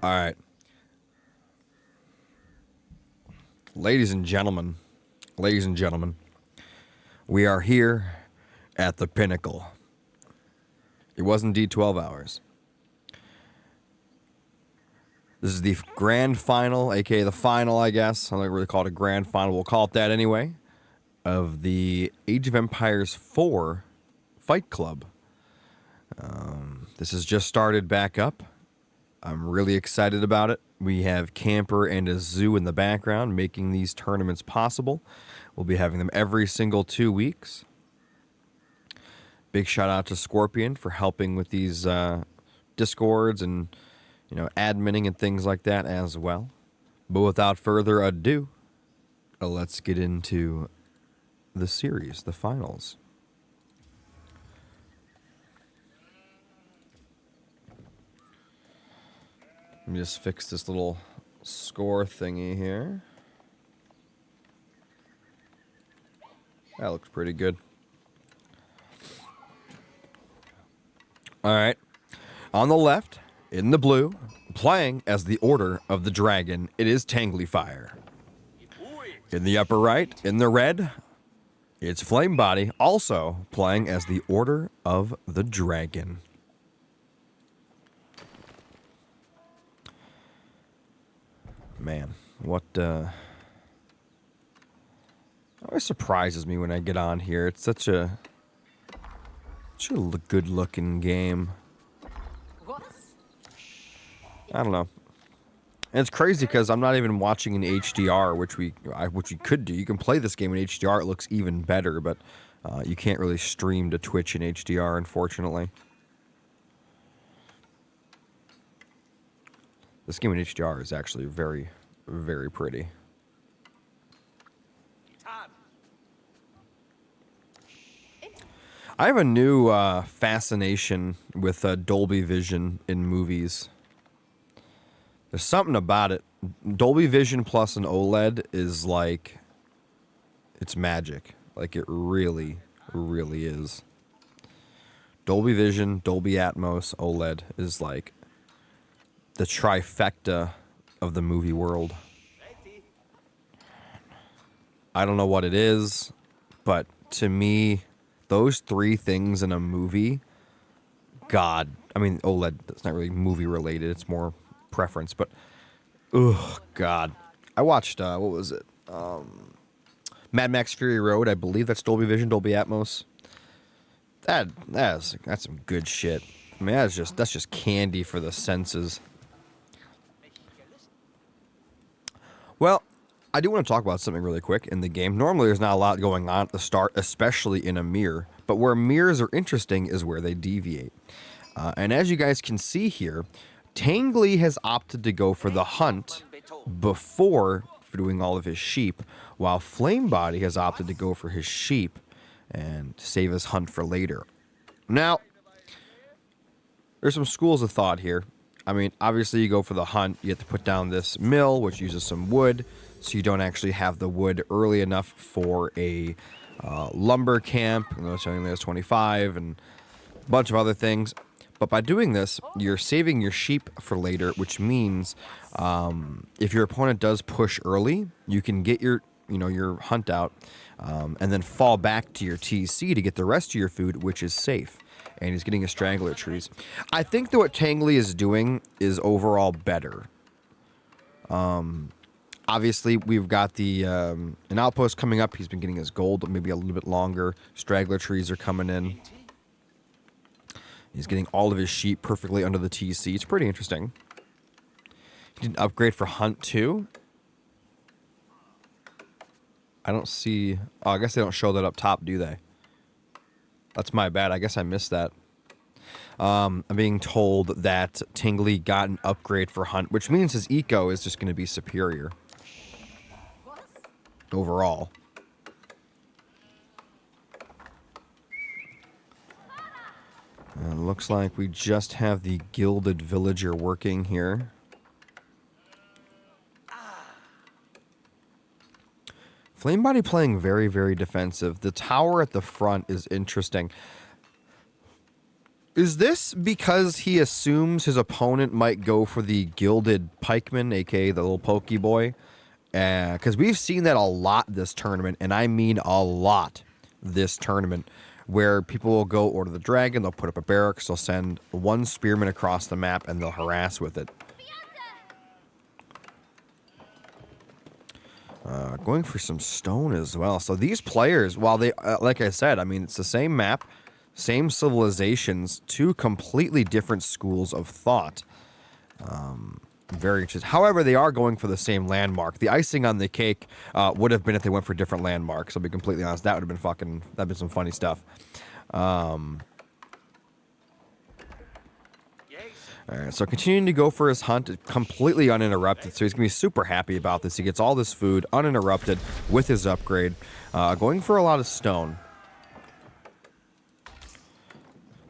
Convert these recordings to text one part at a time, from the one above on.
All right. Ladies and gentlemen, we are here at the pinnacle. It was indeed 12 hours. This is the grand final, aka the final, I guess. I don't really call it a grand final. We'll call it that anyway. Of the Age of Empires 4 Fight Club. This has just started back up. I'm really excited about it. We have Camper and a Zoo in the background making these tournaments possible. We'll be having them every single 2 weeks. Big shout out to Scorpion for helping with these discords and adminning and things like that as well. But without further ado, let's get into the series, the finals. Let me just fix this little score thingy here. That looks pretty good. All right. On the left, in the blue, playing as the Order of the Dragon, it is Tangly Fire. In the upper right, in the red, it's Flame Body, also playing as the Order of the Dragon. Man, what always surprises me when I get on here. It's such a good-looking game. I don't know. And it's crazy because I'm not even watching in HDR, which we could do. You can play this game in HDR; it looks even better, but you can't really stream to Twitch in HDR, unfortunately. This game in HDR is actually very, very pretty. I have a new fascination with Dolby Vision in movies. There's something about it. Dolby Vision plus an OLED is like, it's magic. Like it really, really is. Dolby Vision, Dolby Atmos, OLED is like the trifecta of the movie world. I don't know what it is, but to me, those three things in a movie, God, I mean, OLED, that's not really movie related, it's more preference, but, oh, God. I watched, what was it? Mad Max Fury Road, I believe that's Dolby Vision, Dolby Atmos. That's some good shit. I mean, that's just candy for the senses. Well, I do want to talk about something really quick in the game. Normally, there's not a lot going on at the start, especially in a mirror. But where mirrors are interesting is where they deviate. And as you guys can see here, Tangly has opted to go for the hunt before doing all of his sheep, while Flamebody has opted to go for his sheep and save his hunt for later. Now, there's some schools of thought here. I mean, obviously you go for the hunt, you have to put down this mill, which uses some wood, so you don't actually have the wood early enough for a lumber camp. Showing there's 25 and a bunch of other things. But by doing this, you're saving your sheep for later, which means if your opponent does push early, you can get your hunt out and then fall back to your TC to get the rest of your food, which is safe. And he's getting a straggler trees. I think that what Tangly is doing is overall better. Obviously, we've got the an outpost coming up. He's been getting his gold, maybe a little bit longer. Straggler trees are coming in. He's getting all of his sheep perfectly under the TC. It's pretty interesting. He did an upgrade for Hunt too. I don't see... Oh, I guess they don't show that up top, do they? That's my bad. I guess I missed that. I'm being told that Tangly got an upgrade for Hunt, which means his eco is just going to be superior. Overall. Looks like we just have the Gilded Villager working here. Flamebody playing very, very defensive. The tower at the front is interesting. Is this because he assumes his opponent might go for the Gilded Pikeman, aka the little pokey boy? Because we've seen that a lot this tournament, and I mean a lot this tournament, where people will go order the dragon, they'll put up a barracks, they'll send one spearman across the map, and they'll harass with it. Going for some stone as well. So these players, while they, like I said, I mean, it's the same map, same civilizations, two completely different schools of thought. Very interesting. However, they are going for the same landmark. The icing on the cake would have been if they went for different landmarks. I'll be completely honest. That would have been that'd been some funny stuff. All right, so continuing to go for his hunt, completely uninterrupted. So he's going to be super happy about this. He gets all this food uninterrupted with his upgrade. Going for a lot of stone.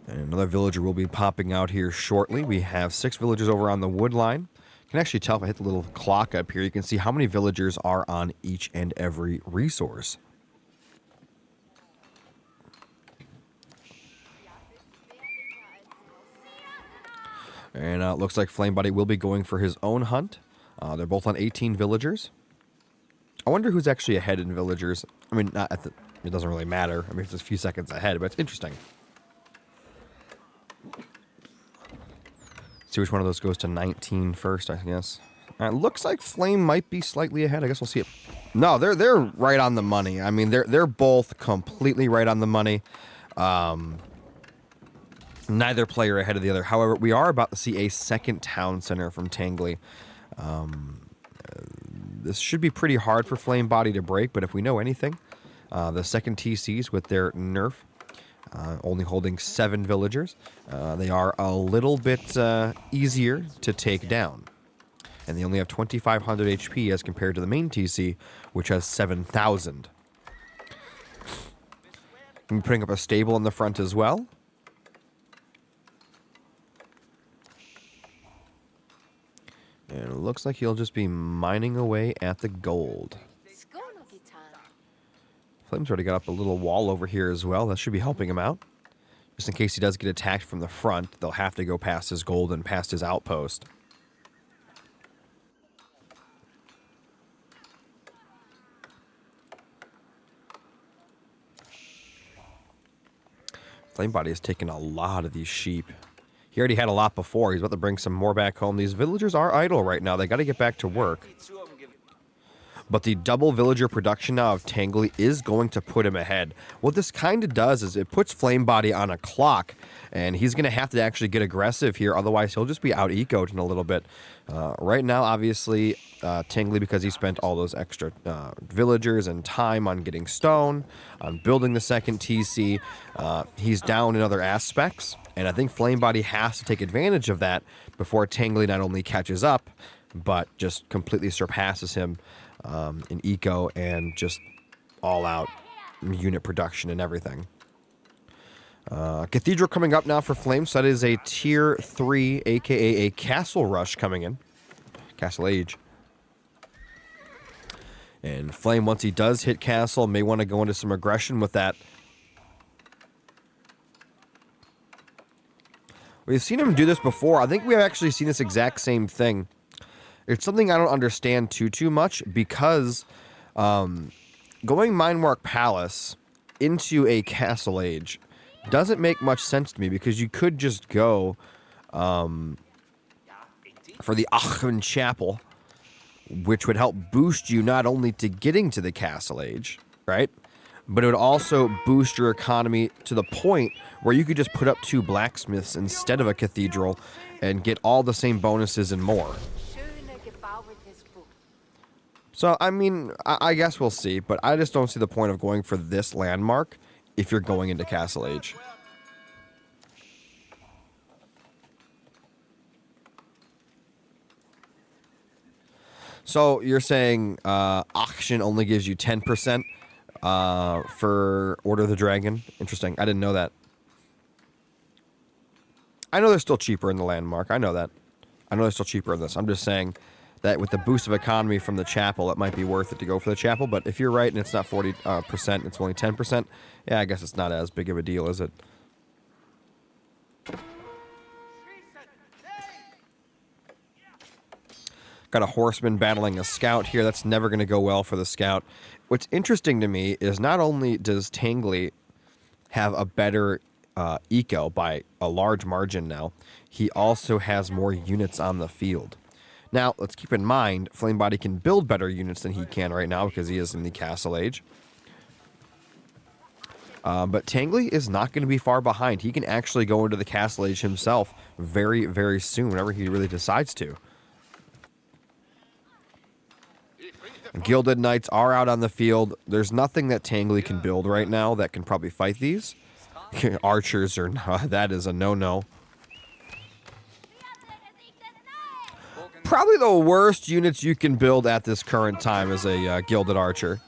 And another villager will be popping out here shortly. We have 6 villagers over on the wood line. You can actually tell if I hit the little clock up here, you can see how many villagers are on each and every resource. And it looks like Flamebody will be going for his own hunt. They're both on 18 villagers. I wonder who's actually ahead in villagers. I mean, it doesn't really matter. I mean, it's a few seconds ahead, but it's interesting. See which one of those goes to 19 first, I guess. It looks like Flame might be slightly ahead. I guess we'll see it. No, they're right on the money. I mean, they're both completely right on the money. Neither player ahead of the other. However, we are about to see a second town center from Tangly. This should be pretty hard for Flamebody to break, but if we know anything, the second TCs with their nerf, only holding 7 villagers, they are a little bit easier to take down. And they only have 2,500 HP as compared to the main TC, which has 7,000. I'm putting up a stable in the front as well. And it looks like he'll just be mining away at the gold. Flame's already got up a little wall over here as well. That should be helping him out. Just in case he does get attacked from the front, they'll have to go past his gold and past his outpost. Flamebody has taken a lot of these sheep. He already had a lot before. He's about to bring some more back home. These villagers are idle right now. They got to get back to work. But the double villager production now of Tangly is going to put him ahead. What this kind of does is it puts Flamebody on a clock, and he's going to have to actually get aggressive here. Otherwise, he'll just be out-ecoed in a little bit. Right now, obviously, Tangly, because he spent all those extra villagers and time on getting stone, on building the second TC, he's down in other aspects. And I think Flamebody has to take advantage of that before Tangly not only catches up, but just completely surpasses him in eco and just all-out unit production and everything. Cathedral coming up now for Flame. So that is a tier 3, a.k.a. a castle rush coming in. Castle Age. And Flame, once he does hit castle, may want to go into some aggression with that. We've seen him do this before. I think we've actually seen this exact same thing. It's something I don't understand too much because going Minemark Palace into a Castle Age doesn't make much sense to me because you could just go for the Aachen Chapel, which would help boost you not only to getting to the Castle Age, right? But it would also boost your economy to the point where you could just put up 2 blacksmiths instead of a cathedral and get all the same bonuses and more. So, I mean, I guess we'll see, but I just don't see the point of going for this landmark if you're going into Castle Age. So, you're saying auction only gives you 10% for Order of the Dragon? Interesting. I didn't know that. I know they're still cheaper in the landmark. I know that. I know they're still cheaper in this. I'm just saying that with the boost of economy from the chapel, it might be worth it to go for the chapel. But if you're right and it's not 40%, it's only 10%, yeah, I guess it's not as big of a deal, is it? Got a horseman battling a scout here. That's never going to go well for the scout. What's interesting to me is not only does Tangly have a better eco by a large margin now, he also has more units on the field. Now, let's keep in mind, Flamebody can build better units than he can right now because he is in the Castle Age. But Tangly is not going to be far behind. He can actually go into the Castle Age himself very, very soon, whenever he really decides to. Gilded Knights are out on the field. There's nothing that Tangly can build right now that can probably fight these. Archers are not, that is a no-no. Probably the worst units you can build at this current time is a Gilded Archer.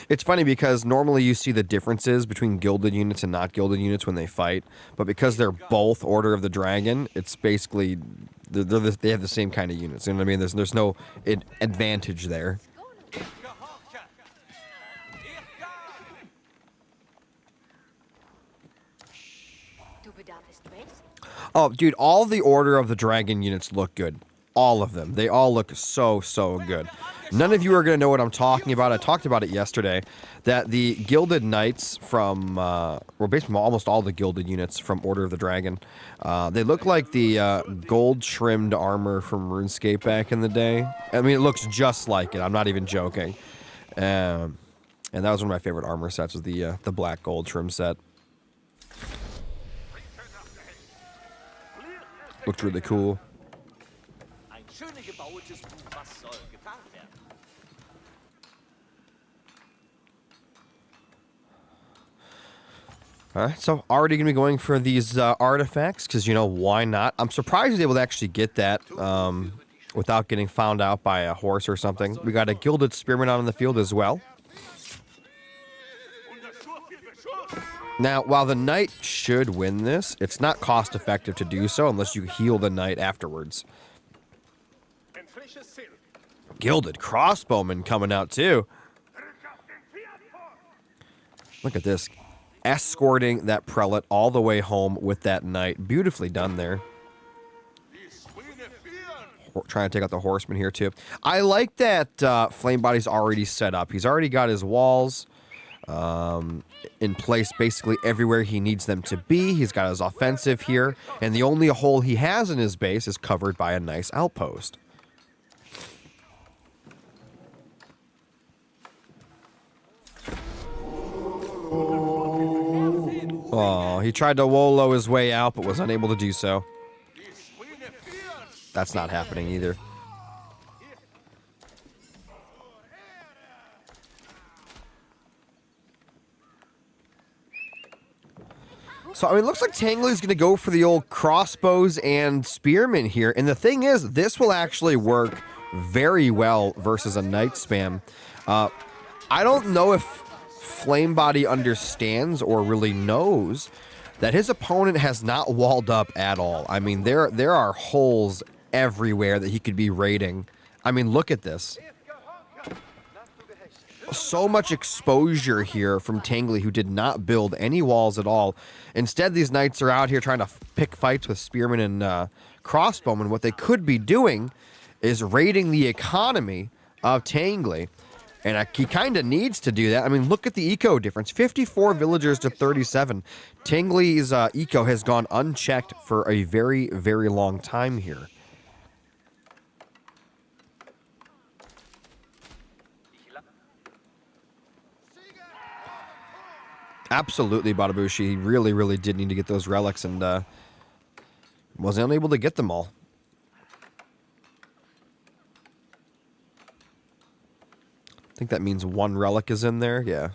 It's funny because normally you see the differences between gilded units and not gilded units when they fight, but because they're both Order of the Dragon, it's basically they have the same kind of units. You know what I mean? There's no advantage there. Oh, dude, all the Order of the Dragon units look good. All of them. They all look so, so good. None of you are going to know what I'm talking about. I talked about it yesterday, that the Gilded Knights from, well, basically almost all the Gilded units from Order of the Dragon, they look like the gold-trimmed armor from RuneScape back in the day. I mean, it looks just like it. I'm not even joking. And that was one of my favorite armor sets, was the black gold trim set. Looked really cool. Alright, so already going to be going for these artifacts, because, you know, why not? I'm surprised he's able to actually get that without getting found out by a horse or something. We got a Gilded Spearman out on the field as well. Now, while the Knight should win this, it's not cost-effective to do so unless you heal the Knight afterwards. Gilded Crossbowman coming out, too. Look at this. Escorting that prelate all the way home with that Knight. Beautifully done there. Trying to take out the horseman here, too. I like that Flamebody's already set up. He's already got his walls in place basically everywhere he needs them to be. He's got his offensive here, and the only hole he has in his base is covered by a nice outpost. Oh, he tried to Wolo his way out, but was unable to do so. That's not happening either. So, I mean, it looks like Tangly's going to go for the old crossbows and spearmen here. And the thing is, this will actually work very well versus a Knight spam. I don't know if Flamebody understands or really knows that his opponent has not walled up at all. I mean, there are holes everywhere that he could be raiding. I mean, look at this. So much exposure here from Tangly, who did not build any walls at all. Instead, these Knights are out here trying to pick fights with spearmen and crossbowmen. What they could be doing is raiding the economy of Tangly. And he kind of needs to do that. I mean, look at the eco difference. 54 villagers to 37. Tangly's eco has gone unchecked for a very, very long time here. Absolutely, Badabushi. He really, really did need to get those relics and was unable to get them all. I think that means one relic is in there. Yeah.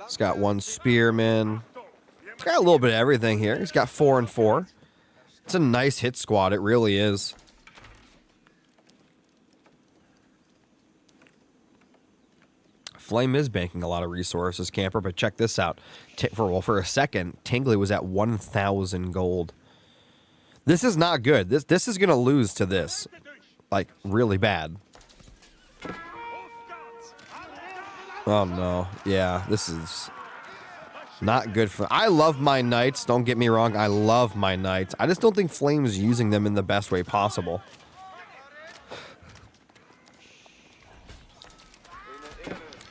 He's got one spearman. He's got a little bit of everything here. He's got 4 and 4. It's a nice hit squad. It really is. Flame is banking a lot of resources, Camper, but check this out. For a second, Tangly was at 1,000 gold. This is not good. This is going to lose to this. Like, really bad. Oh, no. Yeah, this is not good for... I love my knights. Don't get me wrong. I love my knights. I just don't think Flame's using them in the best way possible.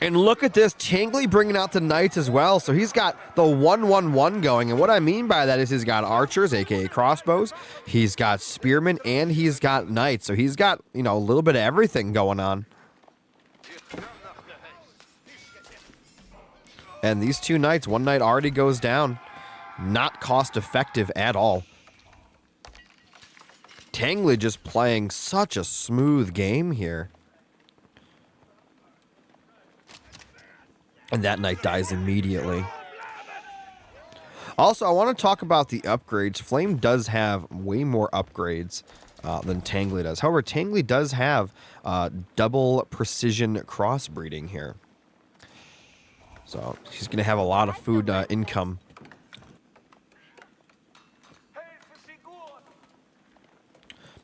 And look at this, Tangly bringing out the knights as well. So he's got the 1-1-1 going. And what I mean by that is he's got archers, aka crossbows. He's got spearmen, and he's got knights. So he's got, you know, a little bit of everything going on. And these two knights, one knight already goes down. Not cost effective at all. Tangly just playing such a smooth game here. And that knight dies immediately. Also, I want to talk about the upgrades. Flame does have way more upgrades than Tangly does. However, Tangly does have double precision crossbreeding here. So he's going to have a lot of food income.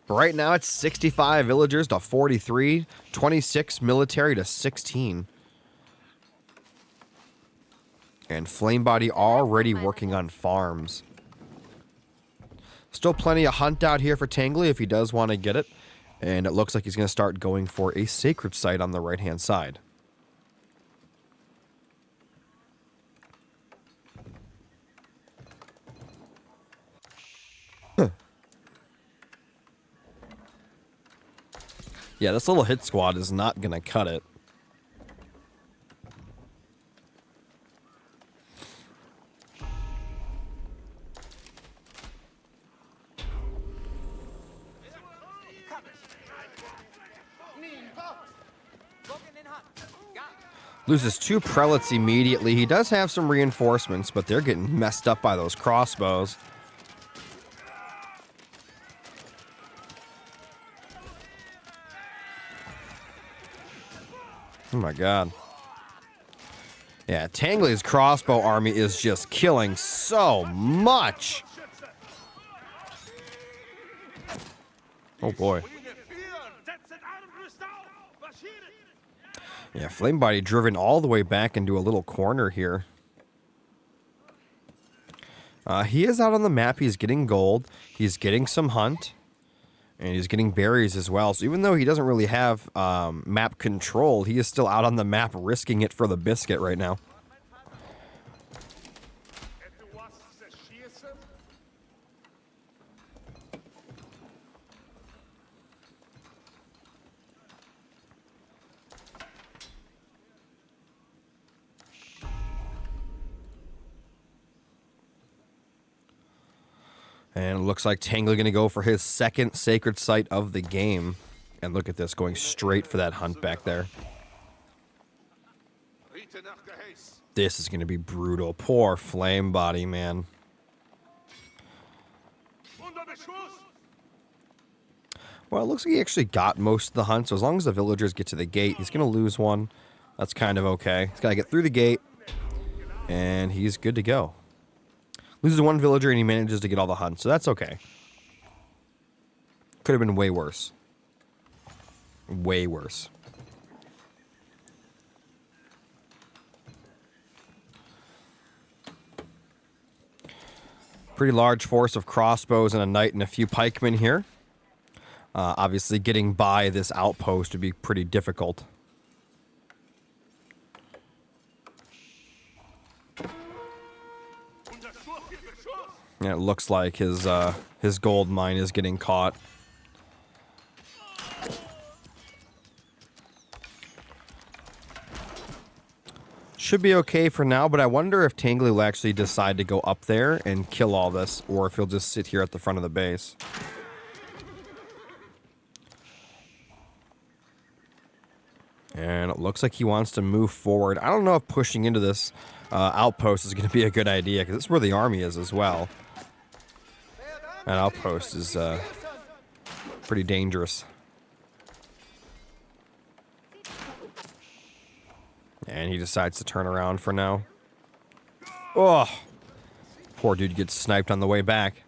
But right now, it's 65 villagers to 43, 26 military to 16. And Flamebody already working on farms. Still plenty of hunt out here for Tangly if he does want to get it. And it looks like he's going to start going for a sacred site on the right-hand side. Huh. Yeah, this little hit squad is not going to cut it. Loses 2 prelates immediately. He does have some reinforcements, but they're getting messed up by those crossbows. Oh my god. Yeah, Tangly's crossbow army is just killing so much. Oh boy. Yeah, Flamebody driven all the way back into a little corner here. He is out on the map. He's getting gold. He's getting some hunt. And he's getting berries as well. So even though he doesn't really have map control, he is still out on the map risking it for the biscuit right now. And it looks like Tangly going to go for his second sacred site of the game. And look at this, going straight for that hunt back there. This is going to be brutal. Poor Flamebody, man. Well, it looks like he actually got most of the hunt. So as long as the villagers get to the gate, he's going to lose one. That's kind of okay. He's got to get through the gate. And he's good to go. Loses 1 villager and he manages to get all the hunts, so that's okay. Could have been way worse. Way worse. Pretty large force of crossbows and a knight and a few pikemen here. Obviously, getting by this outpost would be pretty difficult. Yeah, it looks like his gold mine is getting caught. Should be okay for now, but I wonder if Tangly will actually decide to go up there and kill all this, or if he'll just sit here at the front of the base. And it looks like he wants to move forward. I don't know if pushing into this outpost is going to be a good idea, because this is where the army is as well. That outpost is pretty dangerous. And he decides to turn around for now. Oh! Poor dude gets sniped on the way back.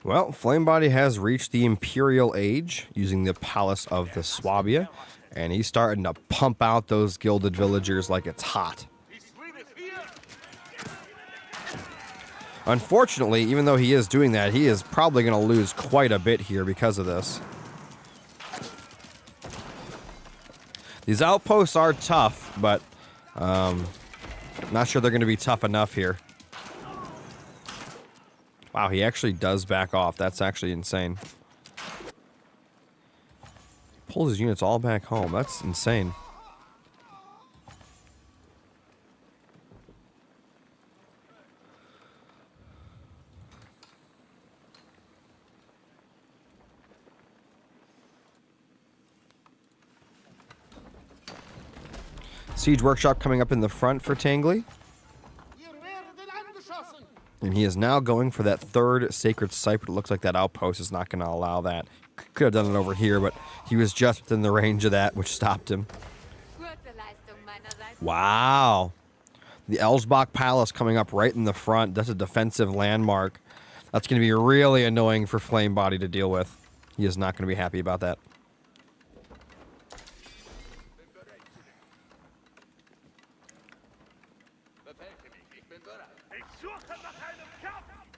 Well, Flamebody has reached the Imperial Age using the Palace of the Swabia, and he's starting to pump out those gilded villagers like it's hot. Unfortunately, even though he is doing that, he is probably going to lose quite a bit here because of this. These outposts are tough, but not sure they're going to be tough enough here. Wow, he actually does back off. That's actually insane. Pulls his units all back home. That's insane. Siege Workshop coming up in the front for Tangly. And he is now going for that third Sacred Site, but it looks like that outpost is not going to allow that. Could have done it over here, but he was just within the range of that, which stopped him. Wow. The Elsbach Palace coming up right in the front. That's a defensive landmark. That's going to be really annoying for Flamebody to deal with. He is not going to be happy about that.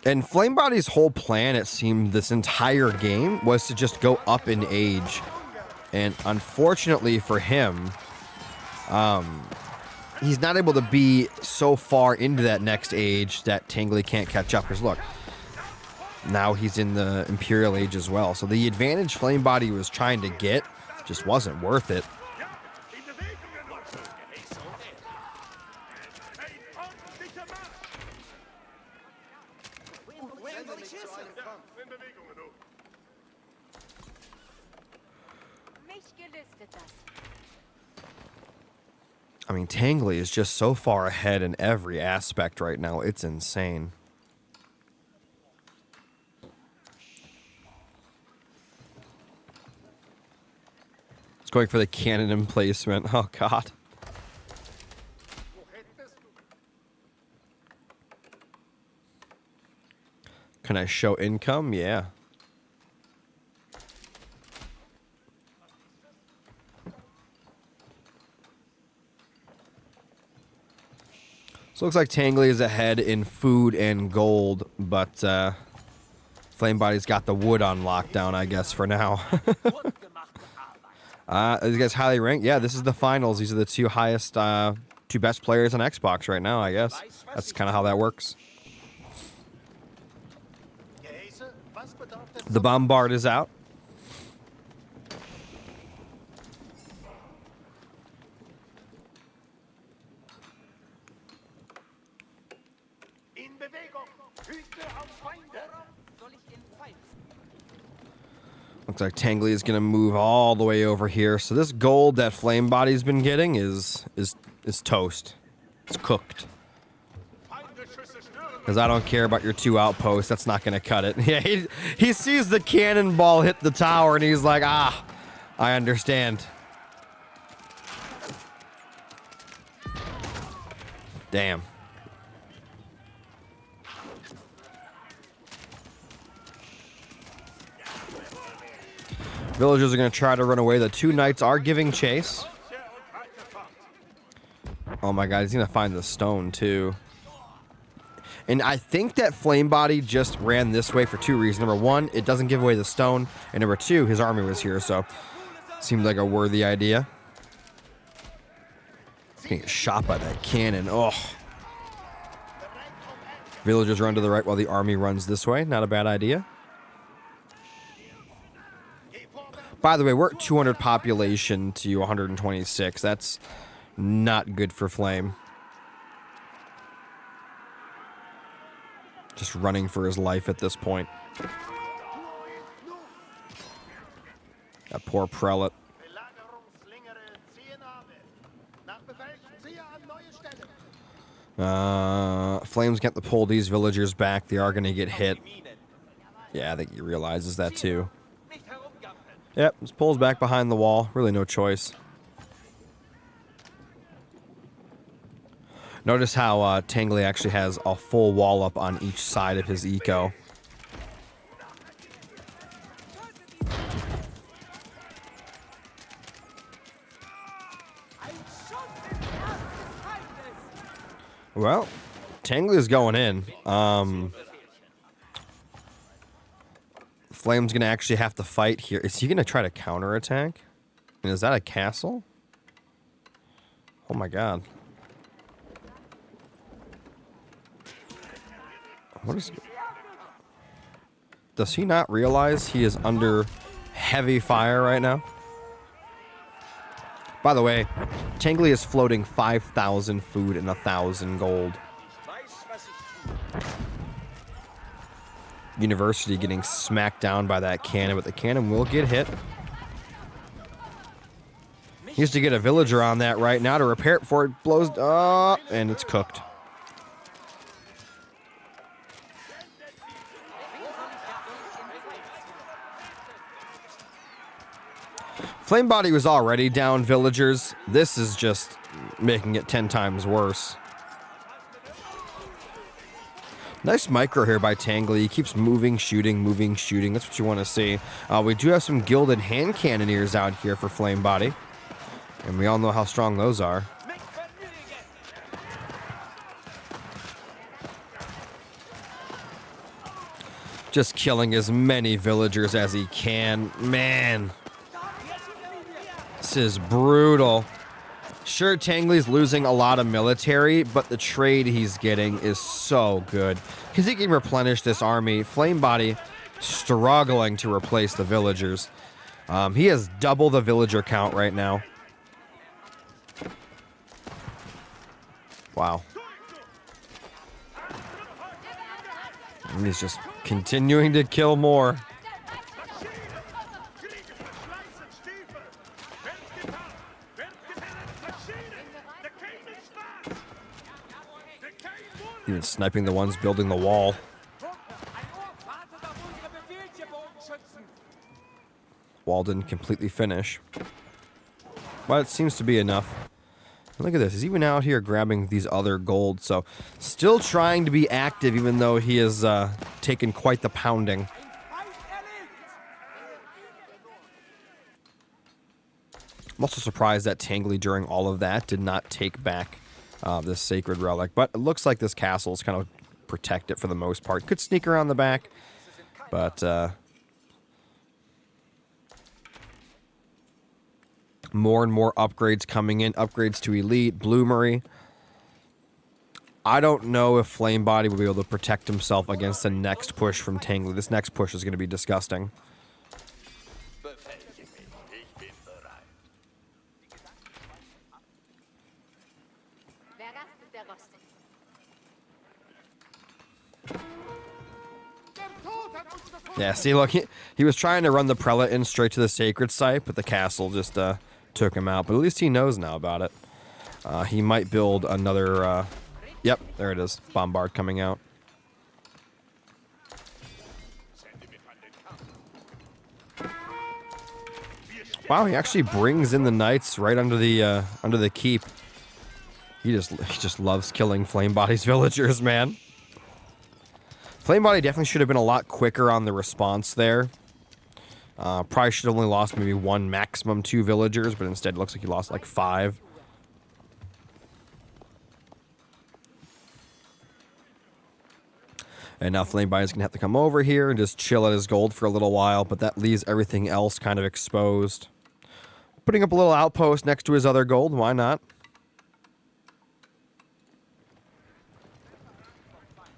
And Flamebody's whole plan, it seemed, this entire game was to just go up in age. And unfortunately for him, he's not able to be so far into that next age that Tangly can't catch up. Because look, now he's in the Imperial Age as well. So the advantage Flamebody was trying to get just wasn't worth it. I mean, Tangly is just so far ahead in every aspect right now. It's insane. It's going for the cannon emplacement. Oh, God. Can I show income? Yeah. So it looks like Tangly is ahead in food and gold, but Flamebody's got the wood on lockdown, I guess, for now. These guys highly ranked? Yeah, this is the finals. These are the two highest, two best players on Xbox right now, I guess. That's kind of how that works. The Bombard is out. Looks like Tangly is going to move all the way over here. So this gold that Flamebody's been getting is toast. It's cooked. Because I don't care about your two outposts. That's not going to cut it. Yeah, he sees the cannonball hit the tower and he's like, ah, I understand. Damn. Villagers are going to try to run away. The two knights are giving chase. Oh my God, he's going to find the stone too. And I think that Flamebody just ran this way for two reasons. Number one, it doesn't give away the stone. And number two, his army was here, so seemed like a worthy idea. Getting shot by that cannon. Oh. Villagers run to the right while the army runs this way. Not a bad idea. By the way, we're at 200 population to 126. That's not good for Flame. Just running for his life at this point. That poor prelate. Flame's got to pull these villagers back. They are going to get hit. Yeah, I think he realizes that too. Yep, just pulls back behind the wall. Really no choice. Notice how Tangly actually has a full wall up on each side of his eco. Well, Tangly is going in. Flamme's going to actually have to fight here. Is he going to try to counterattack? And is that a castle? Oh my god. What is... Does he not realize he is under heavy fire right now? By the way, Tangly is floating 5,000 food and 1,000 gold. University getting smacked down by that cannon, but the cannon will get hit. He has to get a villager on that right now to repair it before it blows up, and it's cooked. Flamebody was already down villagers. This is just making it 10 times worse. Nice micro here by Tangly. He keeps moving, shooting, moving, shooting. That's what you want to see. We do have some gilded hand cannoneers out here for Flamebody. And we all know how strong those are. Just killing as many villagers as he can. Man. This is brutal. Sure, Tangly's losing a lot of military, but the trade he's getting is so good. Because he can replenish this army. Flamebody struggling to replace the villagers. He has double the villager count right now. Wow. And he's just continuing to kill more. Even sniping the ones building the wall. Wall didn't completely finish. But it seems to be enough. And look at this. He's even out here grabbing these other gold. So still trying to be active even though he has taken quite the pounding. I'm also surprised that Tangly during all of that did not take back this sacred relic, but it looks like this castle is kind of protect it for the most part. Could sneak around the back, but more and more upgrades coming in. Upgrades to Elite, Bloomery. I don't know if Flamebody will be able to protect himself against the next push from Tangly. This next push is going to be disgusting. Yeah, see, look, he was trying to run the prelate in straight to the sacred site, but the castle just took him out. But at least he knows now about it. He might build another... yep, there it is. Bombard coming out. Wow, he actually brings in the knights right under the keep. He just loves killing Flamebody's villagers, man. Flamebody definitely should have been a lot quicker on the response there. Probably should have only lost maybe 1, maximum 2 villagers, but instead it looks like he lost like 5. And now Flamebody's going to have to come over here and just chill at his gold for a little while, but that leaves everything else kind of exposed. Putting up a little outpost next to his other gold, why not?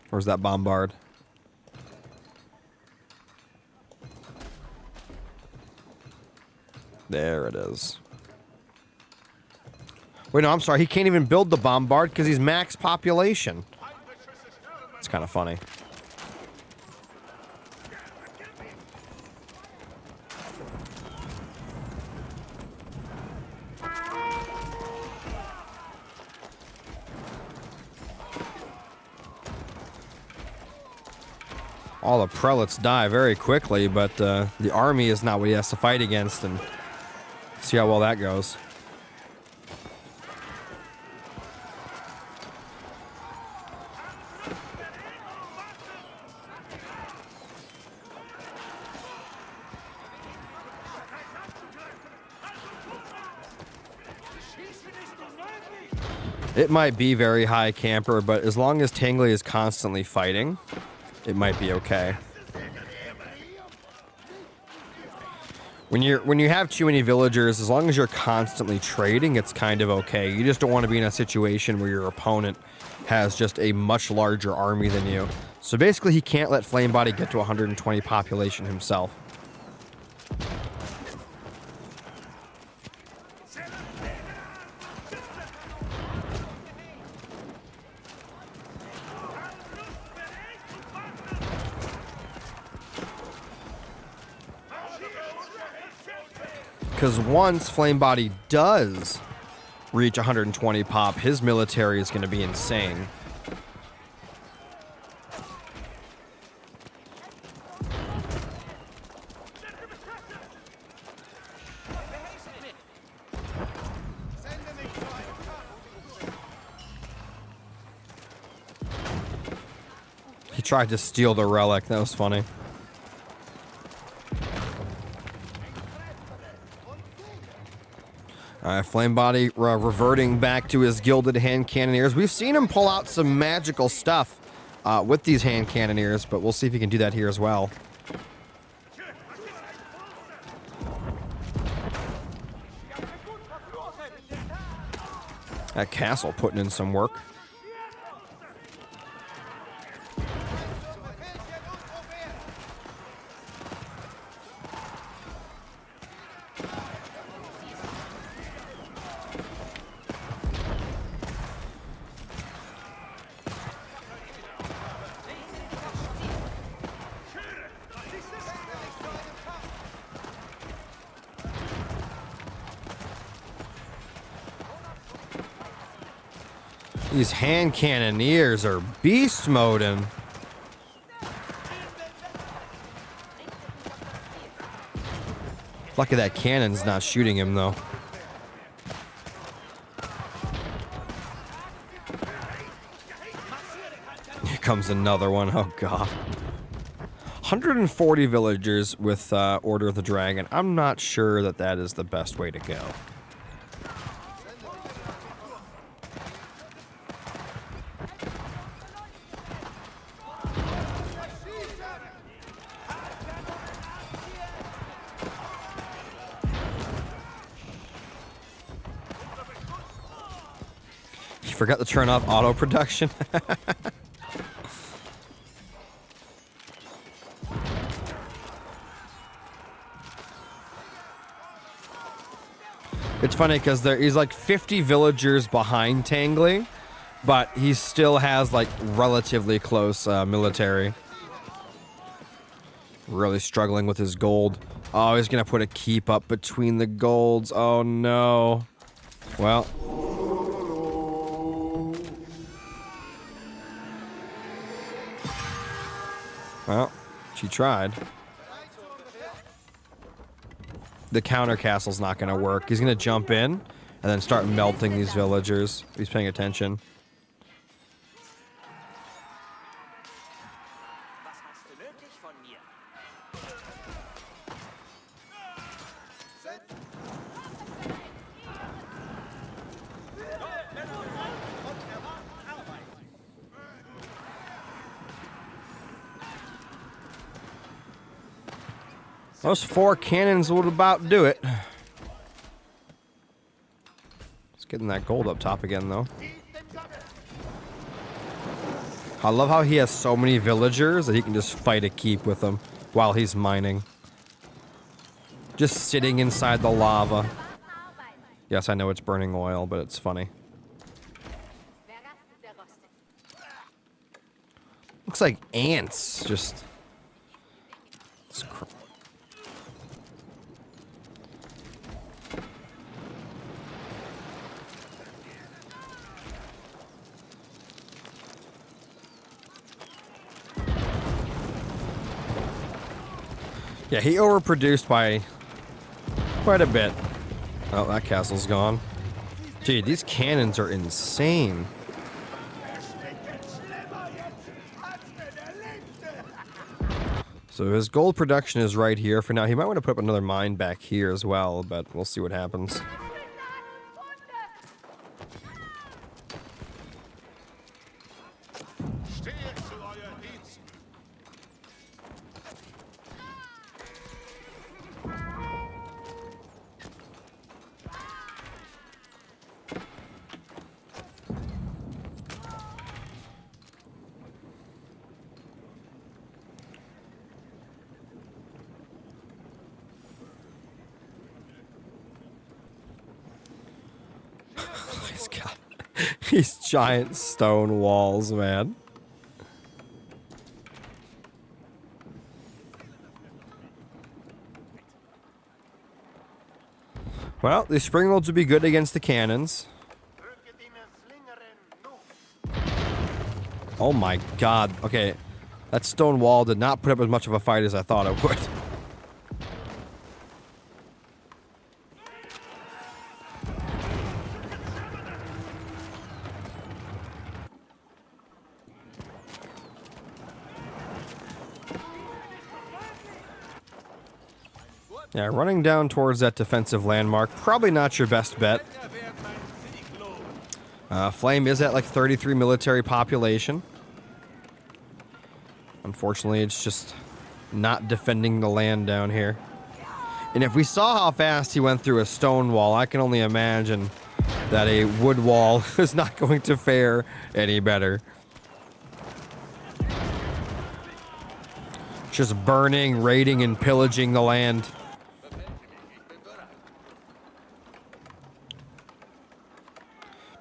Where's that bombard? There it is. Wait, no, I'm sorry. He can't even build the bombard because he's max population. It's kind of funny. All the prelates die very quickly, but the army is not what he has to fight against, and see how well that goes. It might be very high camper, but as long as Tangly is constantly fighting, it might be okay. When you have too many villagers, as long as you're constantly trading, it's kind of okay. You just don't want to be in a situation where your opponent has just a much larger army than you. So basically, he can't let Flamebody get to 120 population himself. Because once Flamebody does reach 120 pop, his military is going to be insane. He tried to steal the relic. That was funny. Flamebody reverting back to his gilded hand cannoneers. We've seen him pull out some magical stuff with these hand cannoneers, but we'll see if he can do that here as well. That castle putting in some work. These hand cannoneers are beast moding. Lucky that cannon's not shooting him, though. Here comes another one. Oh, God. 140 villagers with Order of the Dragon. I'm not sure that that is the best way to go. Forgot to turn off auto production. It's funny because he's like 50 villagers behind Tangly, but he still has like relatively close military. Really struggling with his gold. Oh, he's gonna put a keep up between the golds. Oh no. Well. Well, she tried. The counter castle's not going to work. He's going to jump in and then start melting these villagers. He's paying attention. Those 4 cannons would about do it. Let's get in that gold up top again, though. I love how he has so many villagers that he can just fight a keep with them while he's mining. Just sitting inside the lava. Yes, I know it's burning oil, but it's funny. Looks like ants. Just... Yeah, he overproduced by quite a bit. Oh, that castle's gone. Gee, these cannons are insane. So his gold production is right here for now. He might want to put up another mine back here as well, but we'll see what happens. He's got these giant stone walls, man. Well, these springolds would be good against the cannons. Oh my god. Okay, that stone wall did not put up as much of a fight as I thought it would. Yeah, running down towards that defensive landmark, probably not your best bet. Flamme is at like 33 military population. Unfortunately, it's just not defending the land down here. And if we saw how fast he went through a stone wall, I can only imagine that a wood wall is not going to fare any better. Just burning, raiding, and pillaging the land.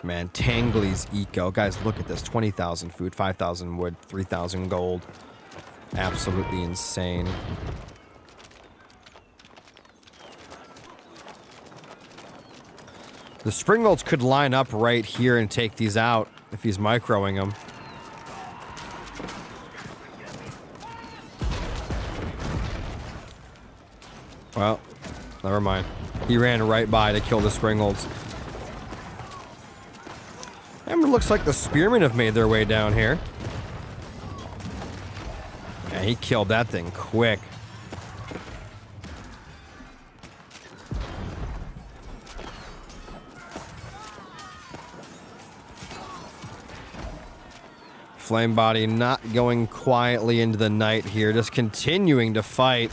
Man, Tangly's eco. Guys, look at this. 20,000 food, 5,000 wood, 3,000 gold. Absolutely insane. The springolds could line up right here and take these out if he's microing them. Well, never mind. He ran right by to kill the springolds. And it looks like the spearmen have made their way down here. Yeah, he killed that thing quick. Flame body not going quietly into the night here, just continuing to fight.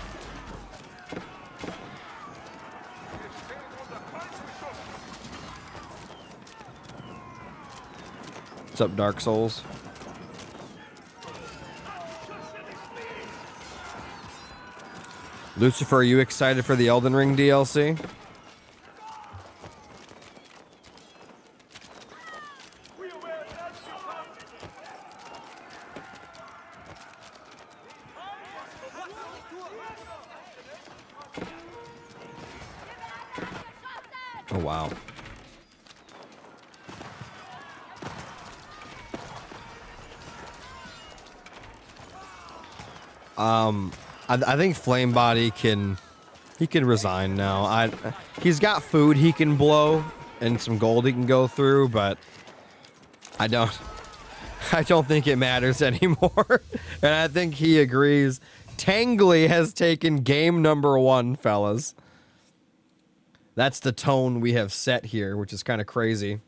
What's up, Dark Souls? Lucifer, are you excited for the Elden Ring DLC? Oh, wow. I think Flame Body can resign now. He's got food he can blow and some gold he can go through, but I don't think it matters anymore. And I think he agrees. Tangly has taken game number 1, fellas. That's the tone we have set here, which is kind of crazy.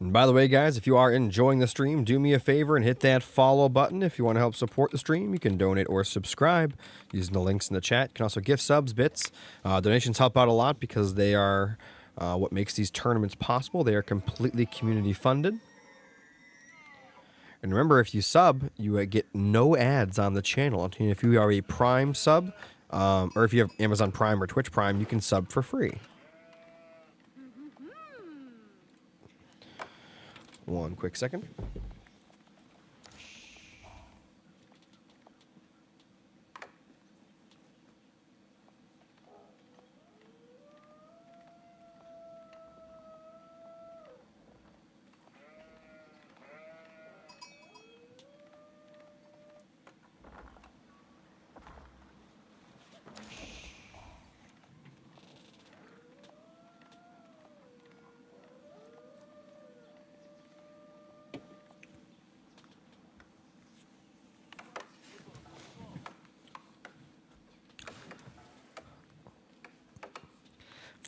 And by the way, guys, if you are enjoying the stream, do me a favor and hit that follow button. If you want to help support the stream, you can donate or subscribe using the links in the chat. You can also gift subs, bits. Donations help out a lot because they are what makes these tournaments possible. They are completely community funded. And remember, if you sub, you get no ads on the channel. And if you are a Prime sub, or if you have Amazon Prime or Twitch Prime, you can sub for free. One quick second.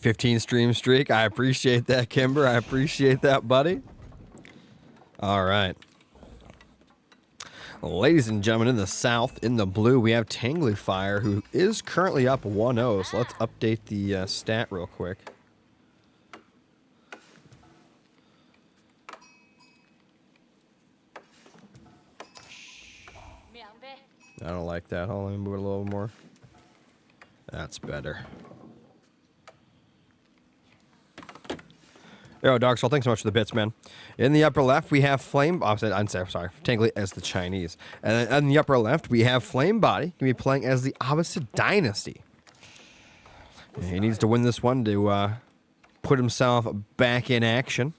$15 stream streak. I appreciate that, Kimber. I appreciate that, buddy. All right. Ladies and gentlemen, in the south, in the blue, we have Tangly Fire, who is currently up 1-0. So let's update the stat real quick. I don't like that. Hold on, let me move it a little more. That's better. Yo, Dark Soul, thanks so much for the bits, man. In the upper left, we have Flame... I'm sorry, Tangly as the Chinese. And then in the upper left, we have Flame Body. Going to be playing as the opposite dynasty. And he needs to win this one to put himself back in action.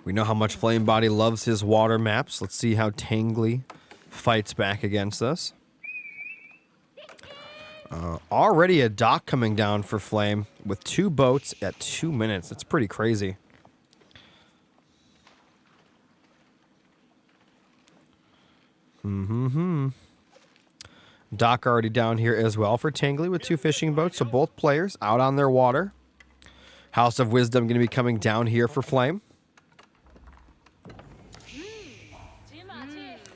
We know how much Flame Body loves his water maps. Let's see how Tangly fights back against us. Already a dock coming down for Flame with 2 boats at 2 minutes. That's pretty crazy. Dock already down here as well for Tangly with 2 fishing boats. So both players out on their water. House of Wisdom going to be coming down here for Flame.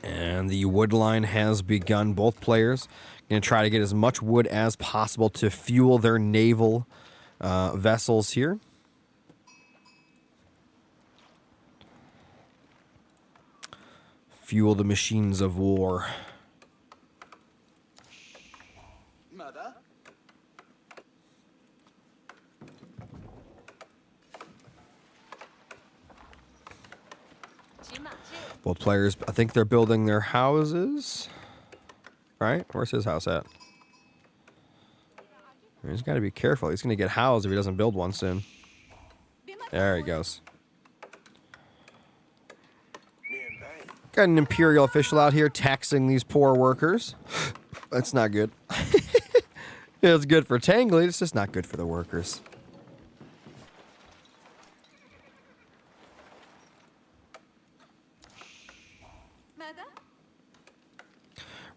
And the wood line has begun. Both players going to try to get as much wood as possible to fuel their naval vessels here. Fuel the machines of war. Both players, I think they're building their houses. Right? Where's his house at? He's got to be careful. He's going to get housed if he doesn't build one soon. There he goes. Got an Imperial official out here taxing these poor workers. That's not good. It's good for Tangly. It's just not good for the workers.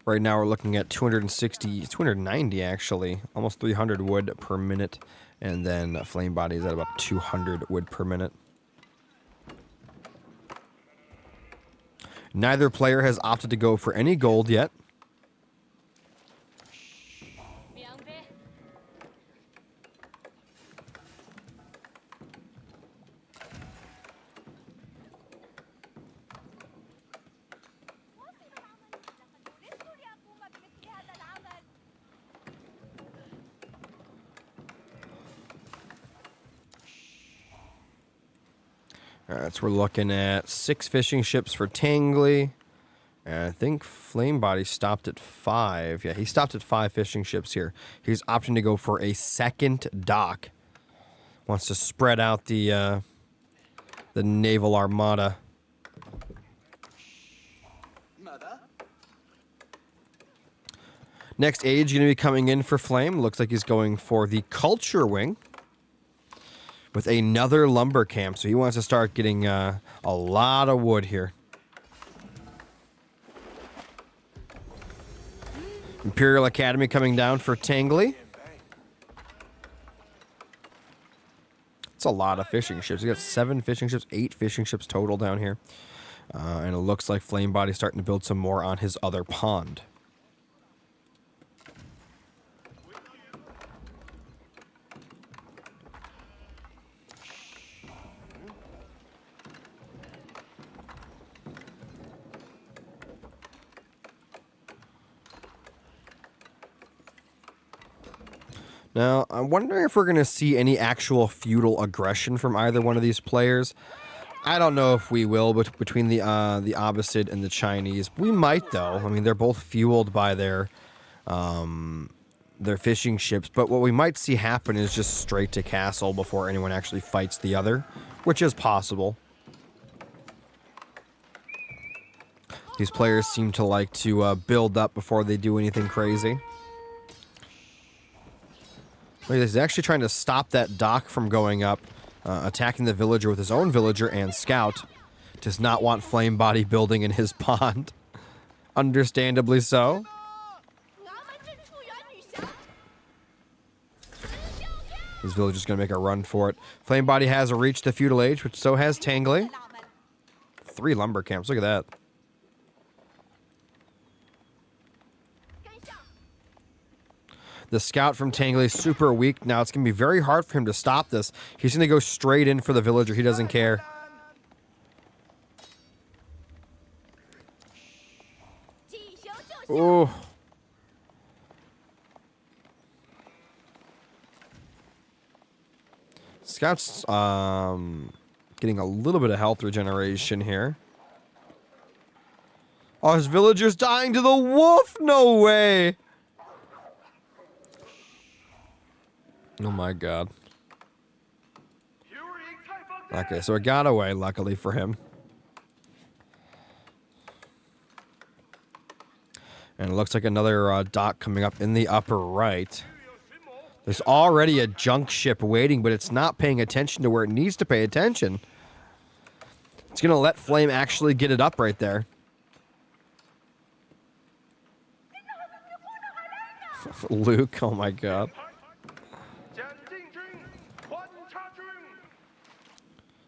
Right now we're looking at 290 actually, almost 300 wood per minute, and then Flame Body is at about 200 wood per minute. Neither player has opted to go for any gold yet. Alright, so we're looking at 6 fishing ships for Tangly. And I think Flame Body stopped at 5. Yeah, he stopped at 5 fishing ships here. He's opting to go for a second dock. Wants to spread out the naval armada. Next age going to be coming in for Flame. Looks like he's going for the Culture Wing with another lumber camp. So he wants to start getting a lot of wood here. Imperial Academy coming down for Tangly. It's a lot of fishing ships. We got 7 fishing ships, 8 fishing ships total down here. And it looks like Flame Body's starting to build some more on his other pond. Now, I'm wondering if we're going to see any actual feudal aggression from either one of these players. I don't know if we will, but between the Abbasid and the Chinese, we might though. I mean, they're both fueled by their fishing ships, but what we might see happen is just straight to castle before anyone actually fights the other, which is possible. These players seem to like to build up before they do anything crazy. Look, he's actually trying to stop that dock from going up, attacking the villager with his own villager and scout. Does not want flame body building in his pond. Understandably so. This villager's going to make a run for it. Flame body has reached the feudal age, which so has Tangly. 3 lumber camps. Look at that. The scout from Tangly is super weak. Now it's going to be very hard for him to stop this. He's going to go straight in for the villager. He doesn't care. Oh. Scout's getting a little bit of health regeneration here. Oh, his villager's dying to the wolf? No way. Oh my god. Okay, so it got away, luckily for him. And it looks like another dock coming up in the upper right. There's already a junk ship waiting, but it's not paying attention to where it needs to pay attention. It's going to let Flame actually get it up right there. Luke, oh my god.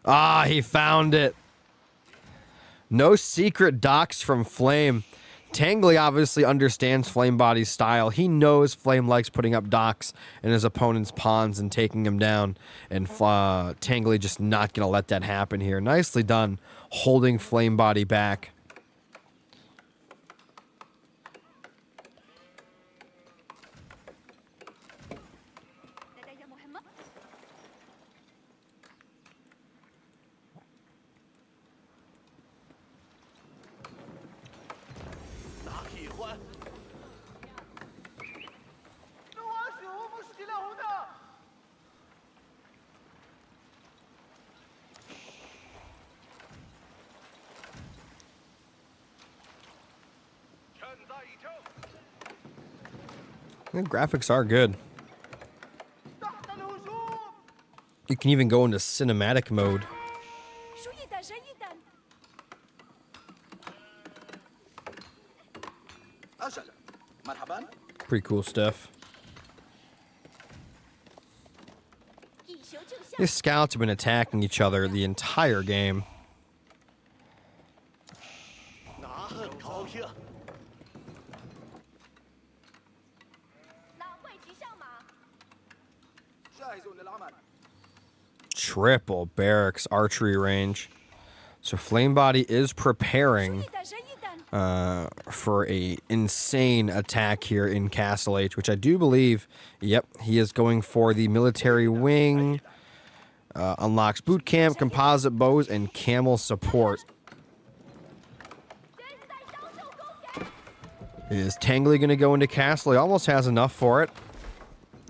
Ah, he found it. No secret docks from Flame. Tangly obviously understands Flame Body's style. He knows Flame likes putting up docks in his opponent's ponds and taking him down. And Tangly just not going to let that happen here. Nicely done, holding Flame Body back. The graphics are good. You can even go into cinematic mode. Pretty cool stuff. These scouts have been attacking each other the entire game. Triple barracks archery range. So Flame Body is preparing for a insane attack here in Castle H, which I do believe, yep, he is going for the military wing. Unlocks boot camp, composite bows, and camel support. Is Tangly going to go into Castle? He almost has enough for it.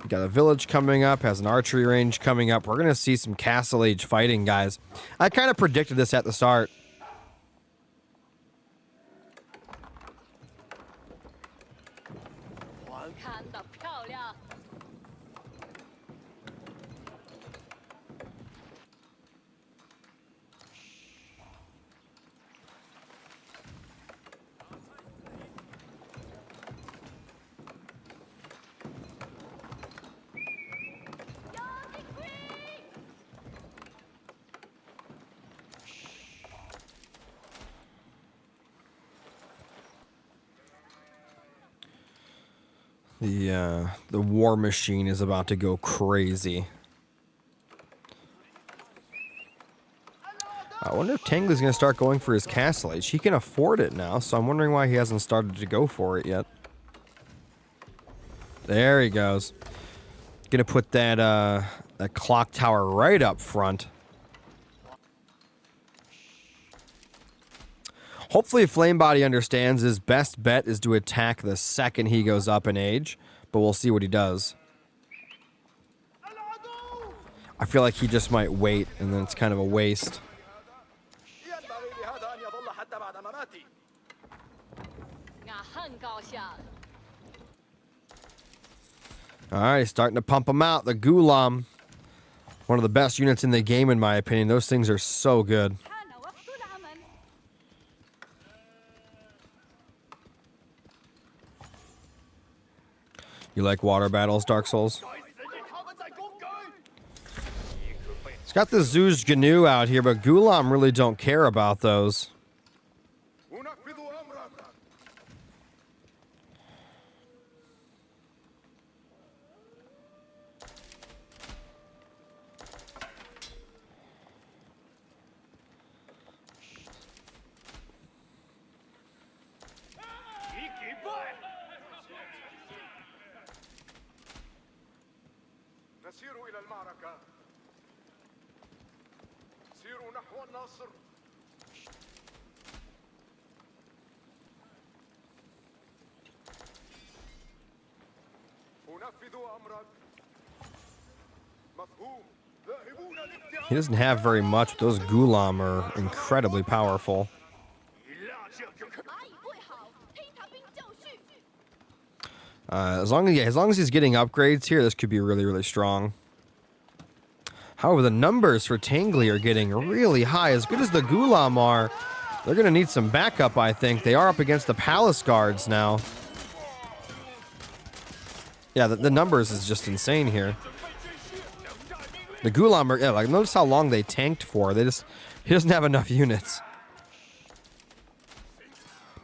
Got a village coming up, has an archery range coming up. We're going to see some Castle Age fighting, guys. I kind of predicted this at the start. The war machine is about to go crazy. I wonder if Tangly's going to start going for his Castle Age. He can afford it now, so I'm wondering why he hasn't started to go for it yet. There he goes. Gonna put that clock tower right up front. Hopefully Flamebody understands his best bet is to attack the second he goes up in age, but we'll see what he does. I feel like he just might wait, and then it's kind of a waste. Alright, starting to pump him out. The Gulam. One of the best units in the game, in my opinion. Those things are so good. You like water battles, Dark Souls? It's got the Zuz Gnu out here, but Gulam really don't care about those. He doesn't have very much, but those Gulam are incredibly powerful. As long as he's getting upgrades here, this could be really, really strong. However, the numbers for Tangly are getting really high. As good as the Gulam are, they're going to need some backup, I think. They are up against the Palace Guards now. Yeah, the numbers is just insane here. The Gulam are, yeah, like, notice how long they tanked for. He doesn't have enough units.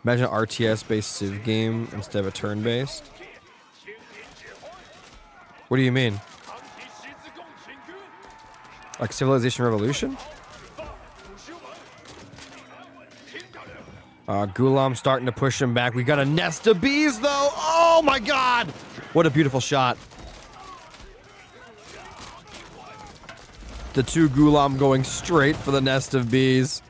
Imagine an RTS-based Civ game instead of a turn-based. What do you mean? Like Civilization Revolution? Gulam starting to push him back. We got a nest of bees, though. Oh, my God. What a beautiful shot. The two Gulam going straight for the nest of bees.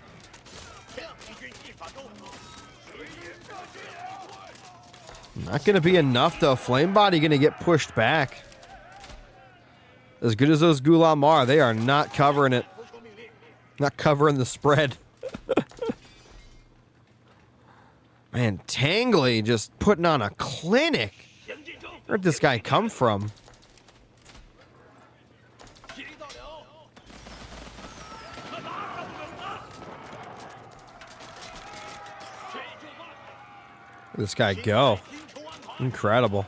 Not going to be enough, though. Flamebody going to get pushed back. As good as those Gulam are, they are not covering it. Not covering the spread. Man, Tangly just putting on a clinic. Where'd this guy come from? Where'd this guy go? Incredible.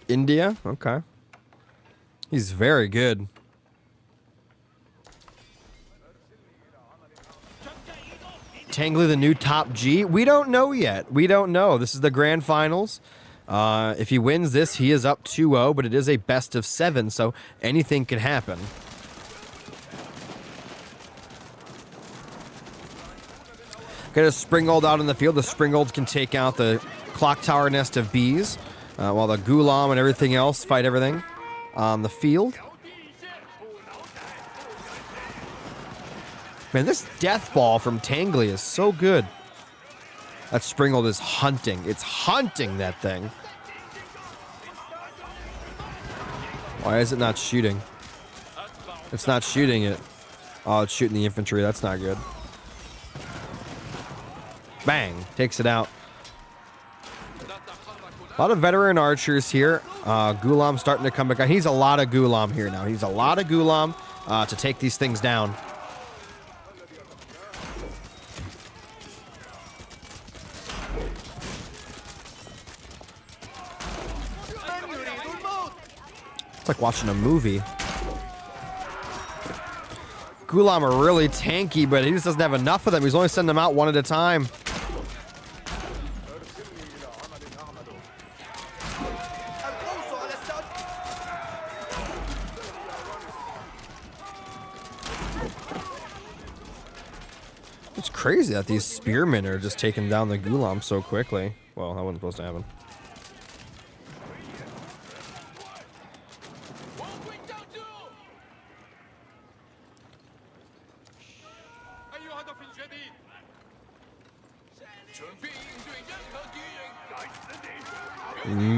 India? Okay. He's very good. Tangly, the new top G? We don't know yet. We don't know. This is the grand finals. If he wins this, he is up 2-0, but it is a best of 7, so anything can happen. Got a Springald out in the field. The Springolds can take out the clock tower nest of bees, while the Gulam and everything else fight everything on the field. Man, this death ball from Tangly is so good. That Springold is hunting. It's hunting that thing. Why is it not shooting? It's not shooting it. Oh, it's shooting the infantry. That's not good. Bang. Takes it out. A lot of veteran archers here. Gulam starting to come back. He's a lot of Gulam here now. He's a lot of Gulam to take these things down. It's like watching a movie. Gulam are really tanky, but he just doesn't have enough of them. He's only sending them out one at a time. Crazy that these spearmen are just taking down the Gulam so quickly. Well, that wasn't supposed to happen.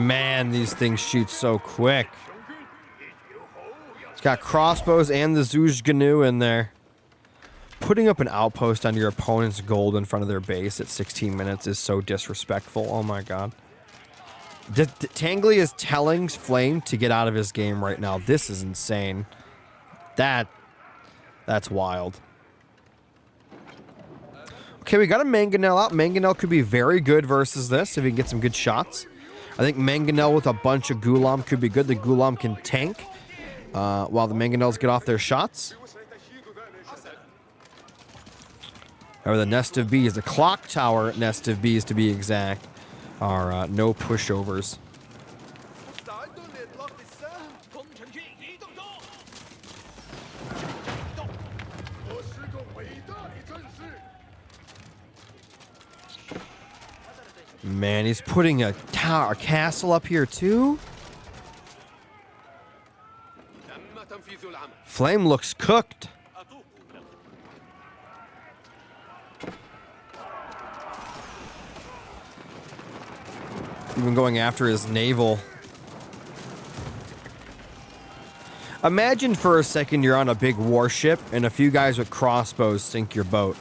Man, these things shoot so quick. It's got crossbows and the Zuzganu in there. Putting up an outpost on your opponent's gold in front of their base at 16 minutes is so disrespectful. Oh my god. Tangly is telling Flamme to get out of his game right now. This is insane. That's wild. Okay, we got a Mangonel out. Mangonel could be very good versus this if he can get some good shots. I think Mangonel with a bunch of Gulam could be good. The Gulam can tank while the Mangonels get off their shots. Or the nest of bees, the clock tower nest of bees to be exact, are no pushovers. Man, he's putting a castle up here too. Flamme looks cooked. Even going after his naval. Imagine for a second you're on a big warship and a few guys with crossbows sink your boat.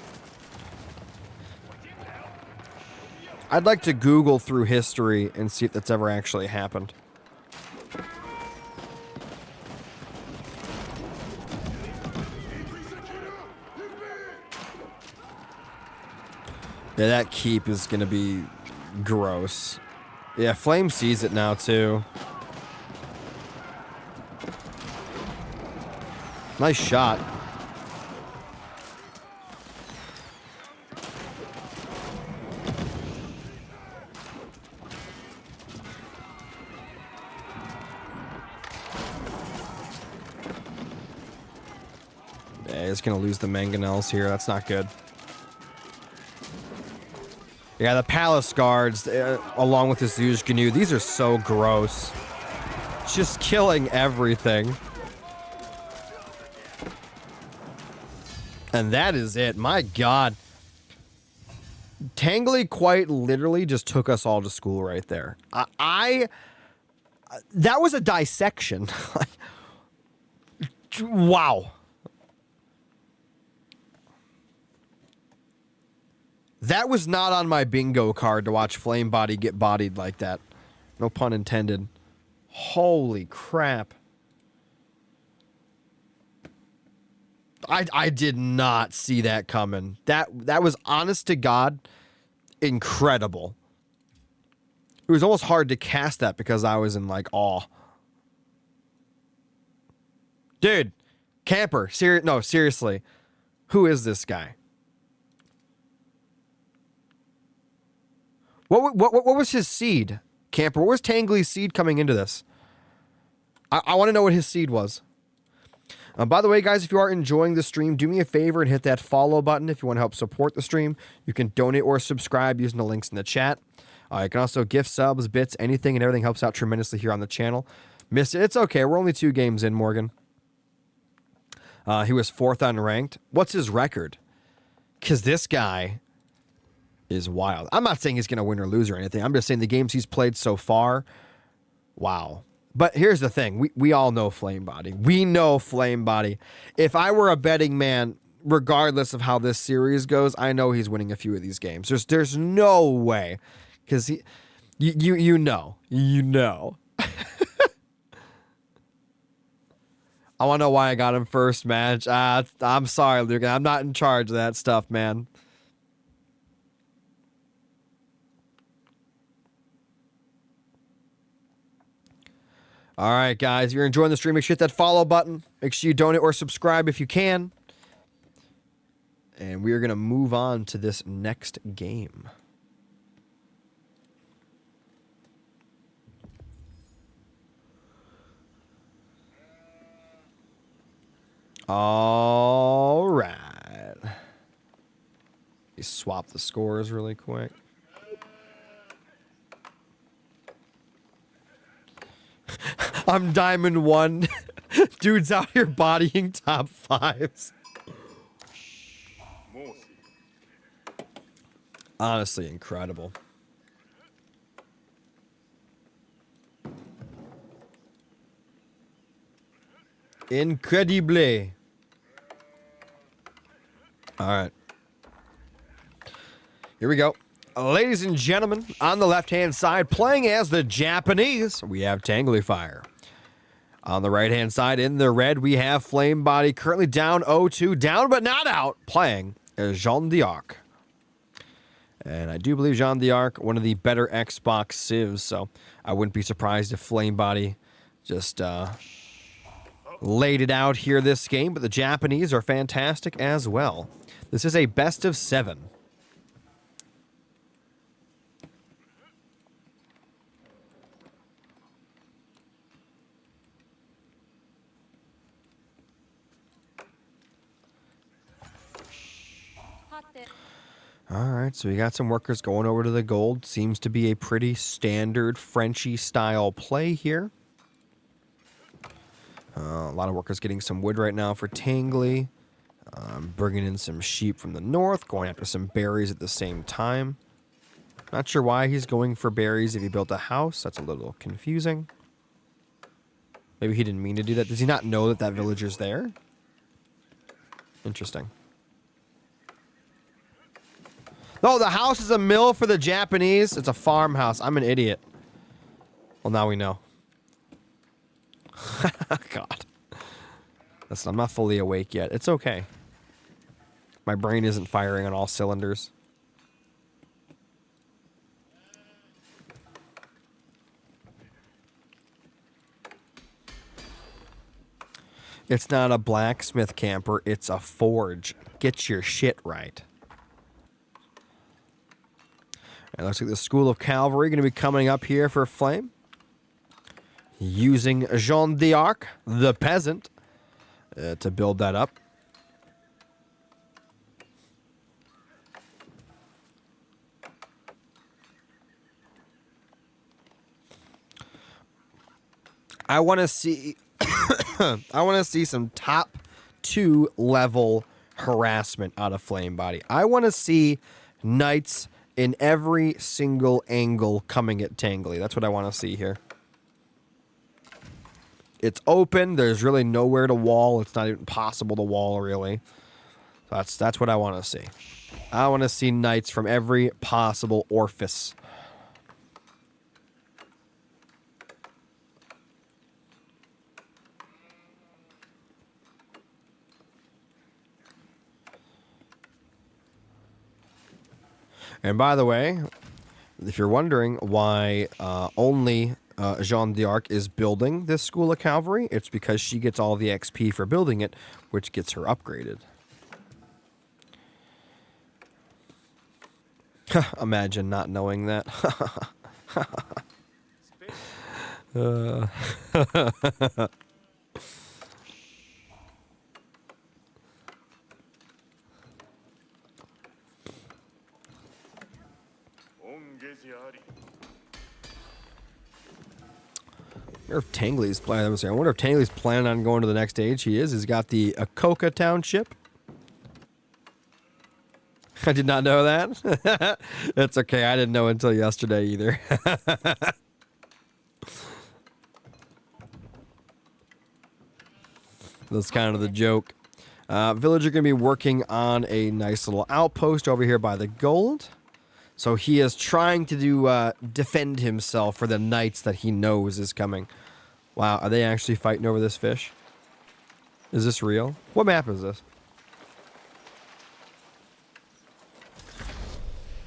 I'd like to Google through history and see if that's ever actually happened. Yeah, that keep is going to be gross. Yeah, Flamme sees it now, too. Nice shot. Yeah, he's going to lose the Mangonels here. That's not good. Yeah, the Palace Guards, along with the Zuzganu, these are so gross. Just killing everything. And that is it. My god. Tangly quite literally just took us all to school right there. That was a dissection. Wow. That was not on my bingo card to watch Flame Body get bodied like that. No pun intended. Holy crap. I did not see that coming. That was, honest to God, incredible. It was almost hard to cast that because I was in like awe. Dude, camper, no, seriously. Who is this guy? What was his seed, camper? What was Tangly's seed coming into this? I want to know what his seed was. By the way, guys, if you are enjoying the stream, do me a favor and hit that follow button if you want to help support the stream. You can donate or subscribe using the links in the chat. You can also gift subs, bits, anything and everything helps out tremendously here on the channel. Missed it. It's okay. We're only 2 games in, Morgan. He was 4th unranked. What's his record? Because this guy is wild. I'm not saying he's going to win or lose or anything. I'm just saying the games he's played so far, wow. But here's the thing. We all know Flame Body. We know Flame Body. If I were a betting man, regardless of how this series goes, I know he's winning a few of these games. There's no way. Because you know. I want to know why I got him first match. I'm sorry, Luke. I'm not in charge of that stuff, man. All right, guys. If you're enjoying the stream, make sure you hit that follow button. Make sure you donate or subscribe if you can. And we are going to move on to this next game. All right. You swap the scores really quick. I'm Diamond 1. Dude's out here bodying top 5s. Honestly, incredible. Incredible. All right. Here we go. Ladies and gentlemen, on the left-hand side, playing as the Japanese, we have Tangly Fire. On the right-hand side, in the red, we have Flame Body, currently down 0-2, down but not out, playing as Jean d'Arc. And I do believe Jean d'Arc, one of the better Xbox civs, so I wouldn't be surprised if Flame Body just laid it out here this game, but the Japanese are fantastic as well. This is a best of 7. All right, so we got some workers going over to the gold. Seems to be a pretty standard Frenchy style play here. A lot of workers getting some wood right now for Tangly. Bringing in some sheep from the north, going after some berries at the same time. Not sure why he's going for berries if he built a house. That's a little confusing. Maybe he didn't mean to do that. Does he not know that that villager's there? Interesting. Oh, the house is a mill for the Japanese. It's a farmhouse. I'm an idiot. Well, now we know. God. Listen, I'm not fully awake yet. It's okay. My brain isn't firing on all cylinders. It's not a blacksmith camper. It's a forge. Get your shit right. And looks like the School of Cavalry going to be coming up here for Flame. Using Jean d'Arc, the peasant, to build that up. I want to see I want to see some top 2 level harassment out of Flame Body. I want to see knights in every single angle coming at Tangly. That's what I want to see here. It's open. There's really nowhere to wall. It's not even possible to wall, really. That's what I want to see. I want to see knights from every possible orifice. And by the way, if you're wondering why only Jean d'Arc is building this School of Cavalry, it's because she gets all the XP for building it, which gets her upgraded. Imagine not knowing that. I wonder if Tangly's planning. I wonder if Tangly's planning on going to the next stage. He is. He's got the Akoka Township. I did not know that. It's okay. I didn't know until yesterday either. That's kind of the joke. Villager going to be working on a nice little outpost over here by the gold. So he is trying to do defend himself for the knights that he knows is coming. Wow, are they actually fighting over this fish? Is this real? What map is this?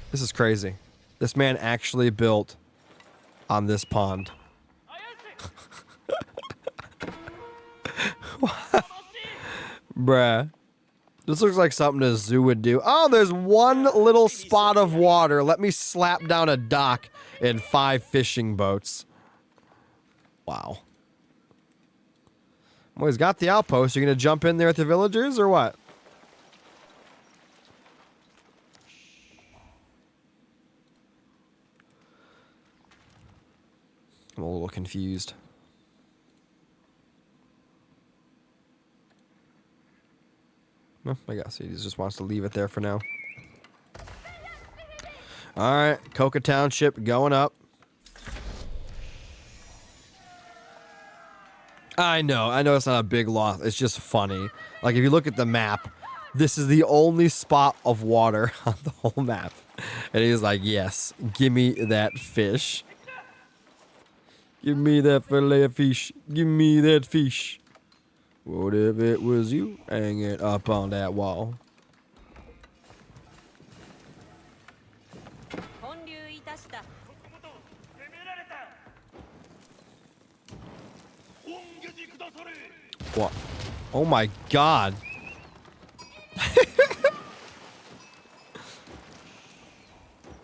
This is crazy. This man actually built on this pond. Bruh. This looks like something a zoo would do. Oh, there's one little spot of water. Let me slap down a dock and 5 fishing boats. Wow. Well, he's got the outpost. You're going to jump in there at the villagers or what? I'm a little confused. Well, I guess he just wants to leave it there for now. All right, Coca Township going up. I know it's not a big loss. It's just funny. Like, if you look at the map, this is the only spot of water on the whole map. And he's like, yes, give me that fish. Give me that fillet of fish. Give me that fish. What if it was you hanging up on that wall? What? Oh my god.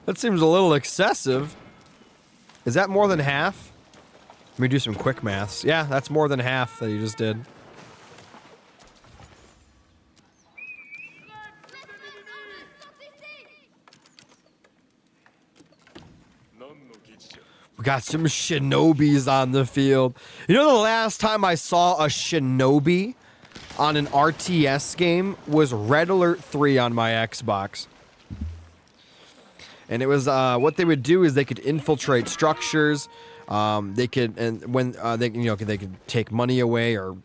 That seems a little excessive. Is that more than half? Let me do some quick maths. Yeah, that's more than half that you just did. We got some shinobis on the field. You know, the last time I saw a shinobi on an RTS game was Red Alert 3 on my Xbox. And it was, what they would do is they could infiltrate structures. They could, and when they could take money away, or,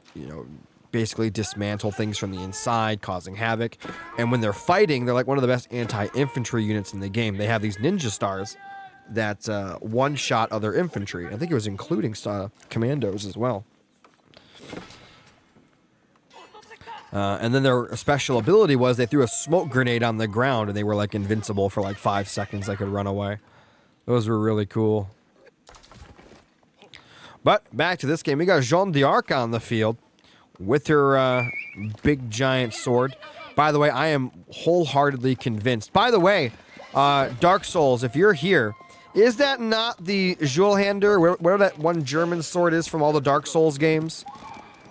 basically dismantle things from the inside, causing havoc. And when they're fighting, they're like one of the best anti-infantry units in the game. They have these ninja stars that one-shot other infantry. I think it was including commandos as well. And then their special ability was they threw a smoke grenade on the ground, and they were like invincible for like 5 seconds. They could run away. Those were really cool. But back to this game, we got Jeanne d'Arc on the field with her big giant sword. By the way, I am wholeheartedly convinced. By the way, Dark Souls, if you're here, is that not the Julhander, where that one German sword is from all the Dark Souls games?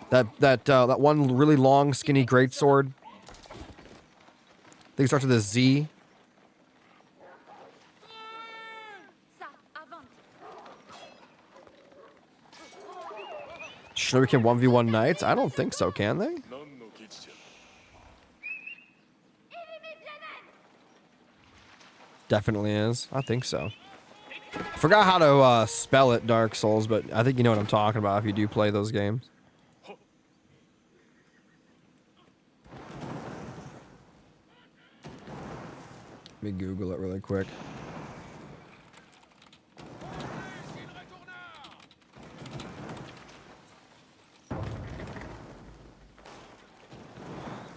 That one really long, skinny greatsword. I think it starts with a Z. Shinobi can 1v1 knights? I don't think so, can they? Definitely is. I think so. I forgot how to spell it, Dark Souls, but I think you know what I'm talking about if you do play those games. Let me Google it really quick.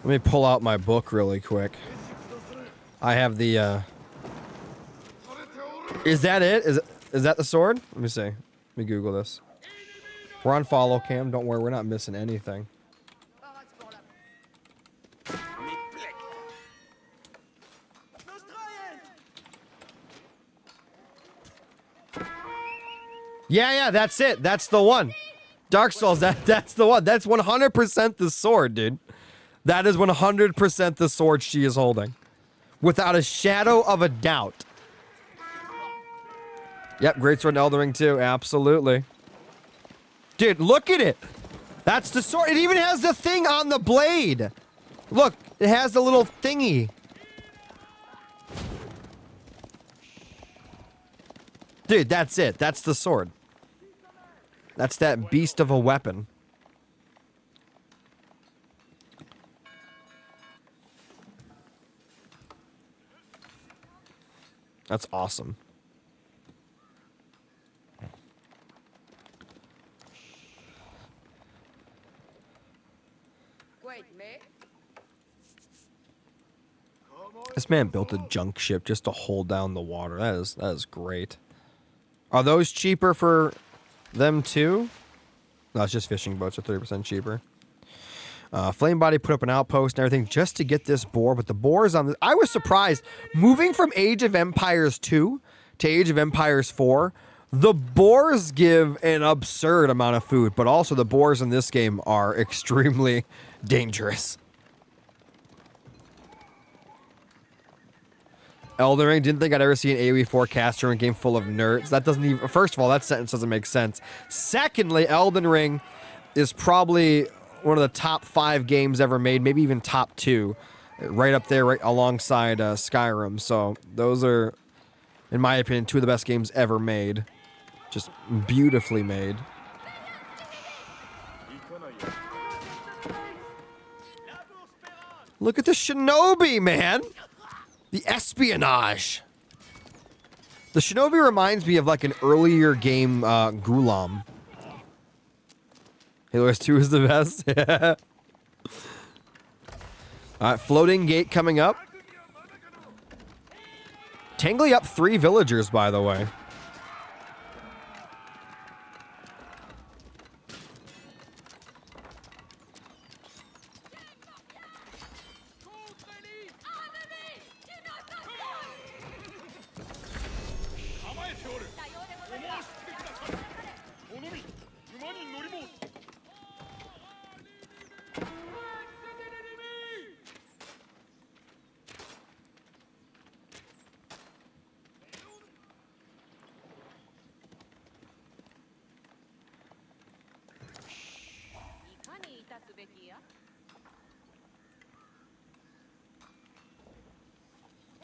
Let me pull out my book really quick. I have the, Is that it? Is that the sword? Let me see. Let me Google this. We're on follow cam. Don't worry, we're not missing anything. Yeah, that's it. That's the one. Dark Souls, that's the one. That's 100% the sword, dude. That is 100% the sword she is holding. Without a shadow of a doubt. Yep, Greatsword and Elden Ring too. Absolutely. Dude, look at it. That's the sword. It even has the thing on the blade. Look, it has the little thingy. Dude, that's it. That's the sword. That's that beast of a weapon. That's awesome. This man built a junk ship just to hold down the water. That is great. Are those cheaper for them too? No, it's just fishing boats are 30% cheaper. Flame Body put up an outpost and everything just to get this boar, but the boar is on the... I was surprised. Moving from Age of Empires 2 to Age of Empires 4, the boars give an absurd amount of food, but also the boars in this game are extremely dangerous. Elden Ring, didn't think I'd ever see an AoE forecaster in a game full of nerds. That doesn't even, first of all, that sentence doesn't make sense. Secondly, Elden Ring is probably one of the top 5 games ever made, maybe even top 2. Right up there, right alongside Skyrim. So those are, in my opinion, 2 of the best games ever made. Just beautifully made. Look at the shinobi, man! The espionage. The shinobi reminds me of like an earlier game, Gulam. Halo S2 is the best. Alright, floating gate coming up. Tangly up 3 villagers, by the way.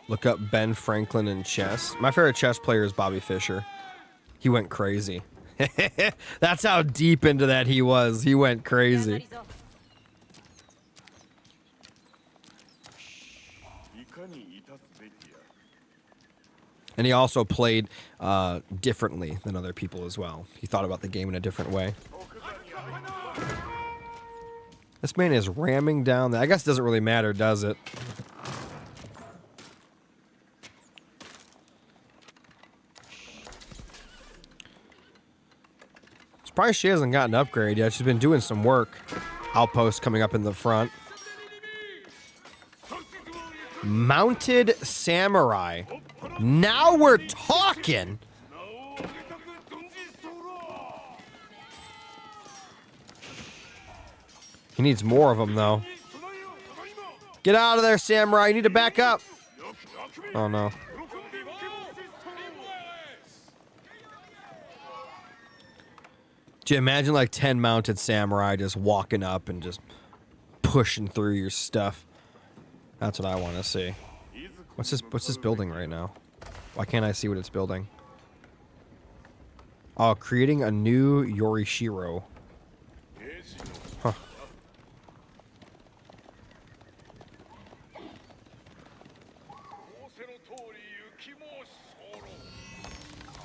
Look up Ben Franklin in chess. My favorite chess player is Bobby Fischer. He went crazy. That's how deep into that he was. He went crazy. And he also played differently than other people as well. He thought about the game in a different way. This man is ramming down I guess it doesn't really matter, does it? Surprised she hasn't gotten an upgrade yet. She's been doing some work. Outpost coming up in the front. Mounted samurai. Now we're talking. He needs more of them, though. Get out of there, samurai. You need to back up. Oh, no. Do you imagine like 10 mounted samurai just walking up and just pushing through your stuff? That's what I want to see. What's this building right now? Why can't I see what it's building? Oh, creating a new Yorishiro. Huh.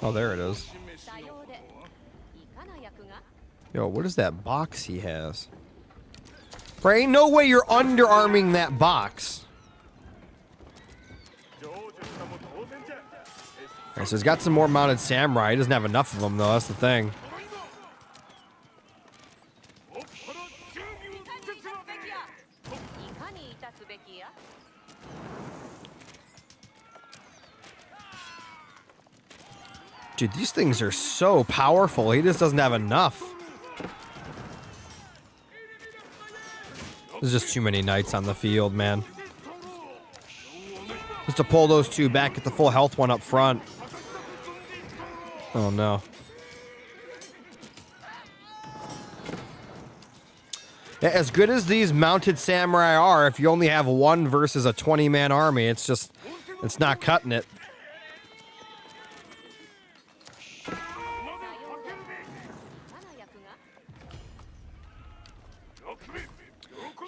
Oh, there it is. Yo, what is that box he has? There ain't no way you're underarming that box. Alright, so he's got some more mounted samurai. He doesn't have enough of them, though. That's the thing. Dude, these things are so powerful. He just doesn't have enough. There's just too many knights on the field, man. Just to pull those 2 back, get the full health one up front. Oh, no. Yeah, as good as these mounted samurai are, if you only have 1 versus a 20-man army, it's not cutting it.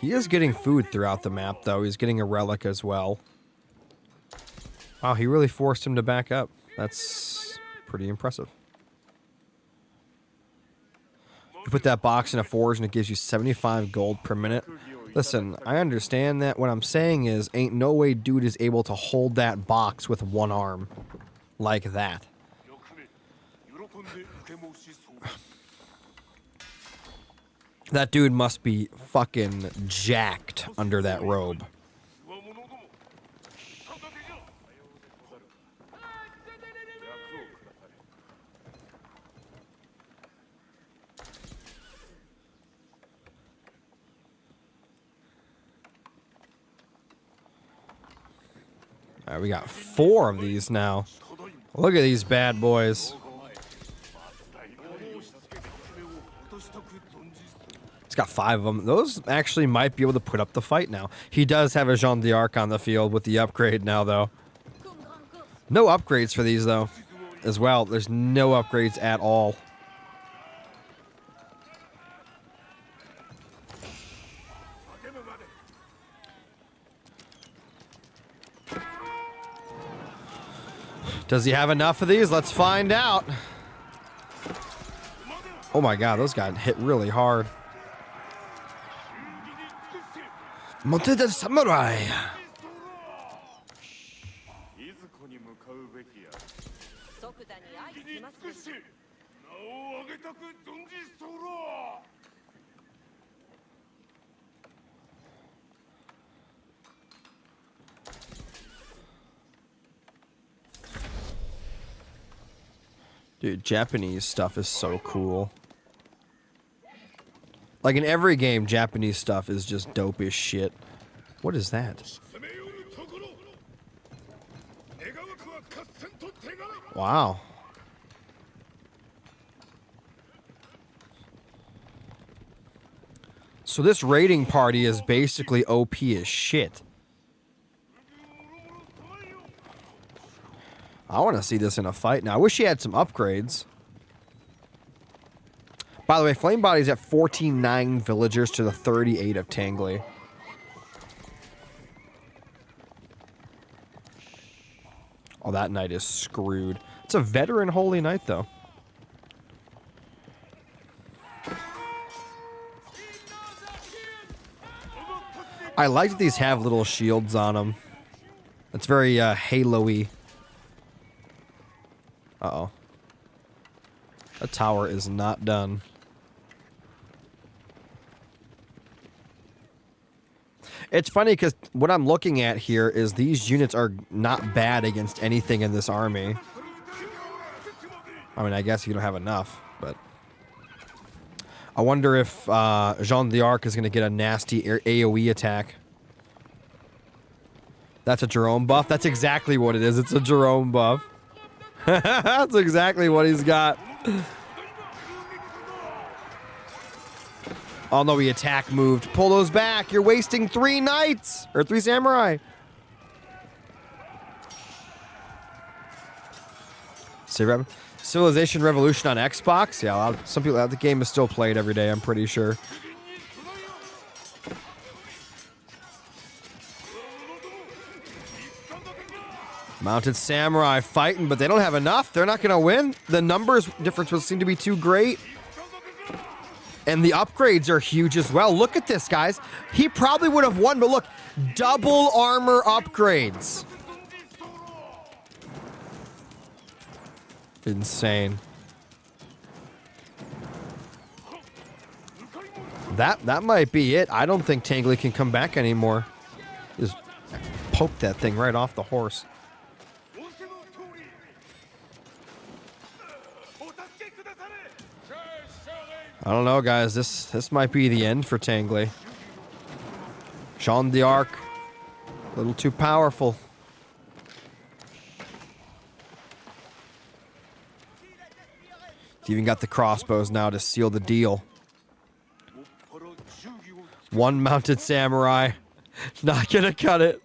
He is getting food throughout the map, though. He's getting a relic as well. Wow, he really forced him to back up. That's pretty impressive. You put that box in a forge and it gives you 75 gold per minute. Listen, I understand that. What I'm saying is, ain't no way dude is able to hold that box with 1 arm. Like that. That dude must be fucking jacked under that robe. All right, we got 4 of these now. Look at these bad boys. He's got 5 of them. Those actually might be able to put up the fight now. He does have a Jean d'Arc on the field with the upgrade now, though. No upgrades for these, though, as well. There's no upgrades at all. Does he have enough of these? Let's find out. Oh my god, those got hit really hard. Mounted Samurai. Dude, Japanese stuff is so cool. Like in every game, Japanese stuff is just dope as shit. What is that? Wow. So this raiding party is basically OP as shit. I want to see this in a fight now. I wish he had some upgrades. By the way, Flame Body's at 14-9 villagers to the 38 of Tangly. Oh, that knight is screwed. It's a veteran Holy Knight, though. I like that these have little shields on them. It's very Halo-y. Uh-oh. The tower is not done. It's funny because what I'm looking at here is these units are not bad against anything in this army. I mean, I guess you don't have enough, but... I wonder if Jean d'Arc is going to get a nasty AoE attack. That's a Jerome buff? That's exactly what it is. It's a Jerome buff. That's exactly what he's got. Oh no, he attack moved. Pull those back. You're wasting 3 knights. Or 3 samurai. Civilization Revolution on Xbox? Yeah, some people, the game is still played every day, I'm pretty sure. Mounted Samurai fighting, but they don't have enough. They're not going to win. The numbers difference will seem to be too great. And the upgrades are huge as well. Look at this, guys. He probably would have won, but look. Double armor upgrades. Insane. That might be it. I don't think Tangly can come back anymore. Just poke that thing right off the horse. I don't know, guys. This might be the end for Tangly. Jean d'Arc, a little too powerful. He's even got the crossbows now to seal the deal. 1 mounted samurai. Not gonna cut it.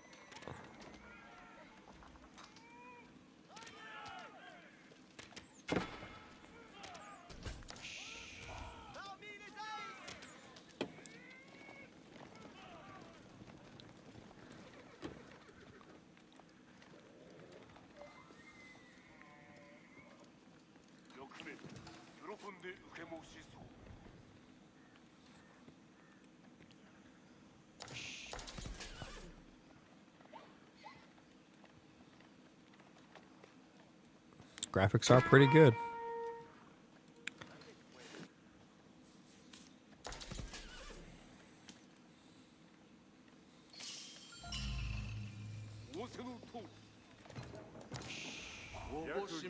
Graphics are pretty good.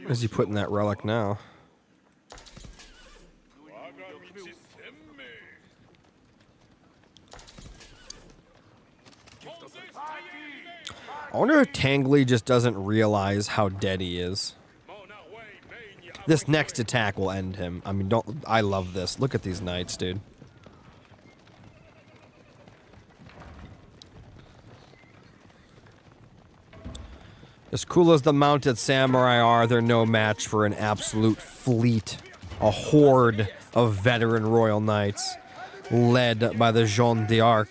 Where's he putting that relic now? I wonder if Tangly just doesn't realize how dead he is. This next attack will end him. I mean, I love this. Look at these knights, dude. As cool as the mounted samurai are, they're no match for an absolute fleet. A horde of veteran royal knights, led by the Jeanne d'Arc.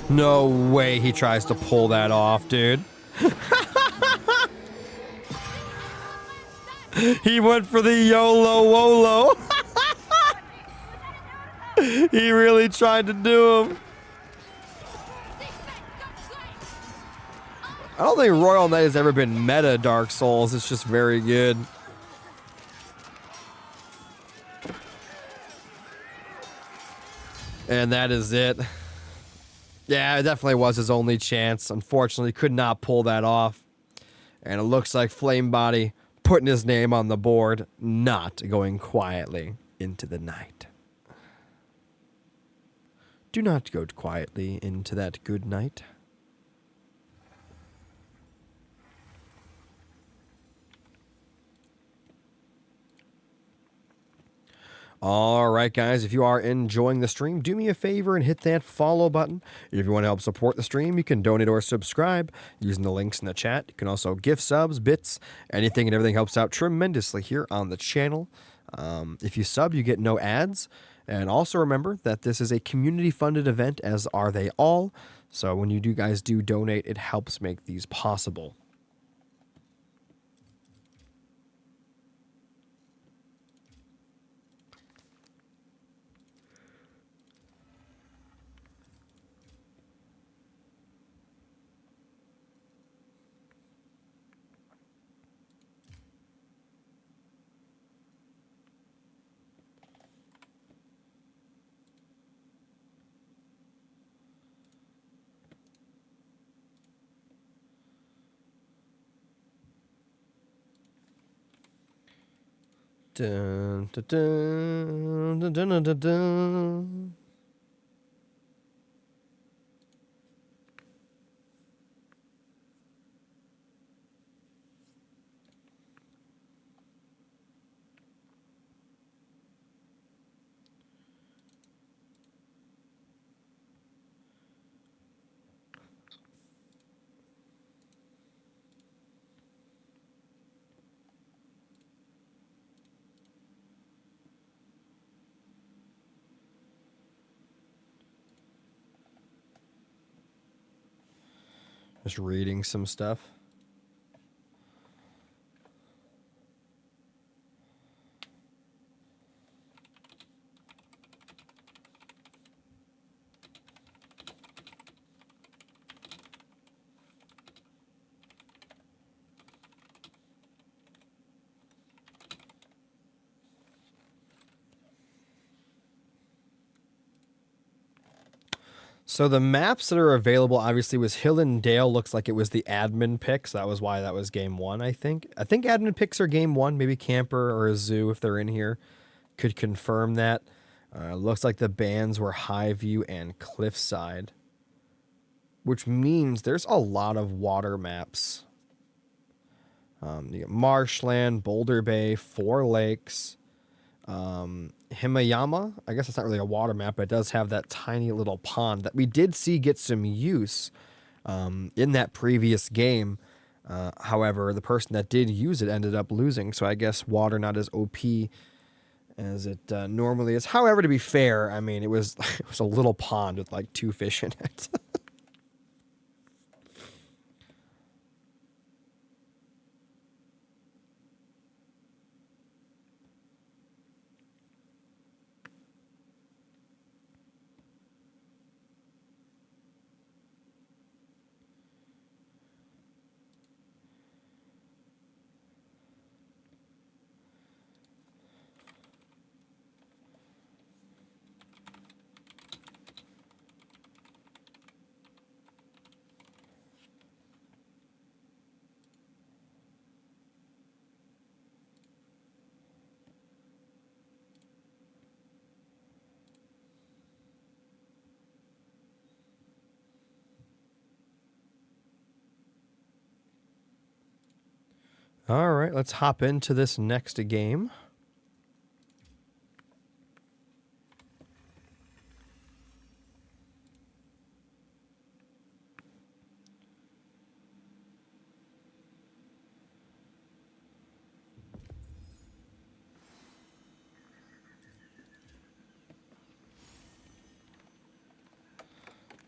No way he tries to pull that off, dude. He went for the YOLO WOLO. He really tried to do him. I don't think Royal Knight has ever been meta Dark Souls. It's just very good. And that is it. Yeah, it definitely was his only chance. Unfortunately, could not pull that off. And it looks like Flame Body putting his name on the board, not going quietly into the night. Do not go quietly into that good night. All right, guys, if you are enjoying the stream, do me a favor and hit that follow button. If you want to help support the stream, you can donate or subscribe using the links in the chat. You can also gift subs, bits, anything and everything helps out tremendously here on the channel. If you sub, you get no ads. And also remember that this is a community-funded event, as are they all. So when you guys do donate, it helps make these possible. Dun, dun, dun, dun, dun, dun, dun. Just reading some stuff. So the maps that are available obviously was Hill and Dale. Looks like it was the admin pick, so that was why that was game one, I think. I think admin picks are game one. Maybe Camper or a Zoo, if they're in here, could confirm that. Looks like the bans were Highview and Cliffside, which means there's a lot of water maps. You got Marshland, Boulder Bay, Four Lakes, Himayama. I guess it's not really a water map, but it does have that tiny little pond that we did see get some use in that previous game. However, the person that did use it ended up losing, so I guess water not as OP as it normally is. However, to be fair, I mean, it was a little pond with like 2 fish in it. All right, let's hop into this next game.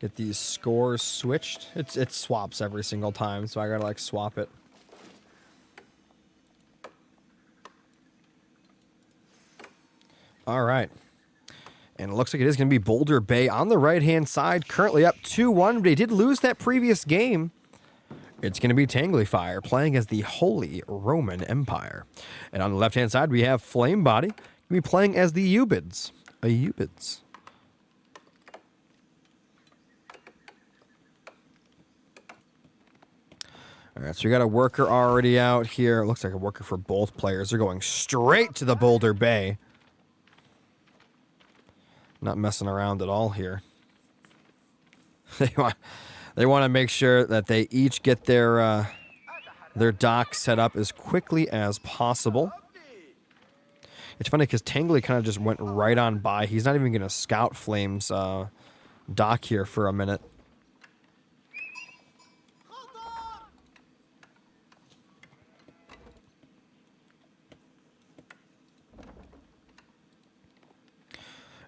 Get these scores switched. It swaps every single time, so I gotta like swap it. All right. And it looks like it is going to be Boulder Bay on the right-hand side, currently up 2-1, but he did lose that previous game. It's going to be Tangly Fire playing as the Holy Roman Empire. And on the left-hand side, we have Flame Body. Going to be playing as the Ubids. Ubids. All right, so we got a worker already out here. It looks like a worker for both players. They're going straight to the Boulder Bay. Not messing around at all here. They want to make sure that they each get their dock set up as quickly as possible. It's funny because Tangly kind of just went right on by. He's not even going to scout Flame's dock here for a minute.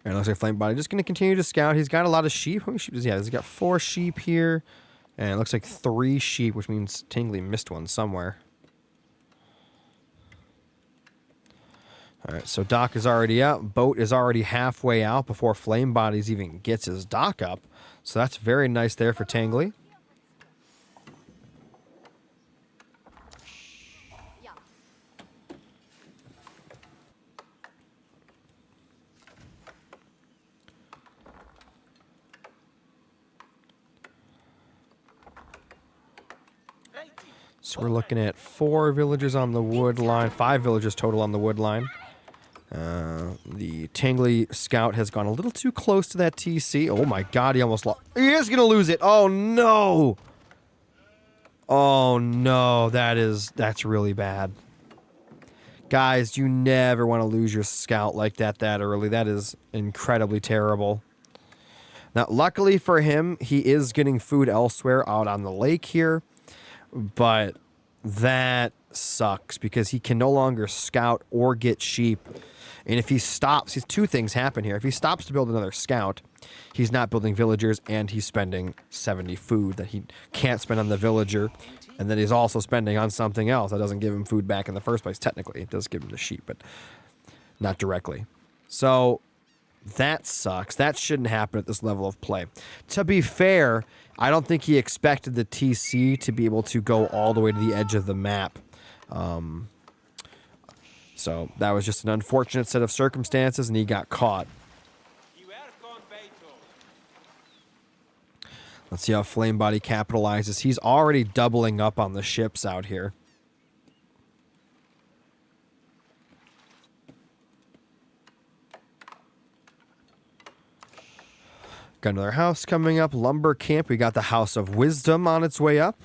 And it looks like Flame Body just going to continue to scout. He's got a lot of sheep. How many sheep does he have? He's got 4 sheep here. And it looks like 3 sheep, which means Tangly missed one somewhere. All right, so dock is already up. Boat is already halfway out before Flame Bodies even gets his dock up. So that's very nice there for Tangly. So we're looking at 4 villagers on the wood line, 5 villagers total on the wood line. The Tangly scout has gone a little too close to that TC. Oh my god, he almost lost. He is going to lose it. Oh no. Oh no, that's really bad. Guys, you never want to lose your scout like that early. That is incredibly terrible. Now, luckily for him, he is getting food elsewhere out on the lake here. But that sucks because he can no longer scout or get sheep. And if he stops, 2 things happen here. If he stops to build another scout, he's not building villagers and he's spending 70 food that he can't spend on the villager. And then he's also spending on something else that doesn't give him food back in the first place. Technically, it does give him the sheep, but not directly. So that sucks. That shouldn't happen at this level of play. To be fair, I don't think he expected the TC to be able to go all the way to the edge of the map. So that was just an unfortunate set of circumstances, and he got caught. Let's see how Flame Body capitalizes. He's already doubling up on the ships out here. Got another house coming up. Lumber Camp. We got the House of Wisdom on its way up.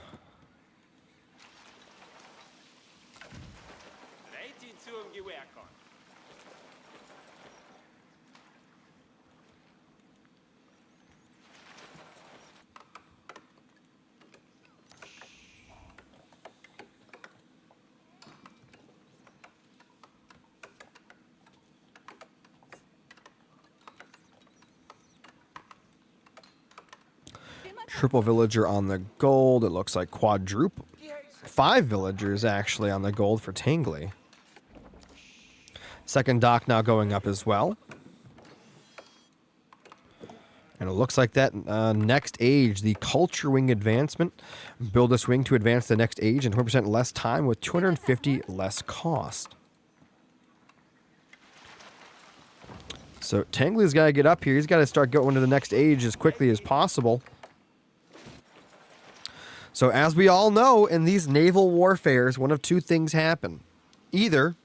Triple villager on the gold. It looks like quadruple. 5 villagers actually on the gold for Tangly. Second dock now going up as well. And it looks like that next age, the culture wing advancement. Build this wing to advance the next age in 20% less time with 250 less cost. So Tangly's got to get up here. He's got to start going to the next age as quickly as possible. So as we all know, in these naval warfares, one of 2 things happen. Either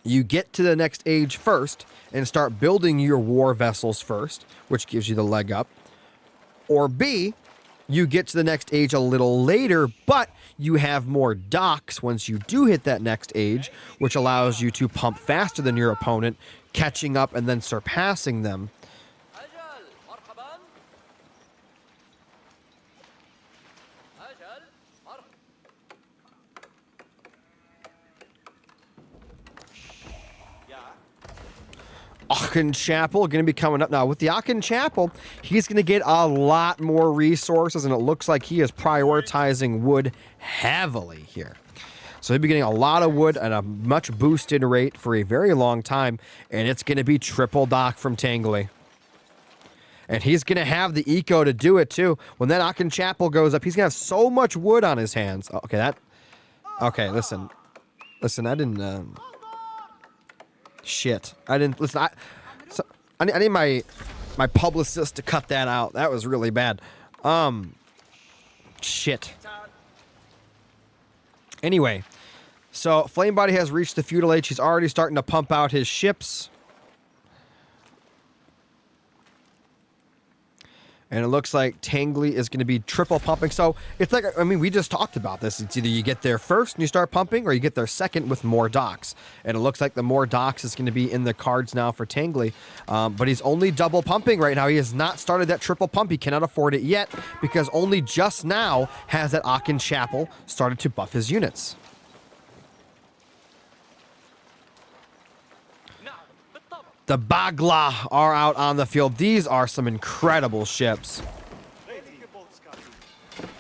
you get to the next age first and start building your war vessels first, which gives you the leg up. Or B, You get to the next age a little later, but you have more docks once you do hit that next age, which allows you to pump faster than your opponent, catching up and then surpassing them. Aachen Chapel going to be coming up now. With the Aachen Chapel, he's going to get a lot more resources, and it looks like he is prioritizing wood heavily here. So he'll be getting a lot of wood at a much boosted rate for a very long time, and it's going to be triple dock from Tangly. And he's going to have the eco to do it, too. When that Aachen Chapel goes up, he's going to have so much wood on his hands. Okay, listen. Listen, I didn't... Shit. I didn't listen. I need my publicist to cut that out. That was really bad. Shit. Anyway, so Flamebody has reached the feudal age. He's already starting to pump out his ships. And it looks like Tangly is going to be triple pumping. So it's like, I mean, we just talked about this. It's either you get there first and you start pumping, or you get there second with more docks. And it looks like the more docks is going to be in the cards now for Tangly. But he's only double pumping right now. He has not started that triple pump. He cannot afford it yet because only just now has that Aachen Chapel started to buff his units. The Bagla are out on the field. These are some incredible ships.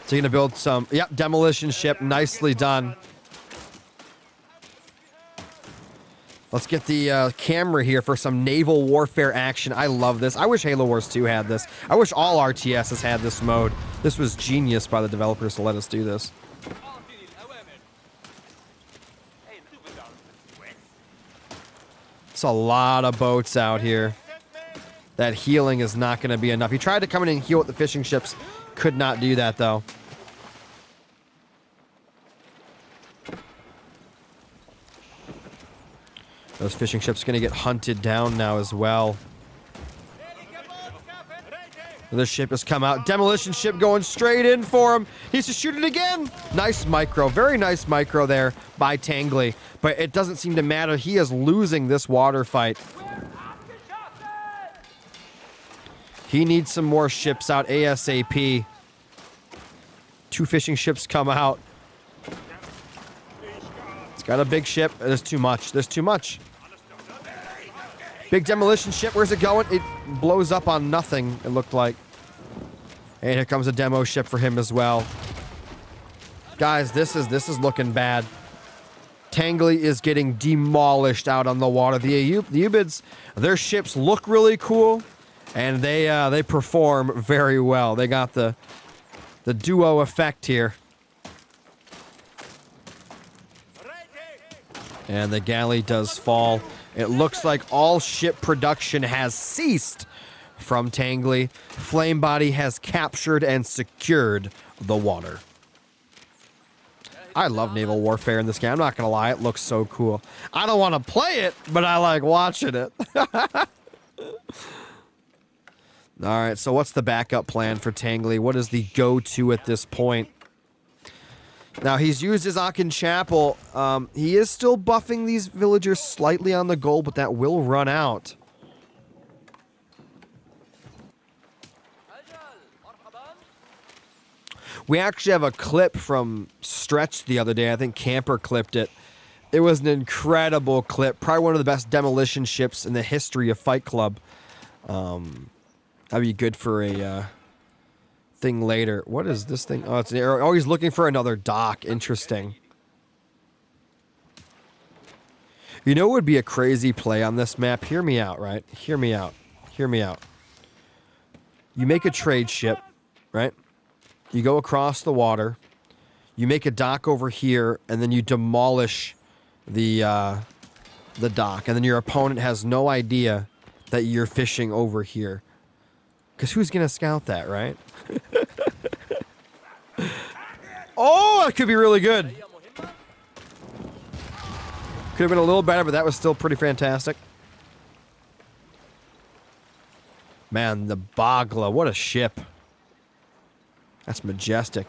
So you're going to build some, yep, demolition ship. Nicely done. Let's get the camera here for some naval warfare action. I love this. I wish Halo Wars 2 had this. I wish all RTSs had this mode. This was genius by the developers to let us do this. It's a lot of boats out here. That healing is not going to be enough. He tried to come in and heal with the fishing ships. Could not do that, though. Those fishing ships are going to get hunted down now as well. This ship has come out. Demolition ship going straight in for him. He needs to shoot it again. Nice micro. Very nice micro there by Tangly. But it doesn't seem to matter. He is losing this water fight. He needs some more ships out ASAP. 2 fishing ships come out. It's got a big ship. There's too much. There's too much. Big demolition ship. Where's it going? It blows up on nothing, it looked like. And here comes a demo ship for him as well. Guys, this is looking bad. Tangly is getting demolished out on the water. The Ubids, their ships look really cool, and they perform very well. They got the duo effect here. And the galley does fall. It looks like all ship production has ceased from Tangly. Flamebody has captured and secured the water. I love naval warfare in this game. I'm not going to lie. It looks so cool. I don't want to play it, but I like watching it. All right, so what's the backup plan for Tangly? What is the go-to at this point? Now, he's used his Aachen Chapel. He is still buffing these villagers slightly on the gold, but that will run out. We actually have a clip from Stretch the other day. I think Camper clipped it. It was an incredible clip. Probably one of the best demolition ships in the history of Fight Club. That'd be good for a... thing later. What is this thing? Oh, it's an arrow. Oh, he's looking for another dock. Interesting. You know what would be a crazy play on this map? Hear me out, right? Hear me out. Hear me out. You make a trade ship, right? You go across the water. You make a dock over here, and then you demolish the dock. And then your opponent has no idea that you're fishing over here. Because who's going to scout that, right? Oh, that could be really good. Could have been a little better, but that was still pretty fantastic. Man, the Bagla, what a ship. That's majestic.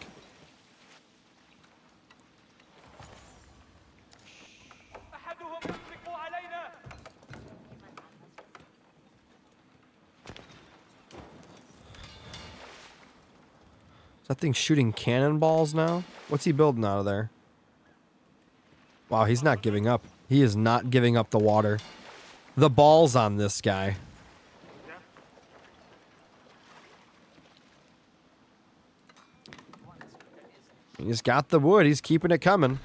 Is that thing shooting cannonballs now? What's he building out of there? Wow, he's not giving up. He is not giving up the water. The balls on this guy. He's got the wood. He's keeping it coming.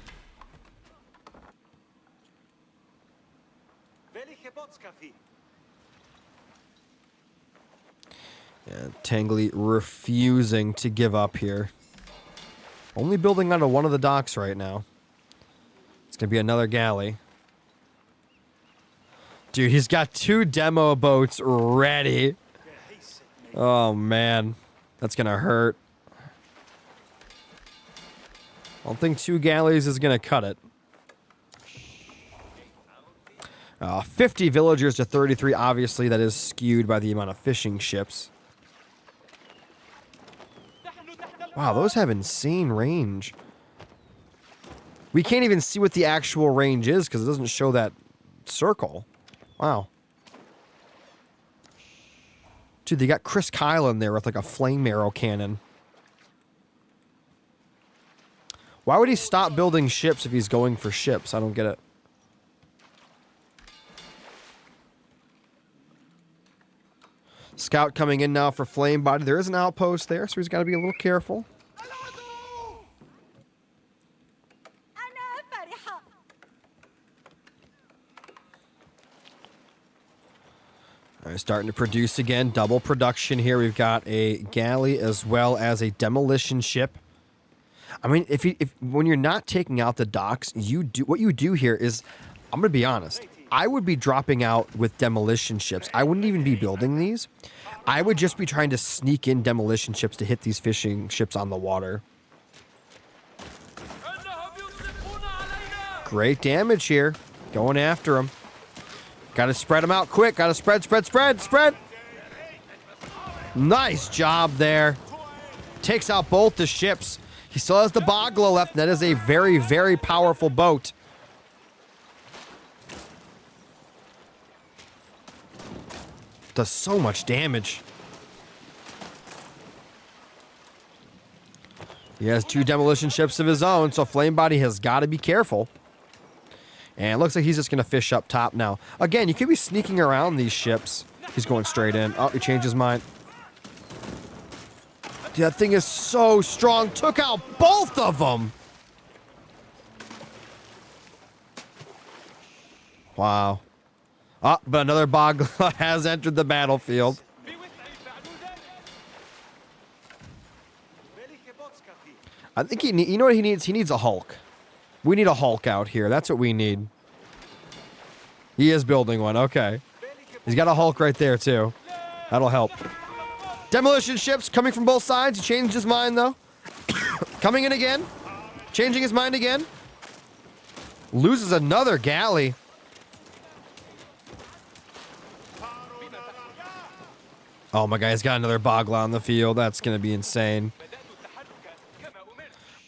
Yeah, Tangly refusing to give up here. Only building onto one of the docks right now. It's going to be another galley. Dude, he's got 2 demo boats ready. Oh, man. That's going to hurt. I don't think 2 galleys is going to cut it. 50 villagers to 33. Obviously, that is skewed by the amount of fishing ships. Wow, those have insane range. We can't even see what the actual range is because it doesn't show that circle. Wow. Dude, they got Chris Kyle in there with like a flame arrow cannon. Why would he stop building ships if he's going for ships? I don't get it. Scout coming in now for flame body. There is an outpost there, so he's got to be a little careful. All right, starting to produce again. Double production here. We've got a galley as well as a demolition ship. I mean, if when you're not taking out the docks, what you do here is, I'm gonna be honest. I would be dropping out with demolition ships. I wouldn't even be building these. I would just be trying to sneak in demolition ships to hit these fishing ships on the water. Great damage here. Going after him. Gotta spread them out quick. Gotta spread. Nice job there. Takes out both the ships. He still has the Bogla left. And that is a very, very powerful boat. Does so much damage. He has 2 demolition ships of his own, so Flamebody has got to be careful. And it looks like he's just going to fish up top now. Again, you could be sneaking around these ships. He's going straight in. Oh, he changed his mind. Dude, that thing is so strong. Took out both of them. Wow. Oh, but another Bogla has entered the battlefield. I think you know what he needs? He needs a Hulk. We need a Hulk out here. That's what we need. He is building one. Okay. He's got a Hulk right there, too. That'll help. Demolition ships coming from both sides. He changed his mind, though. Coming in again. Changing his mind again. Loses another galley. Oh my God, he's got another Bogla on the field. That's going to be insane.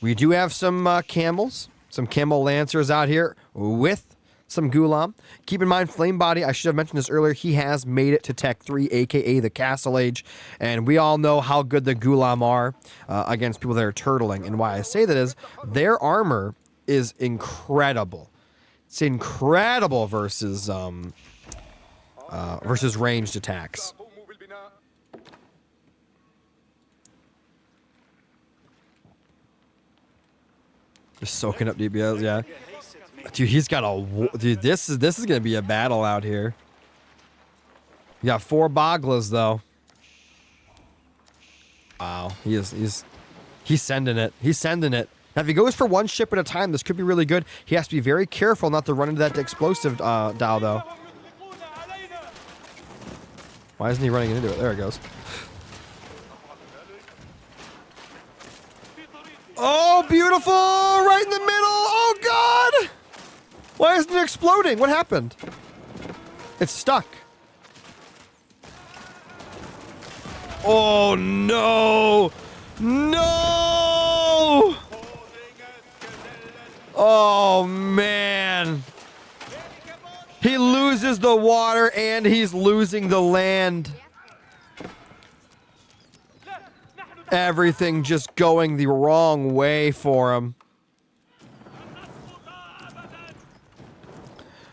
We do have some camels, some camel lancers out here with some Gulam. Keep in mind, Flamebody, I should have mentioned this earlier, he has made it to Tech 3, a.k.a. the Castle Age. And we all know how good the Gulam are against people that are turtling. And why I say that is their armor is incredible. It's incredible versus ranged attacks. Just soaking up DPS, yeah. Dude, he's got a... Dude, this is going to be a battle out here. You got 4 Boglas, though. Wow. He's sending it. He's sending it. Now, if he goes for 1 ship at a time, this could be really good. He has to be very careful not to run into that explosive Dow, though. Why isn't he running into it? There it goes. Oh, beautiful! Right in the middle! Oh, God! Why isn't it exploding? What happened? It's stuck. Oh, no! No! Oh, man. He loses the water and he's losing the land. Everything just going the wrong way for him.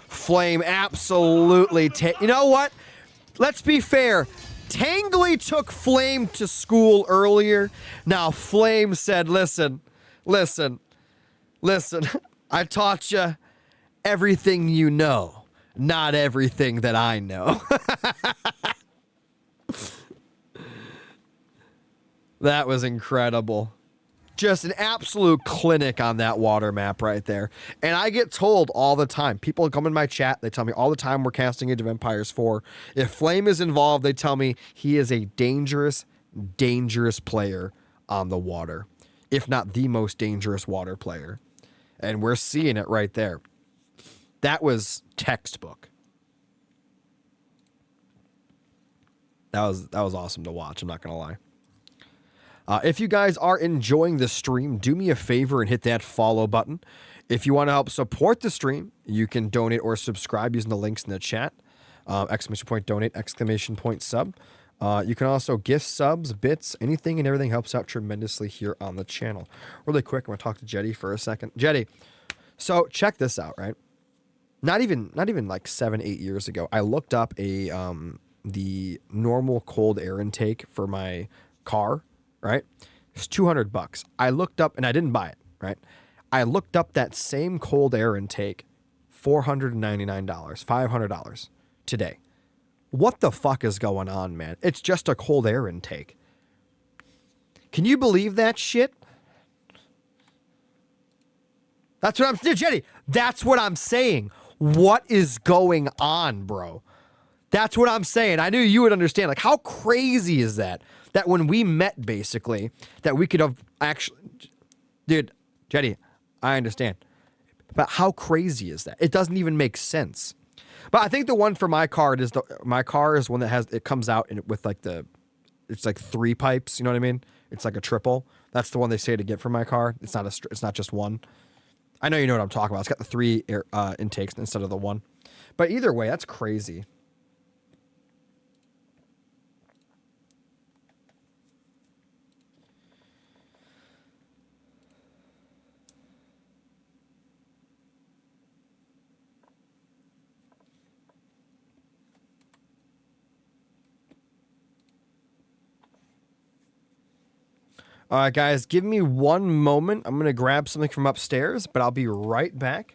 Flamme absolutely you know what? Let's be fair. Tangly took Flamme to school earlier. Now Flamme said, listen. I taught you everything you know, not everything that I know. That was incredible. Just an absolute clinic on that water map right there. And I get told all the time, people come in my chat, they tell me all the time we're casting Age of Empires 4. If Flamme is involved, they tell me he is a dangerous, dangerous player on the water. If not the most dangerous water player. And we're seeing it right there. That was textbook. That was awesome to watch, I'm not going to lie. If you guys are enjoying the stream, do me a favor and hit that follow button. If you want to help support the stream, you can donate or subscribe using the links in the chat. Exclamation point donate, exclamation point sub. You can also gift subs, bits, anything and everything helps out tremendously here on the channel. Really quick, I'm going to talk to Jetty for a second. Jetty, so check this out, right? Not even like 7-8 years ago, I looked up the normal cold air intake for my car. Right? It's $200. I looked up, and I didn't buy it, right? I looked up that same cold air intake, $499, $500 today. What the fuck is going on, man? It's just a cold air intake. Can you believe that shit? That's what I'm, Jenny, that's what I'm saying. What is going on, bro? That's what I'm saying. I knew you would understand. Like, how crazy is that? That when we met, basically, that we could have actually... Dude, Jetty, I understand. But how crazy is that? It doesn't even make sense. But I think the one for my car is my car is one that has... It comes out with like the... It's like 3 pipes, you know what I mean? It's like a triple. That's the one they say to get for my car. It's not just one. I know you know what I'm talking about. It's got the 3 air, intakes instead of the 1. But either way, that's crazy. All right, guys, give me one moment. I'm going to grab something from upstairs, but I'll be right back.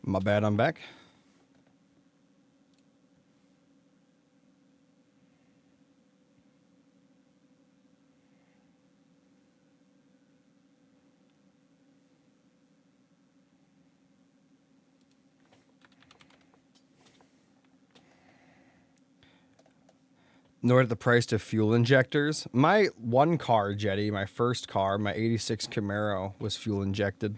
My bad, I'm back. Nor the price of fuel injectors. My one car, Jetty, my first car, my 86 Camaro, was fuel injected.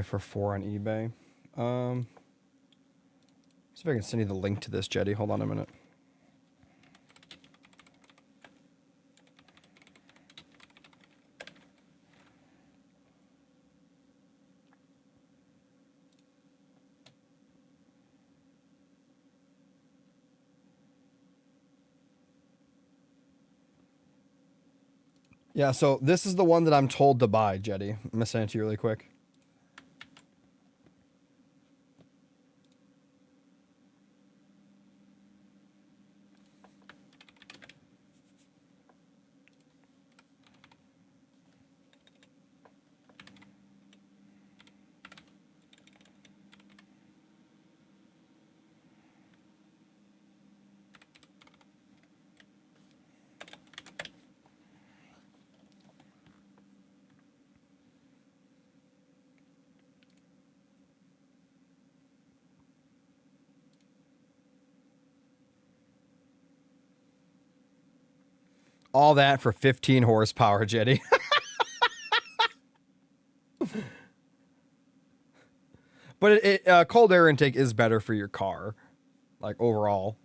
For 4 on eBay. See if I can send you the link to this, Jetty. Hold on a minute. Yeah, so this is the one that I'm told to buy, Jetty. I'm gonna send it to you really quick. All that for 15 horsepower, Jetty. But cold air intake is better for your car, like overall.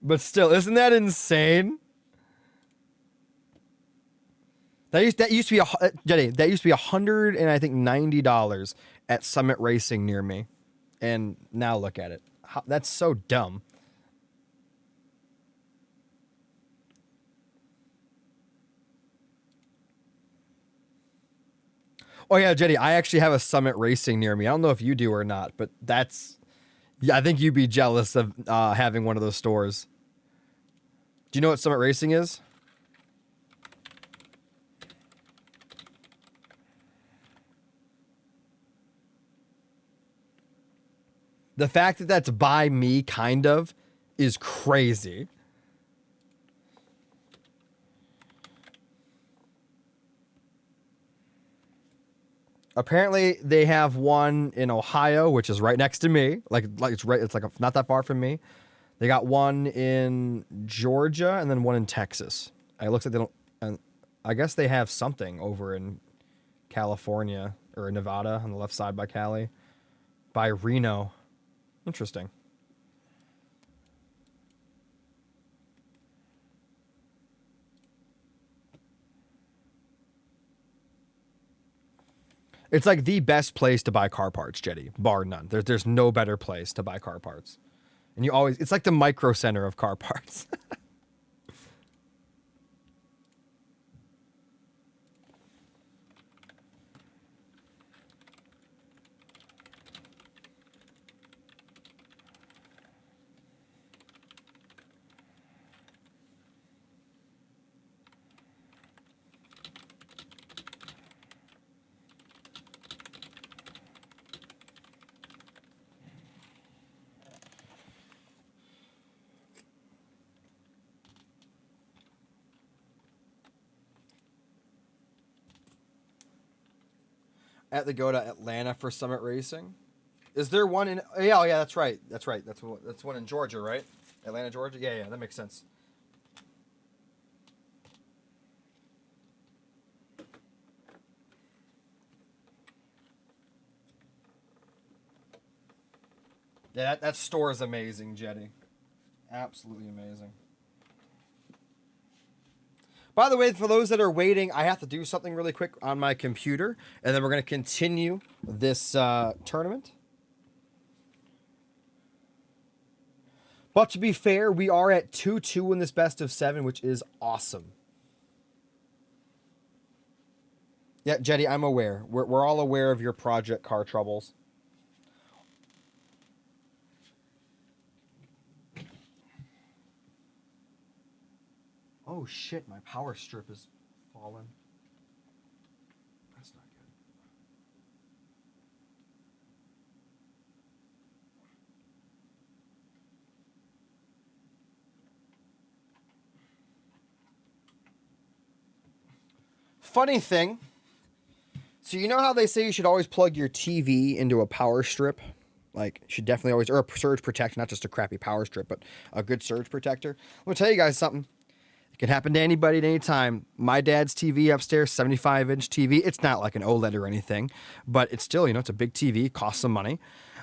But still, isn't that insane? That used to be Jetty. That used to be $100 and I think $90 at Summit Racing near me, and now look at it. That's so dumb. Oh yeah, Jetty. I actually have a Summit Racing near me. I don't know if you do or not, but that's. Yeah, I think you'd be jealous of having one of those stores. Do you know what Summit Racing is? The fact that that's by me, kind of, is crazy. Apparently, they have one in Ohio, which is right next to me. Like it's right. It's like not that far from me. They got one in Georgia and then one in Texas. It looks like they don't. And I guess they have something over in California or Nevada on the left side by Cali, by Reno. Interesting. It's like the best place to buy car parts, Jetty, bar none. There's no better place to buy car parts. And you always, it's like the micro center of car parts. At the go to Atlanta for Summit Racing. Is there one in? Yeah, oh yeah, that's right. That's right. That's one in Georgia, right? Atlanta, Georgia. Yeah, yeah, that makes sense. Yeah, that store is amazing, Jetty. Absolutely amazing. By the way, for those that are waiting, I have to do something really quick on my computer, and then we're going to continue this tournament. But to be fair, we are at 2-2 in this best of 7, which is awesome. Yeah, Jetty, I'm aware. We're all aware of your project car troubles. Oh shit, my power strip is fallen. That's not good. Funny thing. So you know how they say you should always plug your TV into a power strip? Like, you should definitely always, or a surge protector, not just a crappy power strip, but a good surge protector. I'm going to tell you guys something. It can happen to anybody at any time. My dad's TV upstairs, 75-inch TV. It's not like an OLED or anything, but it's still, it's a big TV. It costs some money.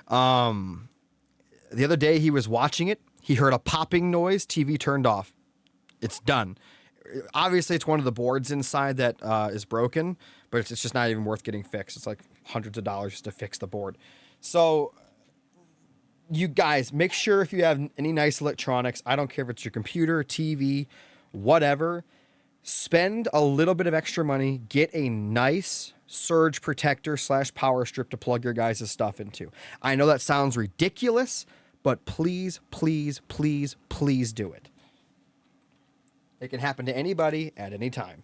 The other day he was watching it. He heard a popping noise. TV turned off. It's done. Obviously, it's one of the boards inside that is broken, but it's just not even worth getting fixed. It's like hundreds of dollars just to fix the board. So you guys, make sure if you have any nice electronics, I don't care if it's your computer, TV, whatever, spend a little bit of extra money, get a nice surge protector / power strip to plug your guys' stuff into. I know that sounds ridiculous, but please, please, please, please do it. It can happen to anybody at any time.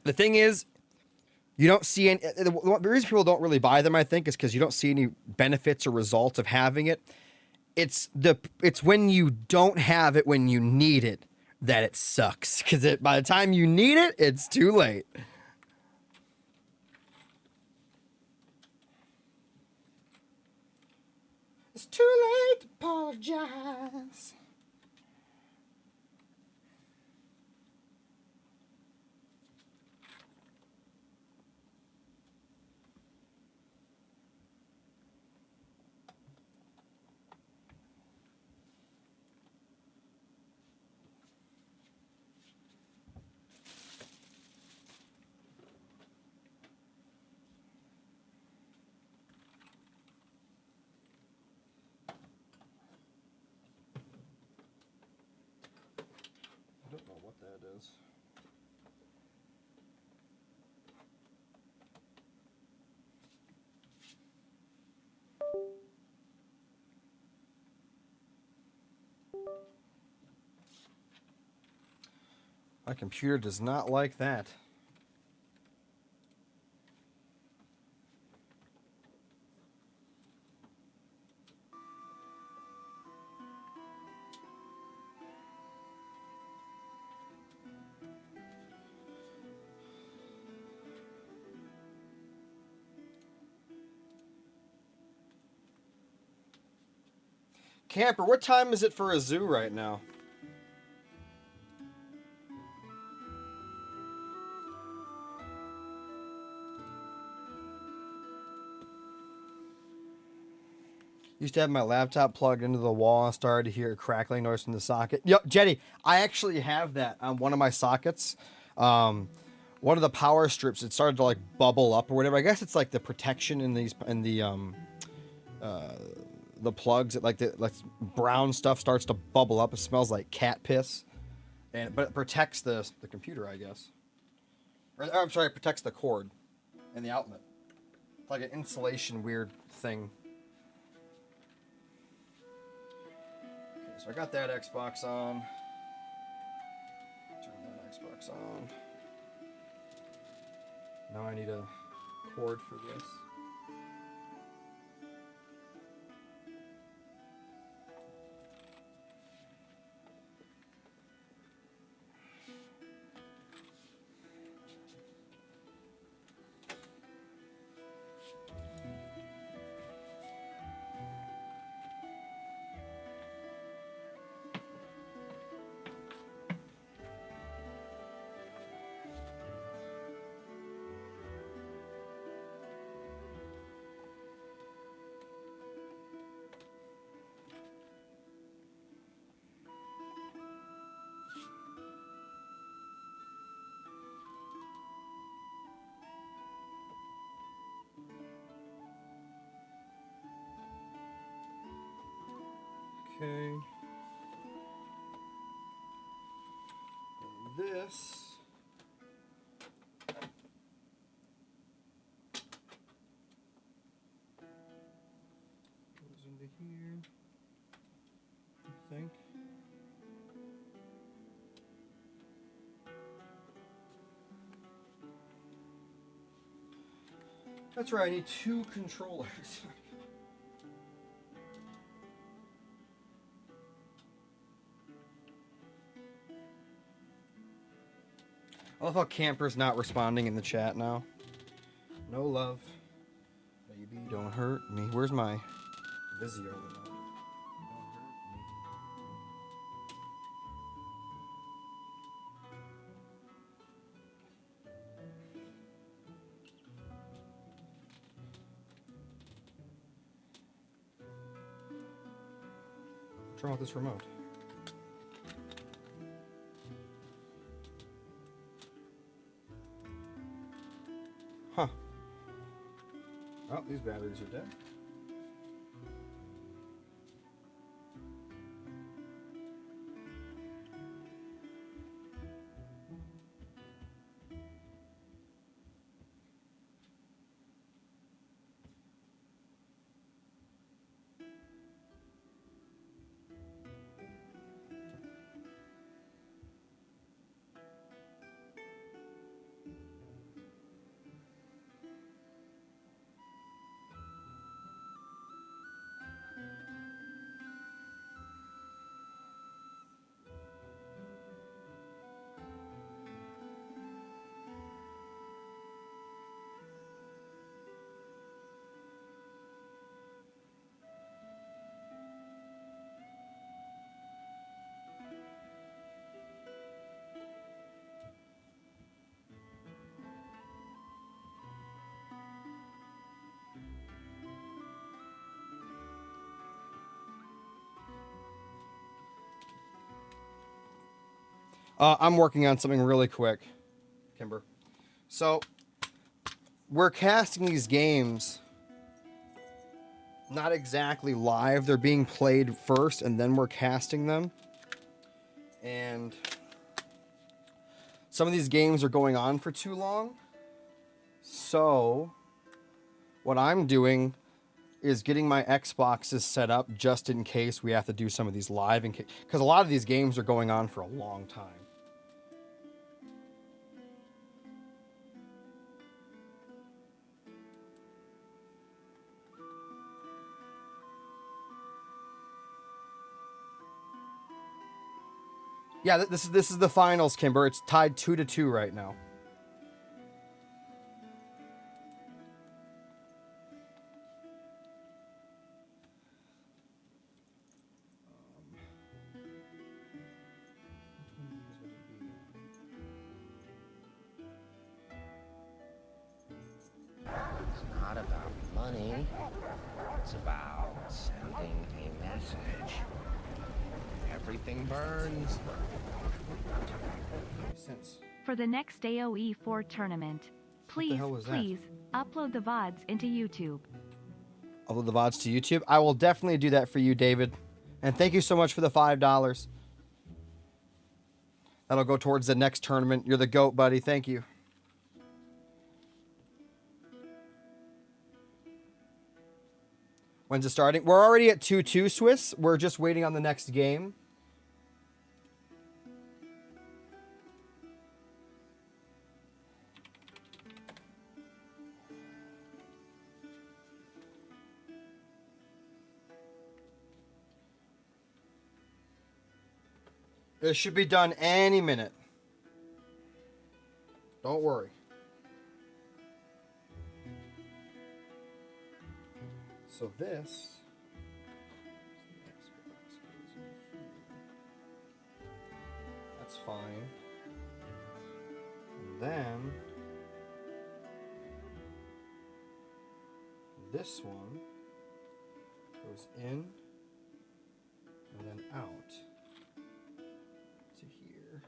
The thing is, you don't see any. The reason people don't really buy them, I think, is because you don't see any benefits or results of having it. It's when you don't have it when you need it that it sucks. Because by the time you need it, it's too late. It's too late to apologize. I don't know what that is. My computer does not like that. Camper, what time is it for a zoo right now? Used to have my laptop plugged into the wall and started to hear a crackling noise from the socket. Yep, Jetty, I actually have that on one of my sockets. One of the power strips, it started to like bubble up or whatever. I guess it's like the protection in the plugs. It like brown stuff starts to bubble up. It smells like cat piss, but it protects the computer, I guess. Or I'm sorry, it protects the cord and the outlet. It's like an insulation weird thing. So I got that Xbox on. Turn that Xbox on. Now I need a cord for this. Okay. And this goes into here, I think. That's right, I need 2 controllers. I love how Camper's not responding in the chat now. No love. Baby, don't hurt me. Where's my Vizio remote? Don't hurt me. What's wrong with this remote? Huh. Oh, these batteries are dead. I'm working on something really quick, Kimber. So, we're casting these games not exactly live. They're being played first, and then we're casting them. And some of these games are going on for too long. So, what I'm doing is getting my Xboxes set up just in case we have to do some of these live, because a lot of these games are going on for a long time. Yeah, this is the finals, Kimber. It's tied 2-2 right now. It's not about money. It's about sending a message. Everything burns. For the next AOE 4 tournament, please upload the VODs into YouTube. Upload the VODs to YouTube? I will definitely do that for you, David. And thank you so much for the $5. That'll go towards the next tournament. You're the GOAT, buddy. Thank you. When's it starting? We're already at 2-2, Swiss. We're just waiting on the next game. It should be done any minute. Don't worry. So this... That's fine. And then... This one goes in and then out to here.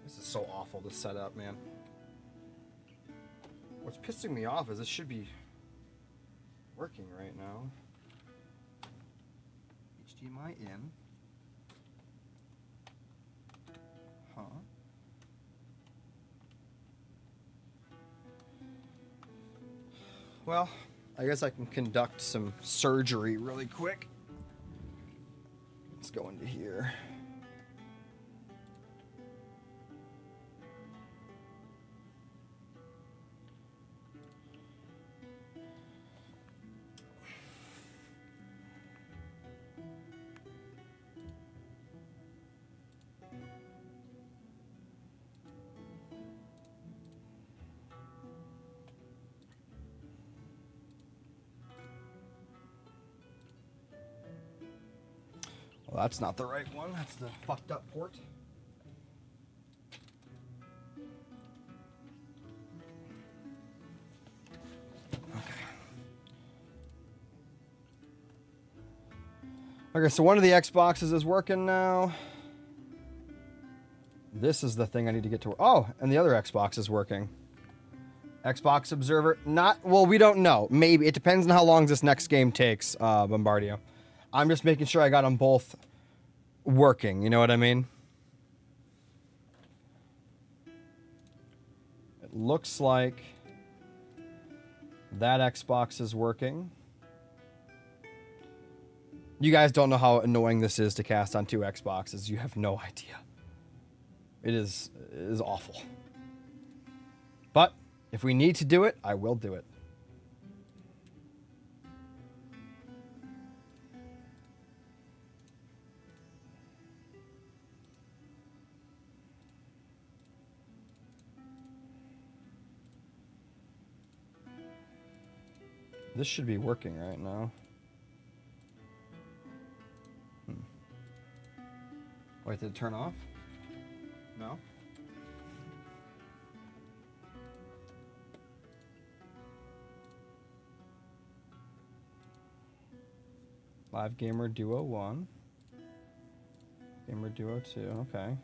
This is so awful to set up, man. pissing me off is this should be working right now. HDMI in. Huh? Well, I guess I can conduct some surgery really quick. Let's go into here. Well, that's not the right one. That's the fucked up port. Okay, so one of the Xboxes is working now. This is the thing I need to get to work. Oh, and the other Xbox is working. Xbox Observer, not, well, we don't know. Maybe. It depends on how long this next game takes, Bombardio. I'm just making sure I got them both working, you know what I mean? It looks like that Xbox is working. You guys don't know how annoying this is to cast on two Xboxes. You have no idea. It is awful. But if we need to do it, I will do it. This should be working right now. Wait, did it turn off? No? Live Gamer Duo 1. Gamer Duo 2, okay.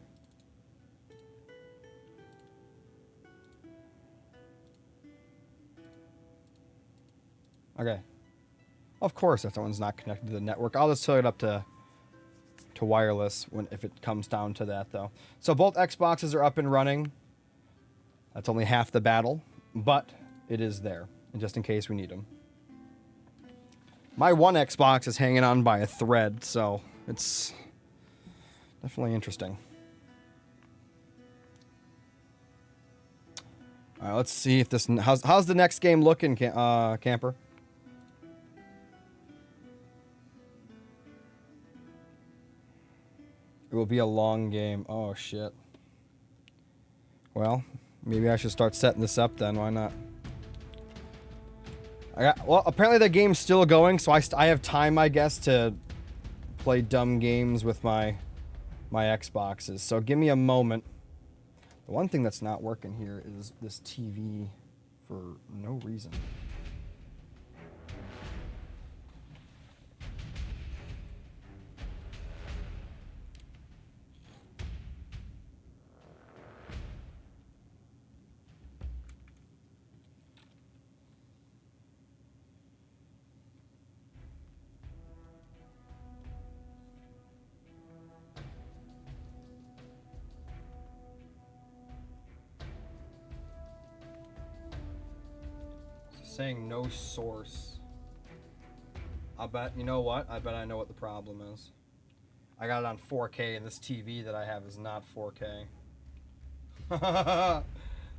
Okay. Of course, if someone's not connected to the network, I'll just hook it up to wireless if it comes down to that, though. So both Xboxes are up and running. That's only half the battle, but it is there, and just in case we need them. My one Xbox is hanging on by a thread, so it's definitely interesting. All right, let's see if this. How's the next game looking, Camper? It will be a long game. Oh, shit. Well, maybe I should start setting this up then. Why not? Well, apparently the game's still going, so I have time, I guess, to play dumb games with my Xboxes. So give me a moment. The one thing that's not working here is this TV for no reason. Saying no source. I bet, you know what? I bet I know what the problem is. I got it on 4K and this TV that I have is not 4K.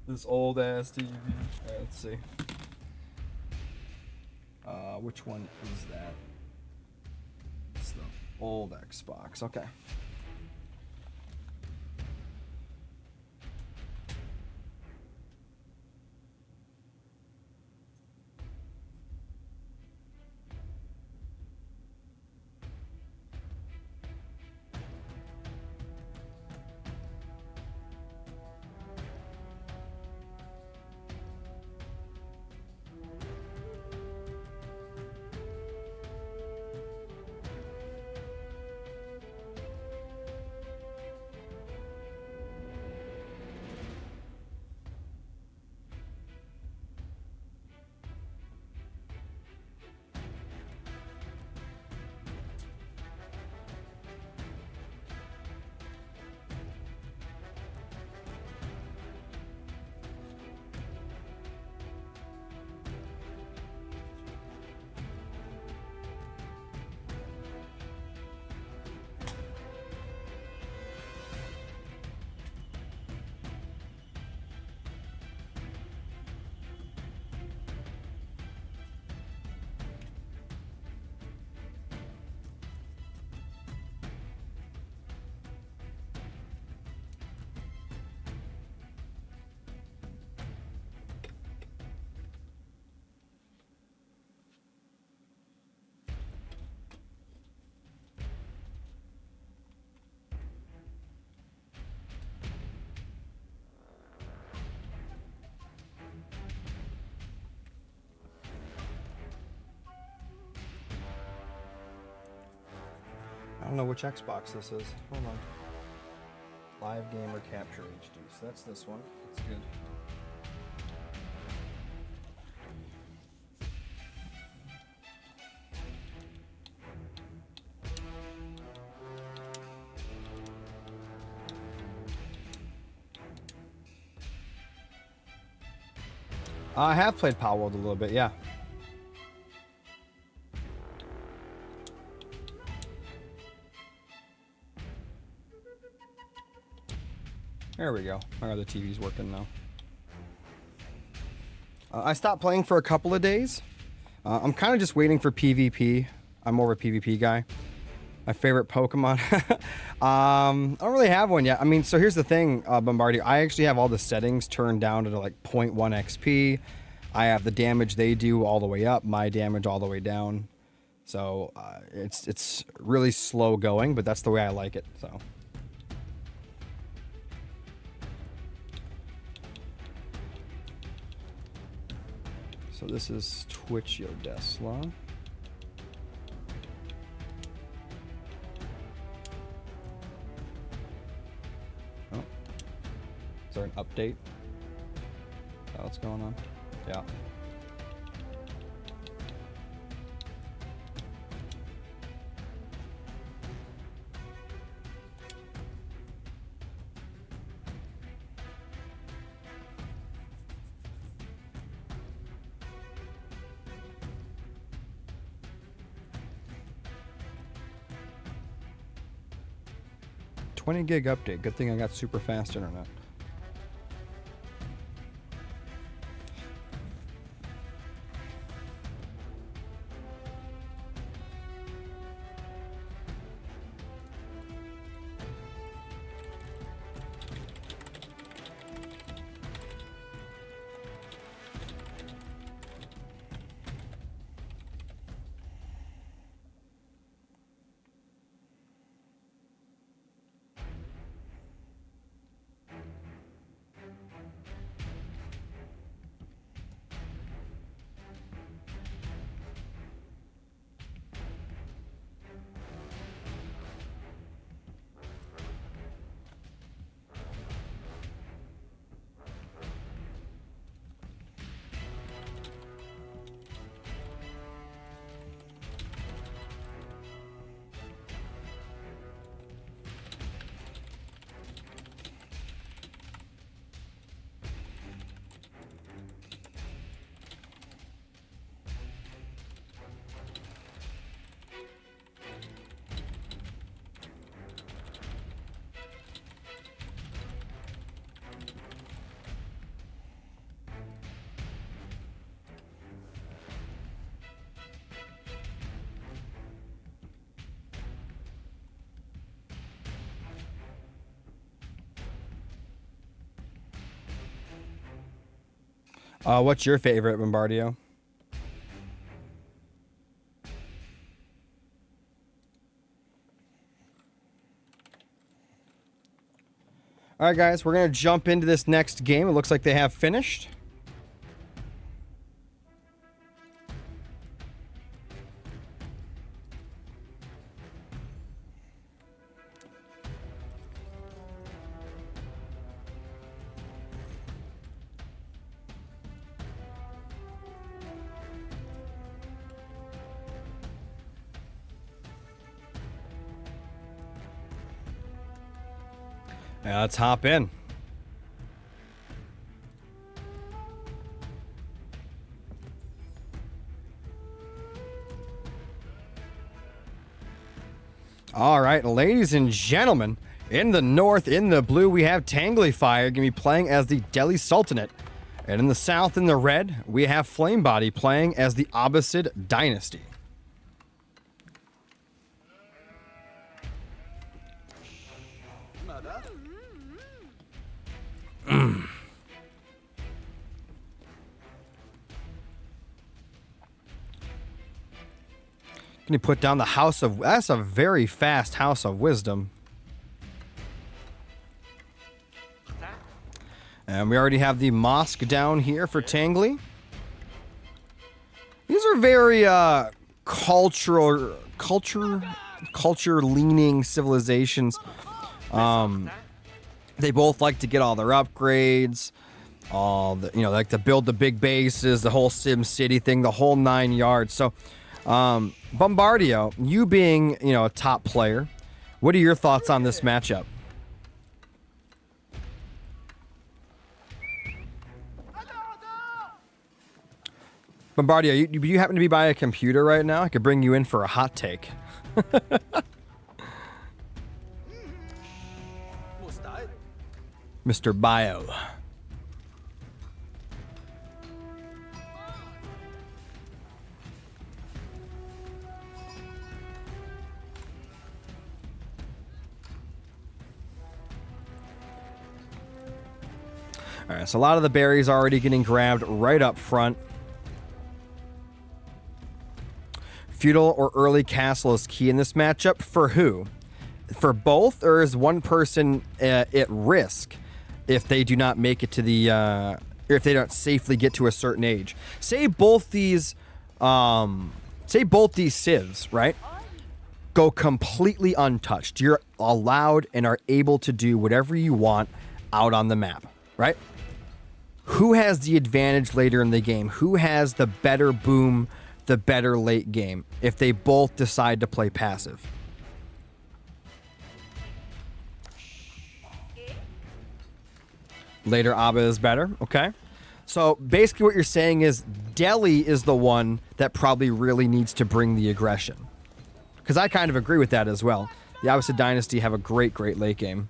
This old ass TV. Alright, let's see. Which one is that? It's the old Xbox. Okay. don't know which Xbox this is. Hold on. Live Gamer Capture HD. So that's this one. That's good. I have played Power World a little bit, yeah. There we go. My other TV's working now. I stopped playing for a couple of days. I'm kind of just waiting for PvP. I'm more of a PvP guy. My favorite Pokemon. I don't really have one yet. I mean, so here's the thing, Bombardier. I actually have all the settings turned down to like 0.1 XP. I have the damage they do all the way up, my damage all the way down. So it's really slow going, but that's the way I like it. So this is Twitch Yodesla. Oh. Is there an update? Is that what's going on? Yeah. $20 gig update. Good thing I got super fast internet. What's your favorite, Bombardio? All right, guys, we're going to jump into this next game. It looks like they have finished. Yeah, let's hop in. All right, ladies and gentlemen, in the north, in the blue, we have Tangly Fire going to be playing as the Delhi Sultanate. And in the south, in the red, we have Flame Body playing as the Abbasid Dynasty. Can you put down the House of... That's a very fast House of Wisdom. And we already have the Mosque down here for Tangly. These are very culture culture-leaning civilizations. They both like to get all their upgrades, all the, like to build the big bases, the whole Sim City thing, the whole 9 yards. So, Bombardio, you being, a top player, what are your thoughts on this matchup? Bombardio, you happen to be by a computer right now? I could bring you in for a hot take. Mr. Bio. All right, so a lot of the berries already getting grabbed right up front. Feudal or early castle is key in this matchup. For who? For both, or is one person at risk if they do not make it to the, or if they don't safely get to a certain age? Say both these civs, right, go completely untouched. You're allowed and are able to do whatever you want out on the map, right? Who has the advantage later in the game? Who has the better boom, the better late game if they both decide to play passive? Later Abba is better. Okay. So basically what you're saying is Delhi is the one that probably really needs to bring the aggression. Because I kind of agree with that as well. The Abbasid Dynasty have a great late game.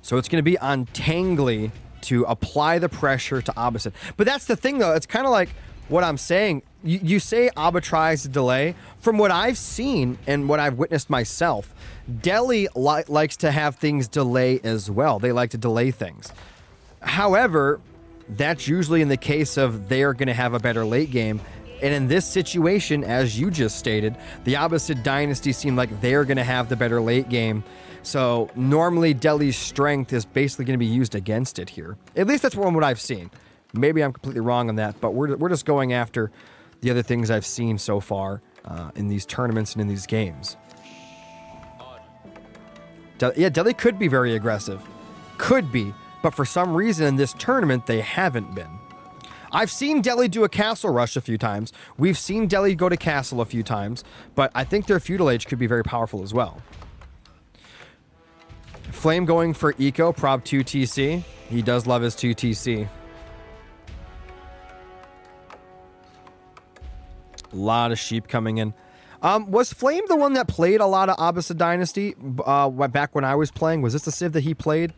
So it's going to be on Tangly to apply the pressure to Abbasid. But that's the thing, though. It's kind of like what I'm saying. You say Abba tries to delay. From what I've seen and what I've witnessed myself, Delhi likes to have things delay as well. They like to delay things. However, that's usually in the case of they are going to have a better late game. And in this situation, as you just stated, the Abbasid Dynasty seem like they're going to have the better late game. So normally Delhi's strength is basically going to be used against it here. At least that's what I've seen. Maybe I'm completely wrong on that, but we're just going after the other things I've seen so far in these tournaments and in these games. Delhi could be very aggressive. Could be, but for some reason in this tournament, they haven't been. I've seen Delhi do a castle rush a few times. We've seen Delhi go to castle a few times, but I think their feudal age could be very powerful as well. Flamme going for Eco, Prob 2 TC. He does love his 2 TC. A lot of sheep coming in. Was Flamme the one that played a lot of Abbasid Dynasty back when I was playing? Was this the civ that he played?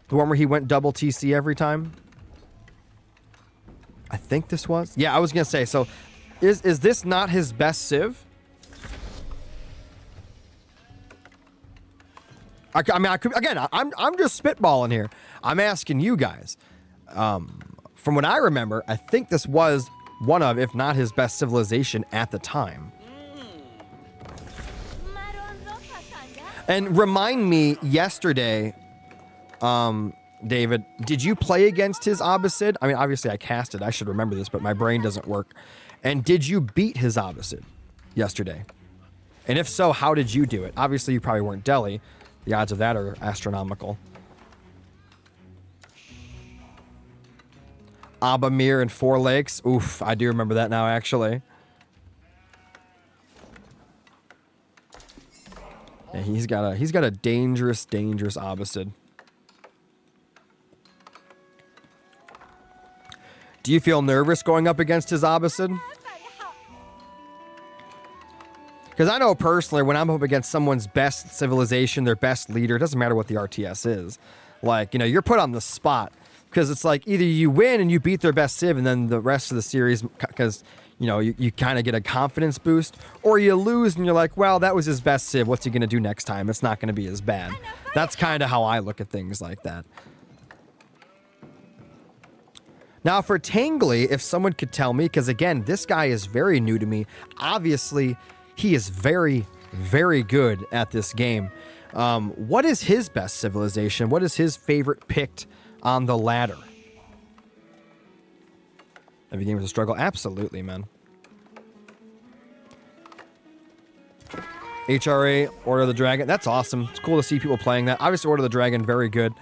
The one where he went double TC every time? I think this was. Yeah, I was going to say, so is this not his best civ? I mean, I could, again, I'm just spitballing here. I'm asking you guys. From what I remember, I think this was one of, if not his best civilization at the time. And remind me, yesterday, David, did you play against his Abbasid? I mean, obviously I cast it. I should remember this, but my brain doesn't work. And did you beat his Abbasid yesterday? And if so, how did you do it? Obviously, you probably weren't Delhi. The odds of that are astronomical. Abamir and Four Lakes. Oof, I do remember that now, actually. Yeah, he's got a dangerous Abbasid. Do you feel nervous going up against his Abbasid? Because I know personally, when I'm up against someone's best civilization, their best leader, it doesn't matter what the RTS is. Like, you're put on the spot. Because it's like either you win and you beat their best civ and then the rest of the series, because, you kind of get a confidence boost, or you lose and you're like, well, that was his best civ. What's he going to do next time? It's not going to be as bad. That's kind of how I look at things like that. Now for Tangly, if someone could tell me, because again, this guy is very new to me. Obviously, he is very, very good at this game. What is his best civilization? What is his favorite picked on the ladder? Every game is a struggle. Absolutely, man. HRA, Order of the Dragon. That's awesome. It's cool to see people playing that. Obviously, Order of the Dragon, very good.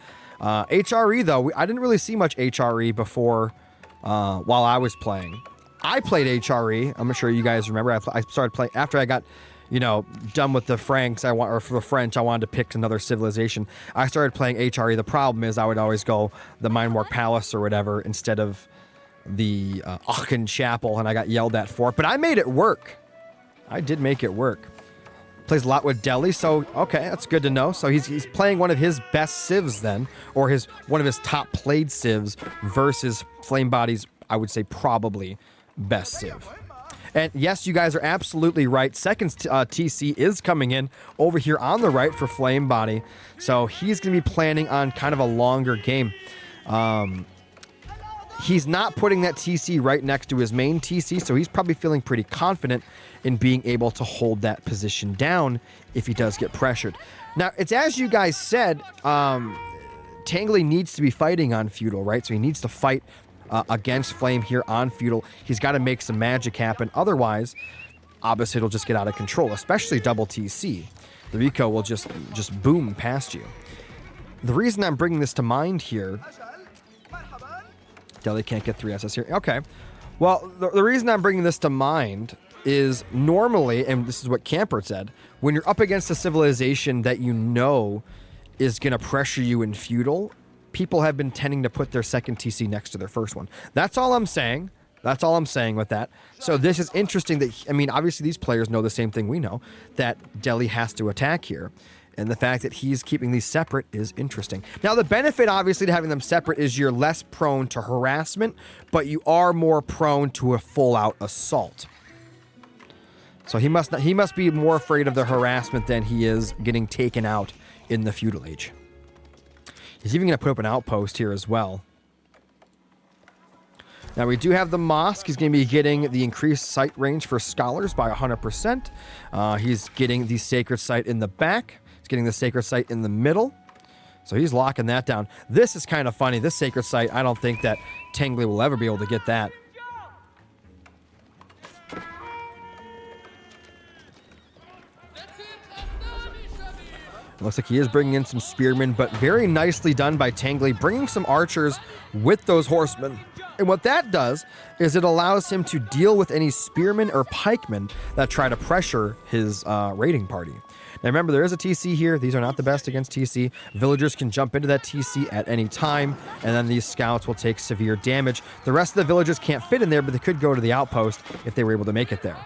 HRE, though, I didn't really see much HRE before while I was playing. I played HRE. I'm sure you guys remember. I started playing after I got, you know, done with the Franks. Or for the French, I wanted to pick another civilization. I started playing HRE. The problem is I would always go the Mindwarp Palace or whatever instead of the Aachen Chapel, and I got yelled at for it. But I made it work. I did make it work. Plays a lot with Delhi, so okay, that's good to know. So he's playing one of his best civs then, or one of his top played civs versus Flamebody's, I would say, probably best civ. And yes, you guys are absolutely right. Second TC is coming in over here on the right for Flamebody, so he's going to be planning on kind of a longer game. He's not putting that TC right next to his main TC, so he's probably feeling pretty confident in being able to hold that position down if he does get pressured. Now, it's as you guys said, Tangly needs to be fighting on Feudal, right? So he needs to fight against Flame here on Feudal. He's got to make some magic happen. Otherwise, obviously it'll just get out of control, especially double TC. The Rico will just boom past you. The reason I'm bringing this to mind here... Delhi can't get 3 SS here. Okay. Well, the reason I'm bringing this to mind is normally, and this is what Camper said, when you're up against a civilization that you know is going to pressure you in Feudal, people have been tending to put their second TC next to their first one. That's all I'm saying. That's all I'm saying with that. So this is interesting that, I mean, obviously these players know the same thing we know, that Delhi has to attack here. And the fact that he's keeping these separate is interesting. Now, the benefit, obviously, to having them separate is you're less prone to harassment, but you are more prone to a full-out assault. So he must be more afraid of the harassment than he is getting taken out in the Feudal Age. He's even going to put up an outpost here as well. Now, we do have the Mosque. He's going to be getting the increased sight range for Scholars by 100%. He's getting the Sacred Site in the back. He's getting the Sacred Site in the middle. So he's locking that down. This is kind of funny. This Sacred Site, I don't think that Tangly will ever be able to get that. It looks like he is bringing in some spearmen, but very nicely done by Tangly, bringing some archers with those horsemen. And what that does is it allows him to deal with any spearmen or pikemen that try to pressure his raiding party. Now remember, there is a TC here. These are not the best against TC. Villagers can jump into that TC at any time, and then these scouts will take severe damage. The rest of the villagers can't fit in there, but they could go to the outpost if they were able to make it there.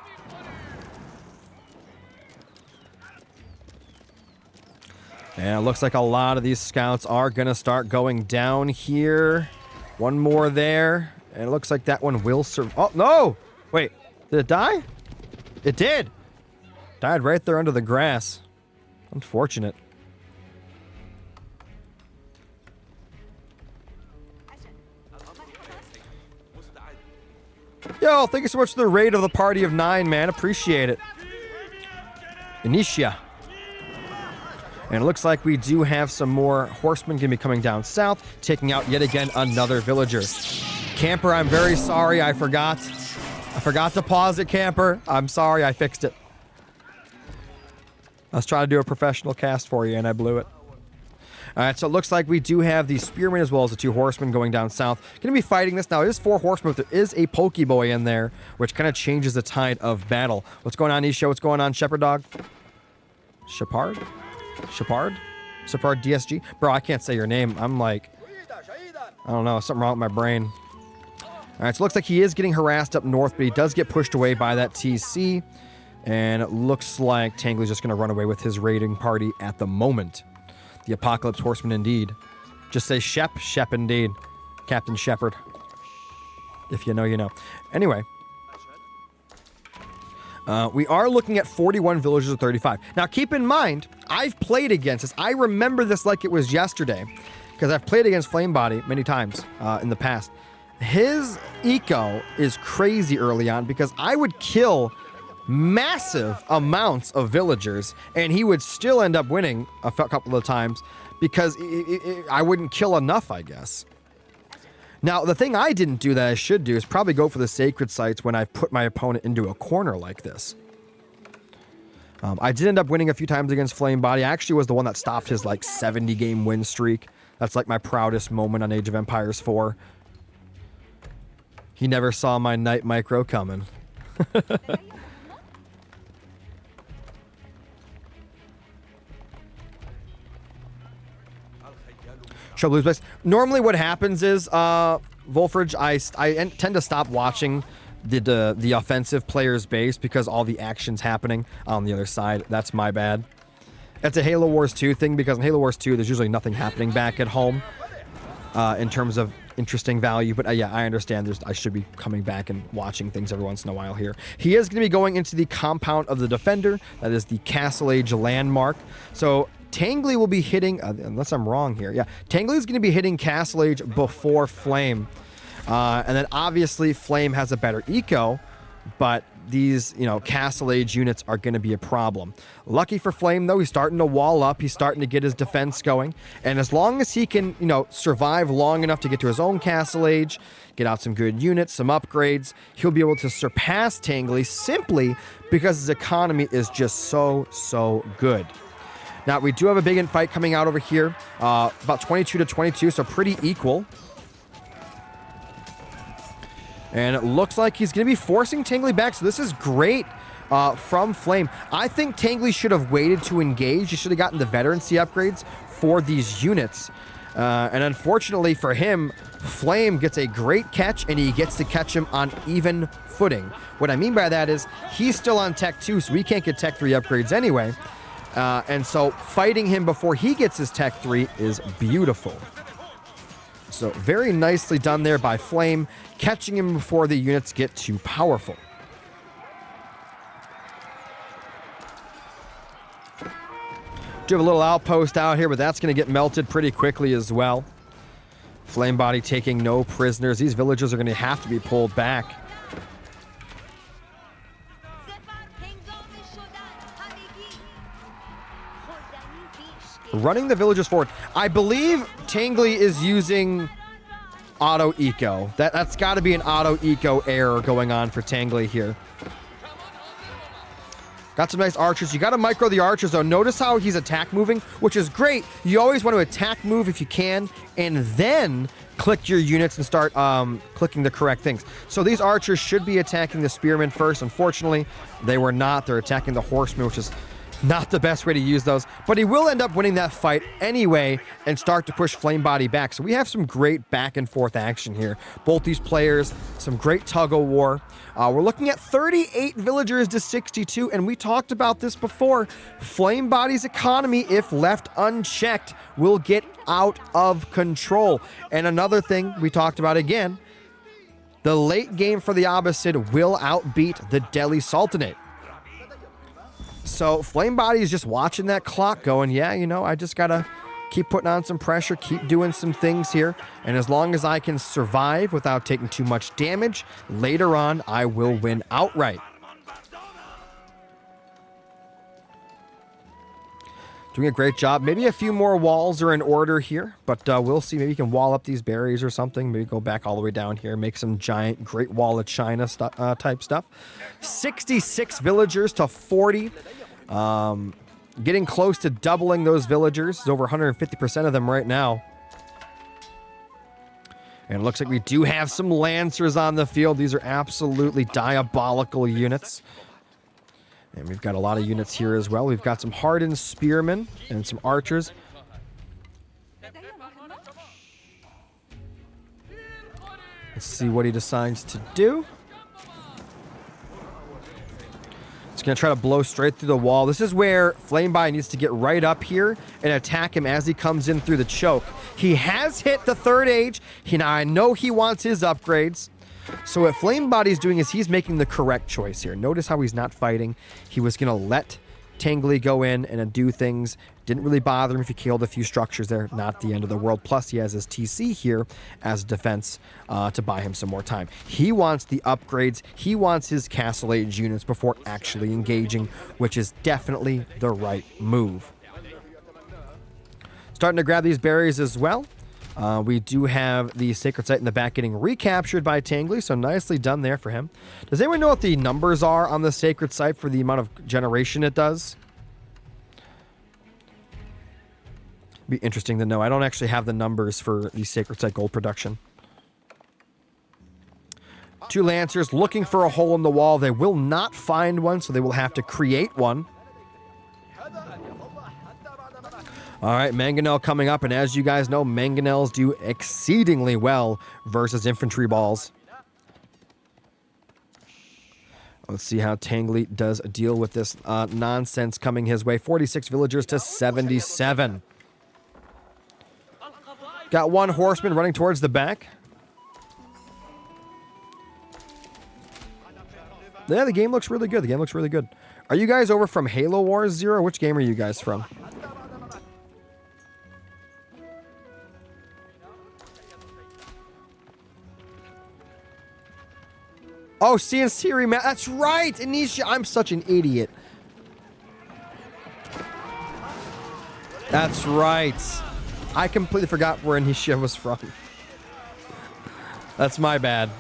And it looks like a lot of these scouts are going to start going down here. One more there. And it looks like that one will survive. Oh, no! Wait, did it die? It did! Died right there under the grass. Unfortunate. Yo, thank you so much for the raid of the party of 9, man. Appreciate it. Initia. And it looks like we do have some more horsemen going to be coming down south, taking out yet again another villager. Camper, I'm very sorry. I forgot to pause it, Camper. I'm sorry. I fixed it. I was trying to do a professional cast for you, and I blew it. All right, so it looks like we do have the spearmen as well as the 2 horsemen going down south. Going to be fighting this. Now, it is 4 horsemen, but there is a pokeboy in there, which kind of changes the tide of battle. What's going on, Isha? What's going on, Shepherd Dog? Shepard? Shepard DSG? Bro, I can't say your name. I'm like, I don't know, something wrong with my brain. All right, so it looks like he is getting harassed up north, but he does get pushed away by that TC. And it looks like Tangly's just going to run away with his raiding party at the moment. The Apocalypse Horseman indeed. Just say Shep indeed. Captain Shepard. If you know, you know. Anyway. We are looking at 41 villagers of 35. Now, keep in mind, I've played against this. I remember this like it was yesterday, because I've played against Flamebody many times in the past. His eco is crazy early on, because I would kill massive amounts of villagers, and he would still end up winning a couple of times, because I wouldn't kill enough, I guess. Now, the thing I didn't do that I should do is probably go for the sacred sites when I put my opponent into a corner like this. I did end up winning a few times against Flame Body. I actually was the one that stopped his like 70-game win streak. That's like my proudest moment on Age of Empires 4. He never saw my Knight Micro coming. Show Blues Base. Normally what happens is, Wolfridge, I tend to stop watching the offensive player's base because all the action's happening on the other side. That's my bad. It's a Halo Wars 2 thing because in Halo Wars 2 there's usually nothing happening back at home in terms of interesting value. But yeah, I understand I should be coming back and watching things every once in a while here. He is going to be going into the compound of the Defender. That is the Castle Age landmark. So Tangly will be hitting, unless I'm wrong here. Yeah, Tangly is going to be hitting Castle Age before Flame. And then obviously Flame has a better eco, but these, Castle Age units are going to be a problem. Lucky for Flame, though, he's starting to wall up. He's starting to get his defense going. And as long as he can, survive long enough to get to his own Castle Age, get out some good units, some upgrades, he'll be able to surpass Tangly simply because his economy is just so good. Now, we do have a big fight coming out over here, about 22 to 22, so pretty equal. And it looks like he's going to be forcing Tangly back, so this is great from Flame. I think Tangly should have waited to engage. He should have gotten the veterancy upgrades for these units. And unfortunately for him, Flame gets a great catch, and he gets to catch him on even footing. What I mean by that is he's still on Tech 2, so we can't get Tech 3 upgrades anyway. And so fighting him before he gets his Tech 3 is beautiful. So very nicely done there by Flame, catching him before the units get too powerful. Do have a little outpost out here, but that's going to get melted pretty quickly as well. Flame Body taking no prisoners. These villagers are going to have to be pulled back. Running the villagers forward. I believe Tangly is using auto eco. That's got to be an auto eco error going on for Tangly here. Got some nice archers. You got to micro the archers, though. Notice how he's attack moving, which is great. You always want to attack move if you can, and then click your units and start clicking the correct things. So these archers should be attacking the spearmen first. Unfortunately, they were not. They're attacking the horsemen, which is not the best way to use those, but he will end up winning that fight anyway and start to push Flame Body back. So we have some great back and forth action here. Both these players, some great tug of war. We're looking at 38 villagers to 62, and we talked about this before. Flame Body's economy, if left unchecked, will get out of control. And another thing we talked about again, the late game for the Abbasid will outbeat the Delhi Sultanate. So Flame Body is just watching that clock going, yeah, I just got to keep putting on some pressure, keep doing some things here. And as long as I can survive without taking too much damage, later on, I will win outright. Doing a great job. Maybe a few more walls are in order here, but we'll see. Maybe you can wall up these berries or something. Maybe go back all the way down here, make some giant Great Wall of China type stuff. 66 villagers to 40. Getting close to doubling those villagers. It's over 150% of them right now. And it looks like we do have some Lancers on the field. These are absolutely diabolical units. And we've got a lot of units here as well. We've got some hardened spearmen and some archers. Let's see what he decides to do. He's going to try to blow straight through the wall. This is where Flame Body needs to get right up here and attack him as he comes in through the choke. He has hit the third age. Now I know he wants his upgrades. So what Flame Body's doing is he's making the correct choice here. Notice how he's not fighting. He was going to let Tangly go in and do things. Didn't really bother him if he killed a few structures there. Not the end of the world. Plus, he has his TC here as defense to buy him some more time. He wants the upgrades. He wants his Castle Age units before actually engaging, which is definitely the right move. Starting to grab these berries as well. We do have the Sacred Site in the back getting recaptured by Tangly, so nicely done there for him. Does anyone know what the numbers are on the Sacred Site for the amount of generation it does? Be interesting to know. I don't actually have the numbers for the Sacred Site gold production. 2 Lancers looking for a hole in the wall. They will not find one, so they will have to create one. All right, Mangonel coming up, and as you guys know, Mangonels do exceedingly well versus infantry balls. Let's see how Tangly does deal with this nonsense coming his way. 46 villagers to 77. Got 1 horseman running towards the back. Yeah, the game looks really good. The game looks really good. Are you guys over from Halo Wars 0? Which game are you guys from? Oh, CNC rematch. That's right, Anisha. I'm such an idiot. That's right. I completely forgot where Anisha was from. That's my bad.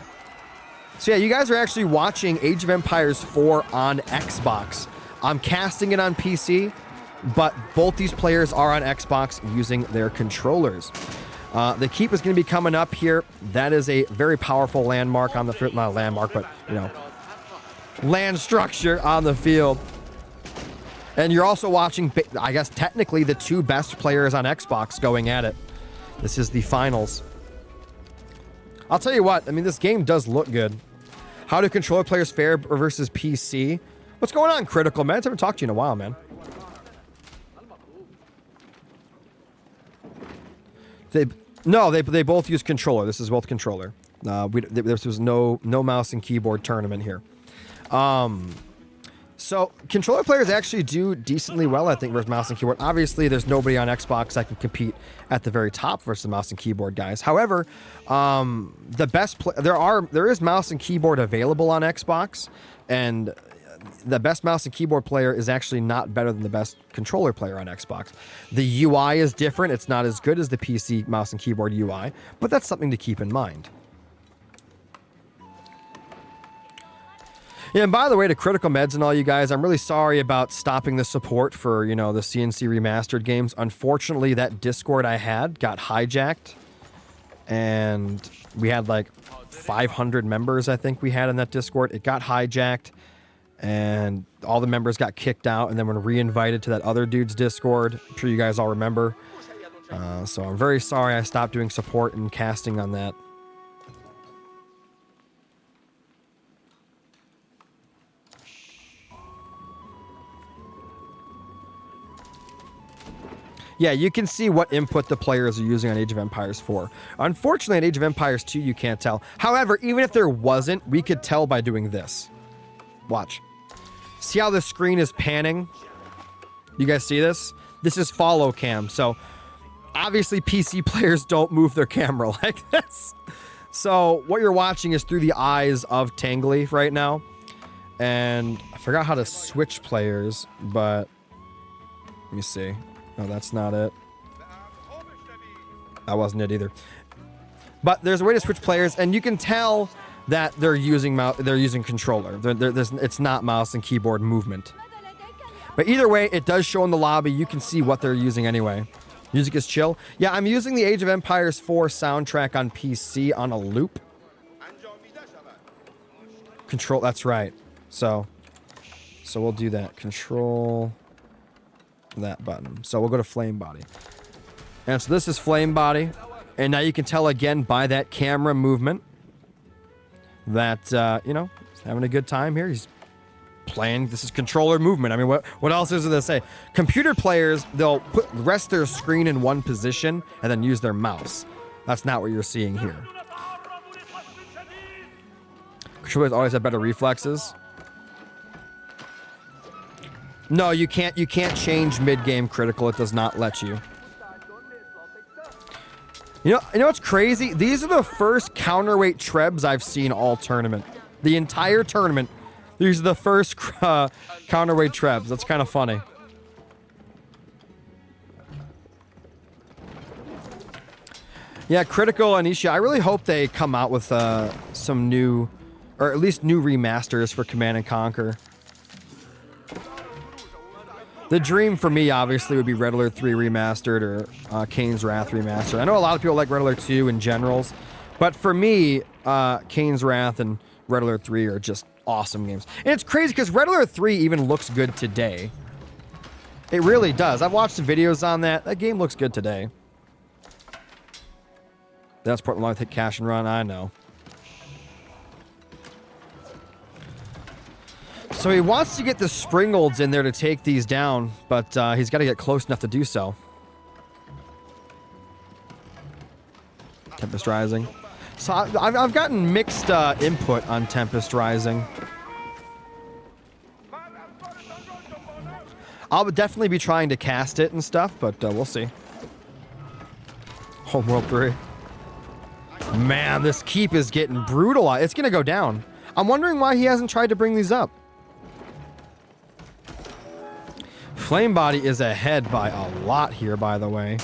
So yeah, you guys are actually watching Age of Empires 4 on Xbox. I'm casting it on PC, but both these players are on Xbox using their controllers. The keep is going to be coming up here. That is a very powerful landmark on the field. Not a landmark, but, you know, land structure on the field. And you're also watching, I guess, technically the 2 best players on Xbox going at it. This is the finals. I'll tell you what, I mean, this game does look good. How do controller players fare versus PC? What's going on, Critical, man? I haven't talked to you in a while, man. They both use controller. This is both controller. There was no mouse and keyboard tournament here. So controller players actually do decently well, I think, versus mouse and keyboard. Obviously, there's nobody on Xbox that can compete at the very top versus the mouse and keyboard guys. However, the best there is mouse and keyboard available on Xbox, and the best mouse and keyboard player is actually not better than the best controller player on Xbox. The UI is different. It's not as good as the PC mouse and keyboard UI, but that's something to keep in mind. Yeah, and by the way, to Critical Meds and all you guys, I'm really sorry about stopping the support for, you know, the CNC remastered games. Unfortunately, that Discord I had got hijacked, and we had like 500 members, I think we had in that Discord. It got hijacked, and all the members got kicked out, and then were re-invited to that other dude's Discord. I'm sure you guys all remember. So I'm very sorry I stopped doing support and casting on that. Yeah, you can see what input the players are using on Age of Empires 4. Unfortunately, in Age of Empires 2, you can't tell. However, even if there wasn't, we could tell by doing this. Watch. See how the screen is panning? You guys see this? This is follow cam. So, obviously, PC players don't move their camera like this. So, what you're watching is through the eyes of Tangly right now. And I forgot how to switch players, but let me see. No, that's not it. That wasn't it either. But there's a way to switch players, and you can tell that they're using controller. It's not mouse and keyboard movement. But either way, it does show in the lobby. You can see what they're using anyway. Music is chill. Yeah, I'm using the Age of Empires 4 soundtrack on PC on a loop. Control, that's right. So we'll do that. Control that button. So we'll go to Flame Body. And so this is Flame Body. And now you can tell again by that camera movement that, you know, he's having a good time here. He's playing. This is controller movement. I mean, what else is there to say? Computer players, they'll rest their screen in one position and then use their mouse. That's not what you're seeing here. Controllers always have better reflexes. No, you can't change mid-game critical. It does not let you. You know what's crazy? These are the first counterweight trebs I've seen all tournament. The entire tournament, these are the first counterweight trebs. That's kind of funny. Yeah, Critical and Isha, I really hope they come out with some new, or at least new remasters for Command and Conquer. The dream for me, obviously, would be Red Alert 3 remastered or Kane's Wrath remastered. I know a lot of people like Red Alert 2 in generals, but for me, Kane's Wrath and Red Alert 3 are just awesome games. And it's crazy because Red Alert 3 even looks good today. It really does. I've watched some videos on that. That game looks good today. That's Portland Long hit cash and run, I know. So he wants to get the Springolds in there to take these down, but he's got to get close enough to do so. Tempest Rising. So I've gotten mixed input on Tempest Rising. I'll definitely be trying to cast it and stuff, but we'll see. Homeworld 3. Man, this keep is getting brutalized. It's going to go down. I'm wondering why he hasn't tried to bring these up. Flame Body is ahead by a lot here, by the way.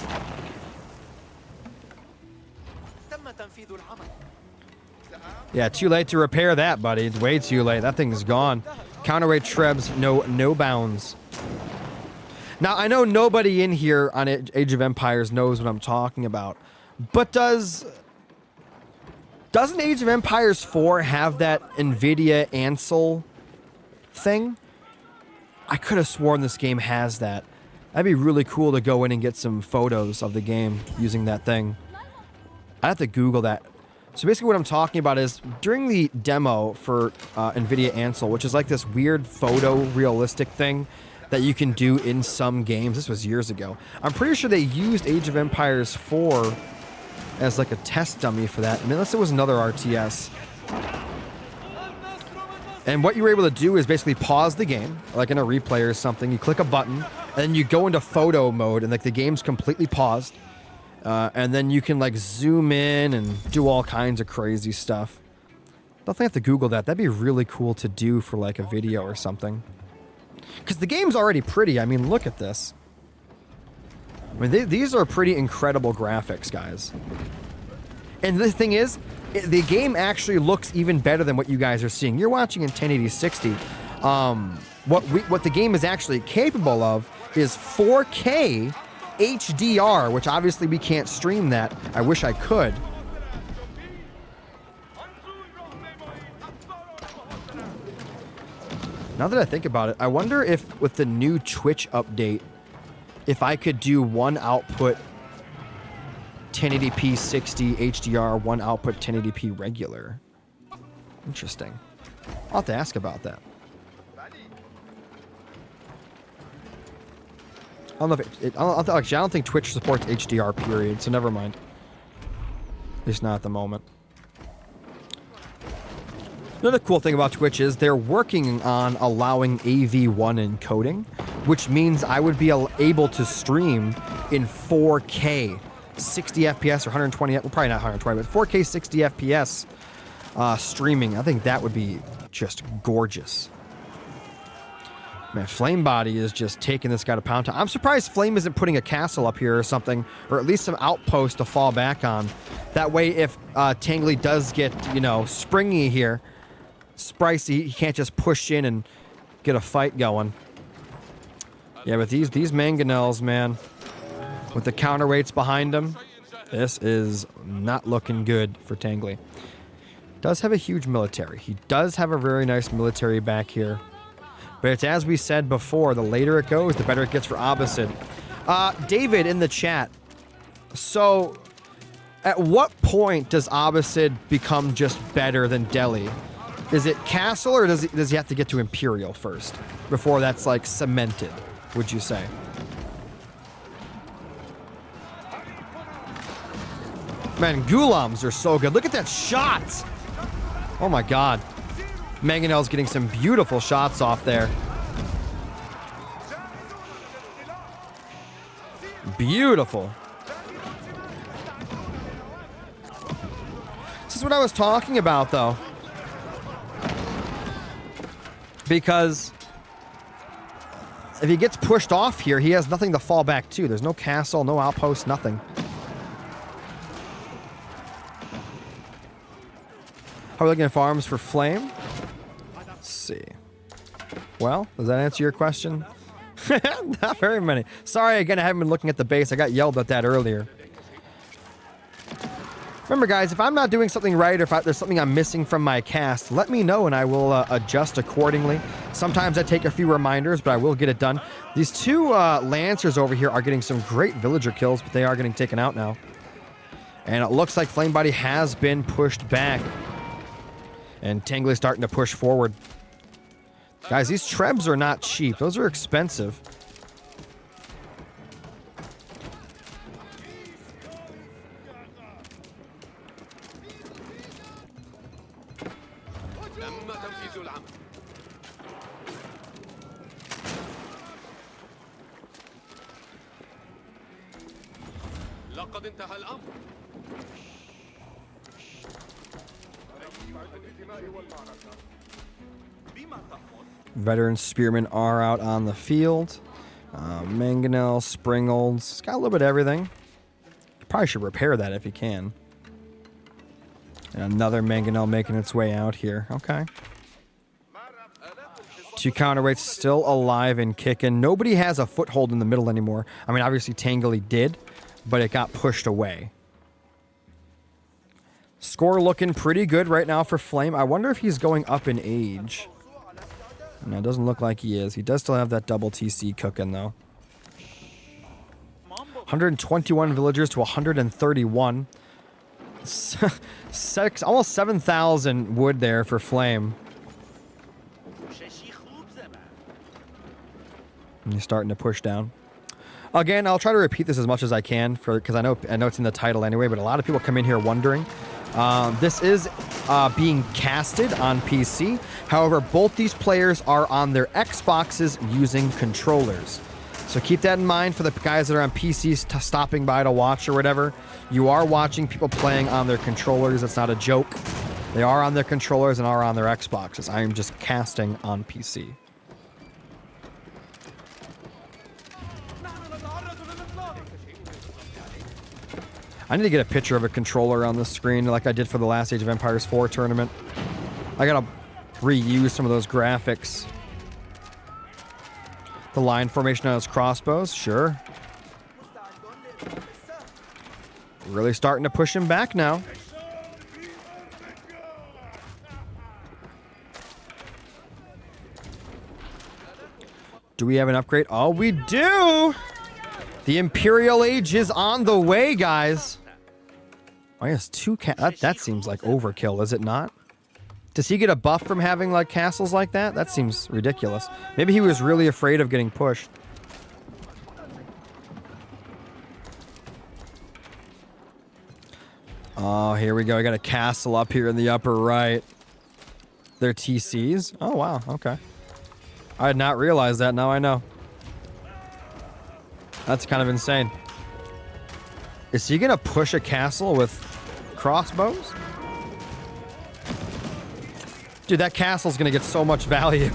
Yeah, too late to repair that, buddy. It's way too late. That thing's gone. Counterweight Trebs, no bounds. Now, I know nobody in here on Age of Empires knows what I'm talking about, but doesn't Age of Empires 4 have that NVIDIA Ansel thing? I could have sworn this game has that. That'd be really cool to go in and get some photos of the game using that thing. I have to Google that. So basically what I'm talking about is during the demo for NVIDIA Ansel, which is like this weird photorealistic thing that you can do in some games. This was years ago. I'm pretty sure they used Age of Empires 4 as like a test dummy for that. I mean, unless it was another RTS. And what you were able to do is basically pause the game, like in a replay or something. You click a button, and then you go into photo mode, and like the game's completely paused. And then you can like zoom in and do all kinds of crazy stuff. Definitely have to Google that. That'd be really cool to do for like a video or something. Because the game's already pretty. I mean, look at this. I mean, these are pretty incredible graphics, guys. And the thing is, the game actually looks even better than what you guys are seeing. You're watching in 1080 60. What the game is actually capable of is 4K HDR, which obviously we can't stream that. I wish I could. Now that I think about it, I wonder if with the new Twitch update, if I could do one output 1080p 60 HDR, one output 1080p regular. Interesting. I'll have to ask about that. I don't know if actually, I don't think Twitch supports HDR period, so never mind. At least not at the moment. Another cool thing about Twitch is they're working on allowing AV1 encoding, which means I would be able to stream in 4K, 60 FPS or 120, well, probably not 120, but 4K 60 FPS streaming. I think that would be just gorgeous. Man, Flame Body is just taking this guy to pound town. I'm surprised Flame isn't putting a castle up here or something, or at least some outpost to fall back on. That way, if Tangly does get, you know, springy here, Spricey, he can't just push in and get a fight going. Yeah, but these mangonels, man, with the counterweights behind him, this is not looking good for Tangly. Does have a huge military. He does have a very nice military back here. But it's as we said before, the later it goes, the better it gets for Abbasid. David in the chat. So, at what point does Abbasid become just better than Delhi? Is it Castle, or does he have to get to Imperial first before that's like cemented, would you say? Man, Gulams are so good. Look at that shot! Oh my god. Mangonel's getting some beautiful shots off there. Beautiful. This is what I was talking about, though. Because if he gets pushed off here, he has nothing to fall back to. There's no castle, no outpost, nothing. How are we looking at farms for Flame? Let's see. Well, does that answer your question? Not very many. Sorry, again, I haven't been looking at the base. I got yelled at that earlier. Remember, guys, if I'm not doing something right or if there's something I'm missing from my cast, let me know and I will adjust accordingly. Sometimes I take a few reminders, but I will get it done. These two Lancers over here are getting some great villager kills, but they are getting taken out now. And it looks like Flamebody has been pushed back. And Tangly's starting to push forward. Guys, these trebs are not cheap. Those are expensive. Veteran spearmen are out on the field. Mangonel, Springolds. It's got a little bit of everything. Probably should repair that if you can. And another Mangonel making its way out here. Okay. Two counterweights still alive and kicking. Nobody has a foothold in the middle anymore. I mean, obviously Tangly did, but it got pushed away. Score looking pretty good right now for Flame. I wonder if he's going up in age. No, it doesn't look like he is. He does still have that double TC cooking, though. 121 villagers to 131. Almost 7,000 wood there for Flame. And he's starting to push down. Again, I'll try to repeat this as much as I can because I know it's in the title anyway, but a lot of people come in here wondering. This is being casted on PC. However, both these players are on their Xboxes using controllers. So keep that in mind for the guys that are on PCs stopping by to watch or whatever. You are watching people playing on their controllers. It's not a joke. They are on their controllers and are on their Xboxes. I am just casting on PC. I need to get a picture of a controller on the screen like I did for the last Age of Empires 4 tournament. I gotta reuse some of those graphics. The line formation on his crossbows, sure. Really starting to push him back now. Do we have an upgrade? Oh, we do! The Imperial Age is on the way, guys. Oh, yes, that seems like overkill, is it not? Does he get a buff from having like castles like that? That seems ridiculous. Maybe he was really afraid of getting pushed. Oh, here we go. I got a castle up here in the upper right. They're TCs? Oh, wow. Okay. I had not realized that. Now I know. That's kind of insane. Is he gonna push a castle with crossbows? Dude, that castle's gonna get so much value.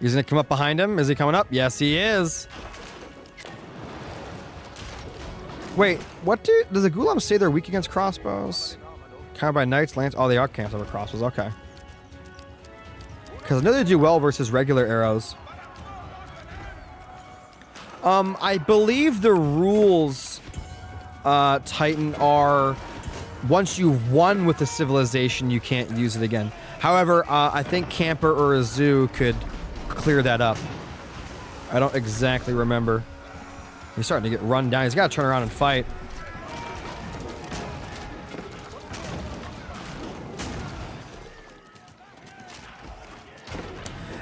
He's gonna come up behind him. Is he coming up? Yes, he is. Wait, what does the Ghulam say they're weak against crossbows? Countered by knights, lance. Oh, they are countered by crossbows. Okay. Because I know they do well versus regular arrows. I believe the rules, Titan, are once you've won with a civilization, you can't use it again. However, I think Camper or a Zoo could clear that up. I don't exactly remember. He's starting to get run down. He's got to turn around and fight.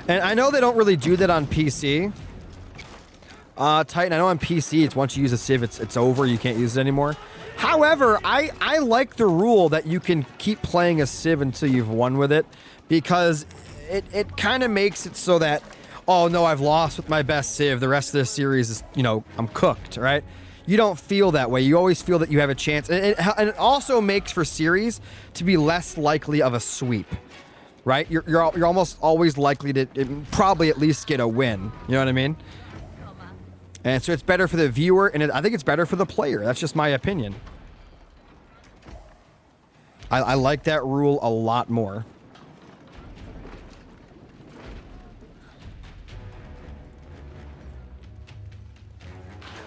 And I know they don't really do that on PC. Titan, I know on PC, it's once you use a civ, it's over. You can't use it anymore. However, I like the rule that you can keep playing a civ until you've won with it, because it kind of makes it so that, oh no, I've lost with my best civ. The rest of this series is, you know, I'm cooked, right? You don't feel that way. You always feel that you have a chance. And it also makes for series to be less likely of a sweep, right? You're almost always likely to probably at least get a win. You know what I mean? And so it's better for the viewer, and I think it's better for the player. That's just my opinion. I like that rule a lot more.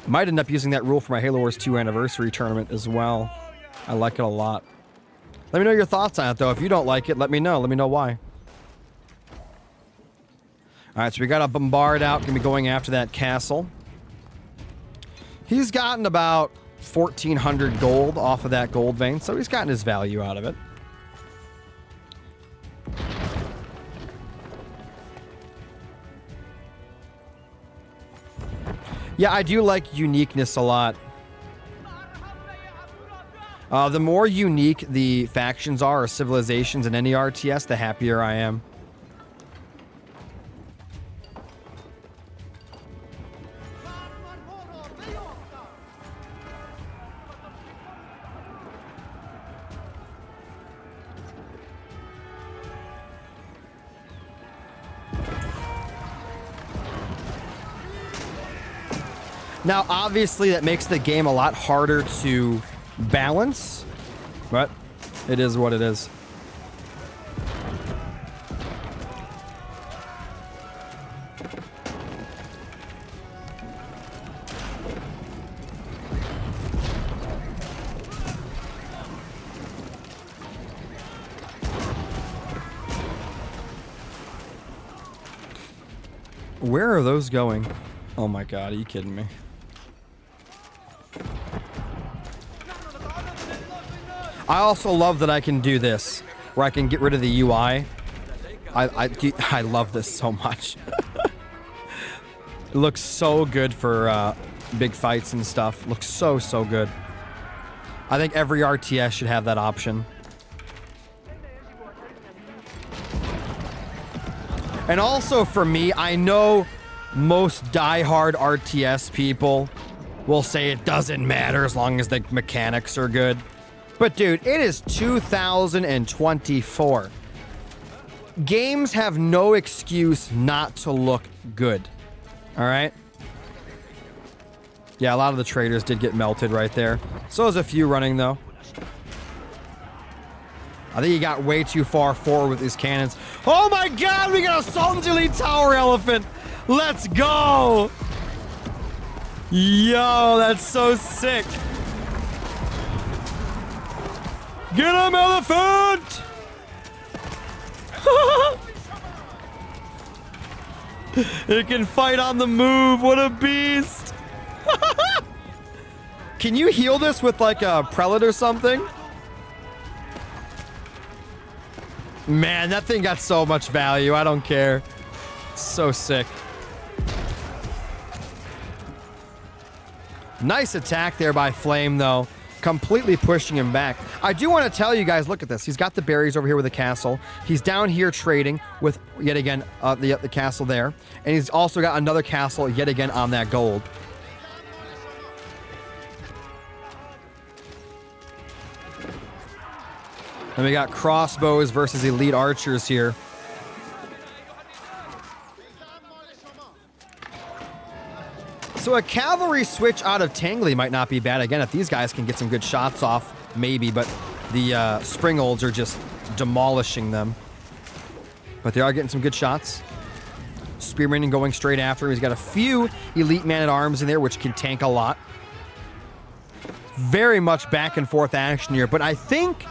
Might end up using that rule for my Halo Wars 2 anniversary tournament as well. I like it a lot. Let me know your thoughts on it, though. If you don't like it, let me know. Let me know why. All right, so we got a bombard out. Gonna be going after that castle. He's gotten about 1,400 gold off of that gold vein, so he's gotten his value out of it. Yeah, I do like uniqueness a lot. The more unique the factions are or civilizations in any RTS, the happier I am. Now, obviously, that makes the game a lot harder to balance, but it is what it is. Where are those going? Oh my god, are you kidding me? I also love that I can do this, where I can get rid of the UI. I love this so much. It looks so good for big fights and stuff. Looks so, so good. I think every RTS should have that option. And also for me, I know most diehard RTS people will say it doesn't matter as long as the mechanics are good. But dude, it is 2024. Games have no excuse not to look good. All right? Yeah, a lot of the traders did get melted right there. So there's a few running though. I think he got way too far forward with his cannons. Oh my god, we got a Sultan's Elite Tower Elephant! Let's go! Yo, that's so sick! Get him, elephant! It can fight on the move. What a beast! Can you heal this with like a prelate or something? Man, that thing got so much value. I don't care. So sick. Nice attack there by Flamme, though. Completely pushing him back. I do want to tell you guys, look at this. He's got the berries over here with the castle. He's down here trading with, yet again, the castle there. And he's also got another castle, yet again, on that gold. And we got crossbows versus elite archers here. So a cavalry switch out of Tangly might not be bad. Again, if these guys can get some good shots off, maybe. But the Springolds are just demolishing them. But they are getting some good shots. Spearman going straight after him. He's got a few elite man-at-arms in there, which can tank a lot. Very much back and forth action here. But I think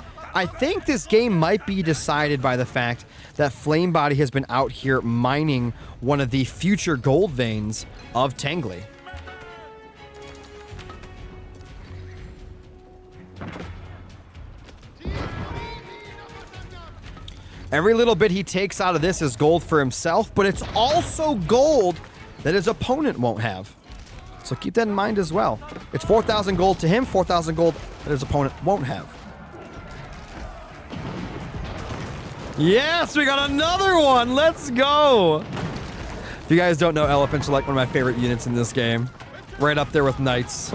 this game might be decided by the fact that Flamebody has been out here mining one of the future gold veins of Tangly. Every little bit he takes out of this is gold for himself, but it's also gold that his opponent won't have. So keep that in mind as well. It's 4,000 gold to him, 4,000 gold that his opponent won't have. Yes, we got another one. Let's go. If you guys don't know, elephants are like one of my favorite units in this game. Right up there with knights.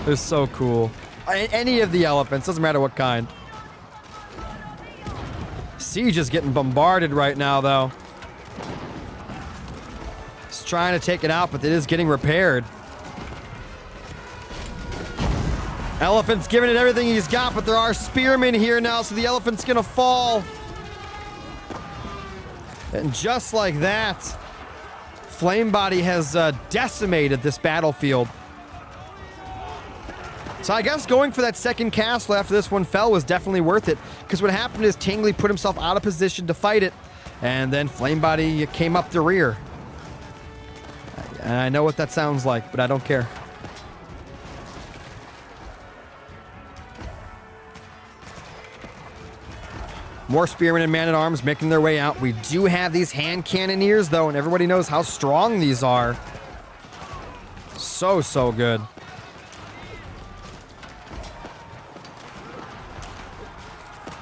They're so cool. Any of the elephants, doesn't matter what kind. Siege is getting bombarded right now, though. It's trying to take it out, but it is getting repaired. Elephant's giving it everything he's got, but there are spearmen here now, so the elephant's gonna fall. And just like that, Flamebody has decimated this battlefield. So I guess going for that second castle after this one fell was definitely worth it, because what happened is Tangly put himself out of position to fight it, and then Flamebody came up the rear. And I know what that sounds like, but I don't care. More spearmen and man-at-arms making their way out. We do have these hand cannoneers, though, and everybody knows how strong these are. So good.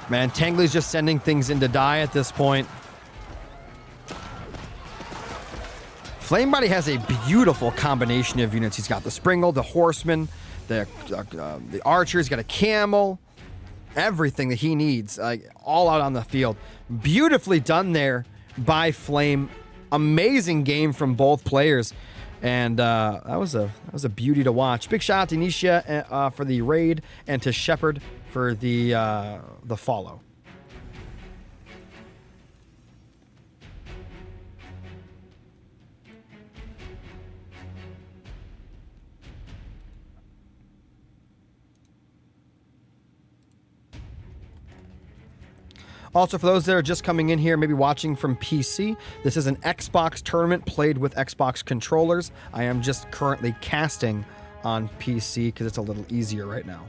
Man, Tangly's just sending things in to die at this point. Flamebody has a beautiful combination of units. He's got the Springle, the Horseman, the Archer. He's got a Camel. Everything that he needs, all out on the field. Beautifully done there by Flame. Amazing game from both players, and that was a beauty to watch. Big shout out to Nisha for the raid, and to Shepard for the follow. Also, for those that are just coming in here, maybe watching from PC, this is an Xbox tournament played with Xbox controllers. I am just currently casting on PC because it's a little easier right now.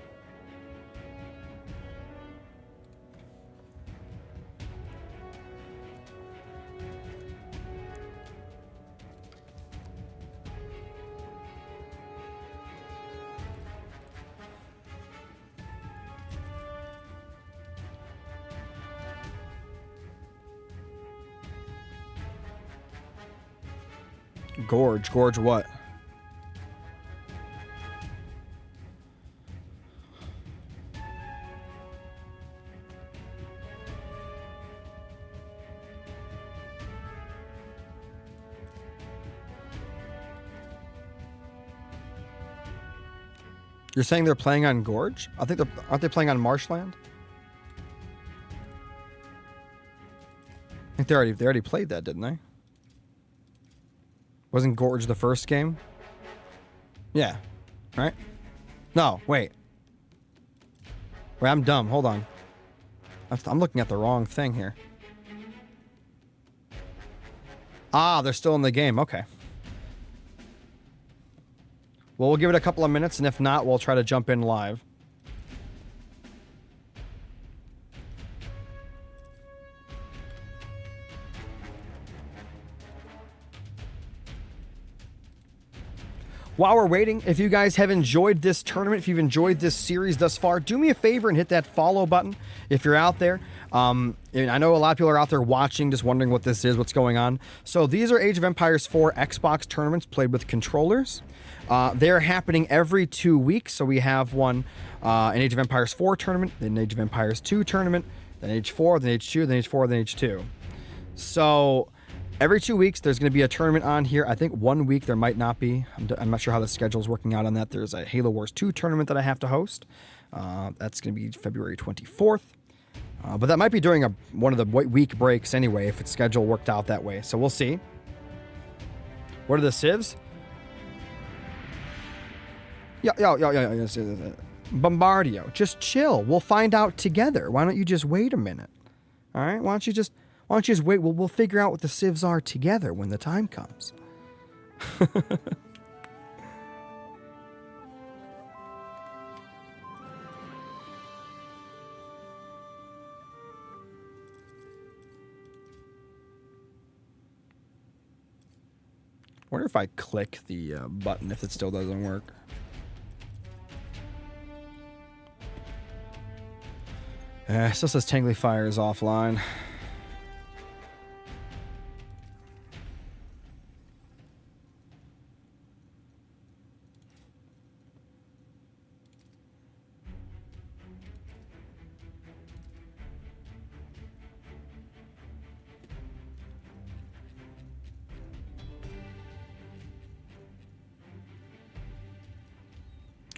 Gorge what? You're saying they're playing on Gorge? I think aren't they playing on Marshland? I think they already played that, didn't they? Wasn't Gorge the first game? Yeah. Right? No, wait. Wait, I'm dumb. Hold on. I'm looking at the wrong thing here. Ah, they're still in the game. Okay. Well, we'll give it a couple of minutes, and if not, we'll try to jump in live. While we're waiting, if you guys have enjoyed this tournament, if you've enjoyed this series thus far, do me a favor and hit that follow button if you're out there. And I know a lot of people are out there watching, just wondering what this is, what's going on. So these are Age of Empires 4 Xbox tournaments played with controllers. They're happening every 2 weeks. So we have one, an Age of Empires 4 tournament, then an Age of Empires 2 tournament, then Age 4, then Age 2, then Age 4, then Age 2. So every 2 weeks, there's going to be a tournament on here. I think 1 week there might not be. I'm not sure how the schedule's working out on that. There's a Halo Wars 2 tournament that I have to host. That's going to be February 24th. But that might be during one of the week breaks anyway, if its schedule worked out that way. So we'll see. What are the civs? Yeah. Bombardio. Just chill. We'll find out together. Why don't you just wait a minute? All right? Why don't you just wait? We'll figure out what the civs are together when the time comes. Wonder if I click the button if it still doesn't work. It still says Tangly Fire is offline.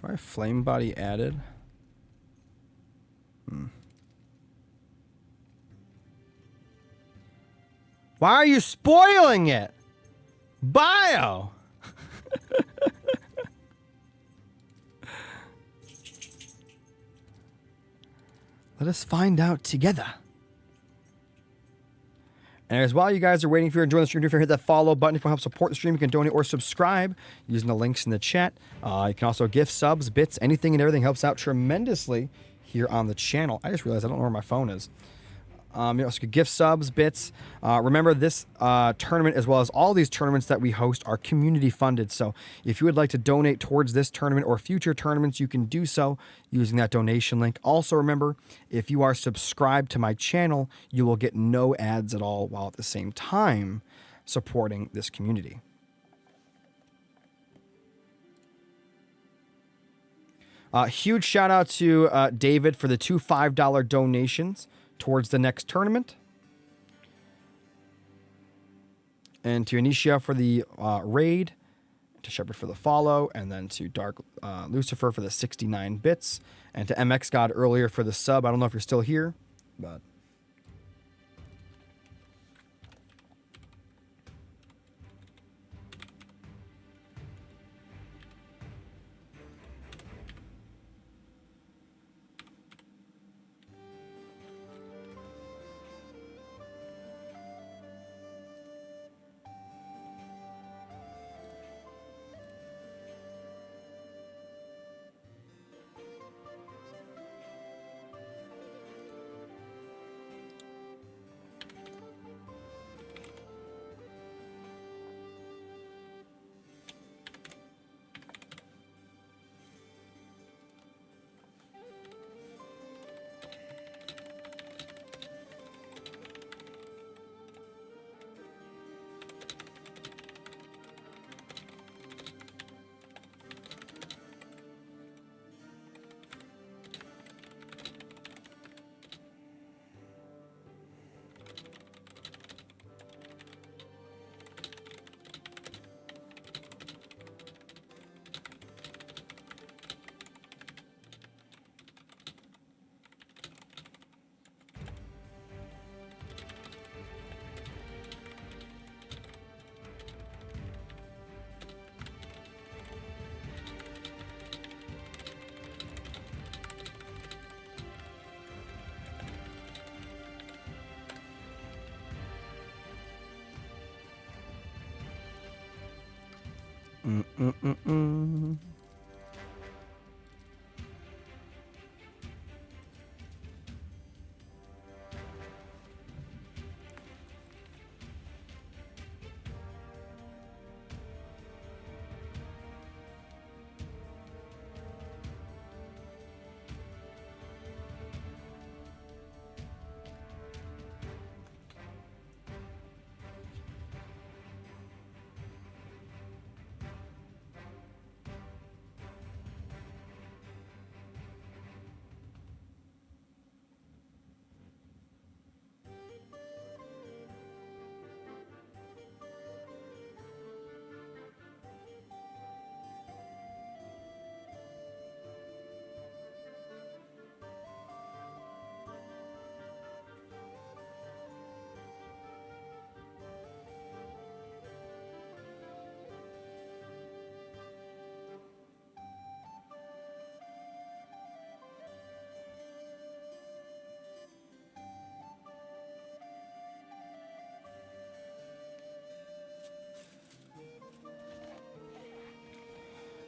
Do I have flame body added? Why are you spoiling it? Bio! Let us find out together. And as while you guys are waiting, if you're enjoying the stream, if you hit that follow button, if you want to help support the stream, you can donate or subscribe using the links in the chat. You can also gift subs, bits, anything and everything helps out tremendously here on the channel. I just realized I don't know where my phone is. You also could gift subs, bits. Remember, this tournament, as well as all these tournaments that we host, are community funded. So if you would like to donate towards this tournament or future tournaments, you can do so using that donation link. Also, remember, if you are subscribed to my channel, you will get no ads at all, while at the same time supporting this community. Huge shout out to David for the 2 $5 donations towards the next tournament. And to Anisha for the raid, to Shepard for the follow, and then to Dark Lucifer for the 69 bits, and to MX God earlier for the sub. I don't know if you're still here, but...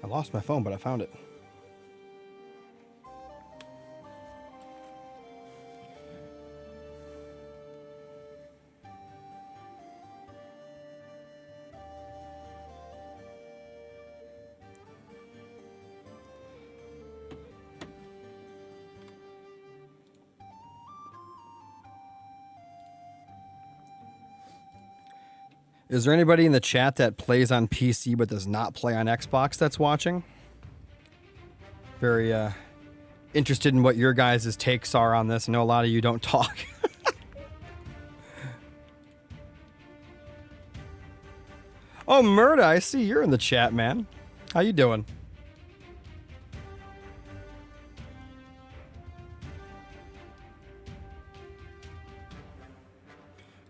I lost my phone, but I found it. Is there anybody in the chat that plays on PC but does not play on Xbox that's watching? Very interested in what your guys' takes are on this. I know a lot of you don't talk. Oh, Murda, I see you're in the chat, man. How you doing?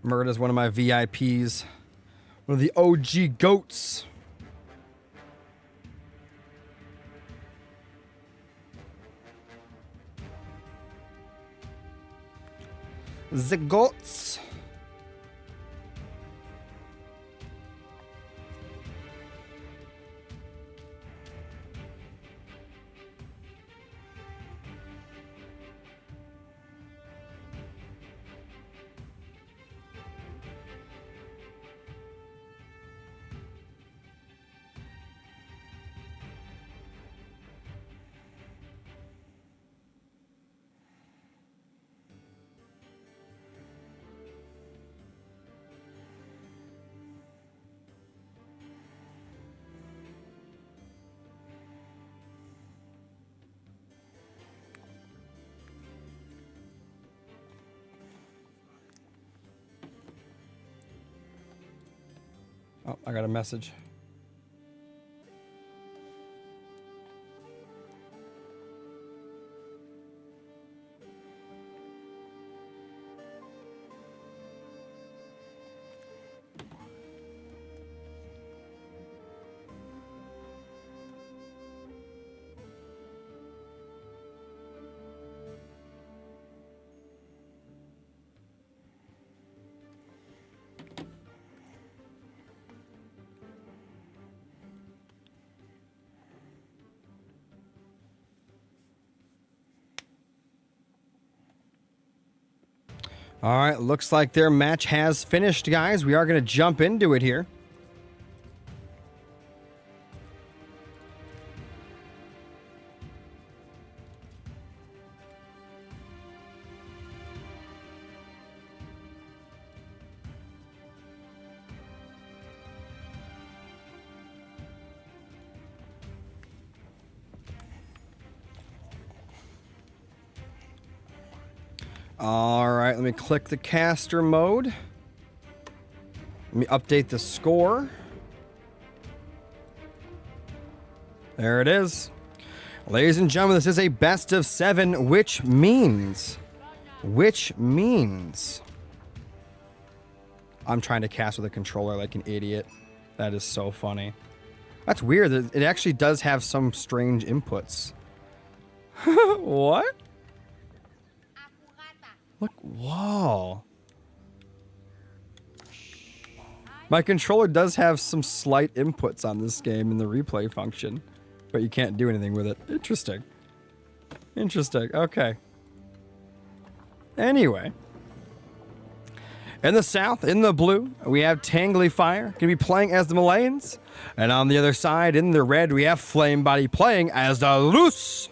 Murda's one of my VIPs. One of the OG goats. The goats. Oh, I got a message. All right, looks like their match has finished, guys. We are going to jump into it here. All right, let me click the caster mode. Let me update the score. There it is. Ladies and gentlemen, this is a best of 7, which means I'm trying to cast with a controller like an idiot. That is so funny. That's weird. It actually does have some strange inputs. What? Look, whoa. My controller does have some slight inputs on this game in the replay function, but you can't do anything with it. Interesting. Interesting. Okay. Anyway. In the south, in the blue, we have Tangly Fire, going to be playing as the Malayans. And on the other side, in the red, we have Flame Body playing as the Loose.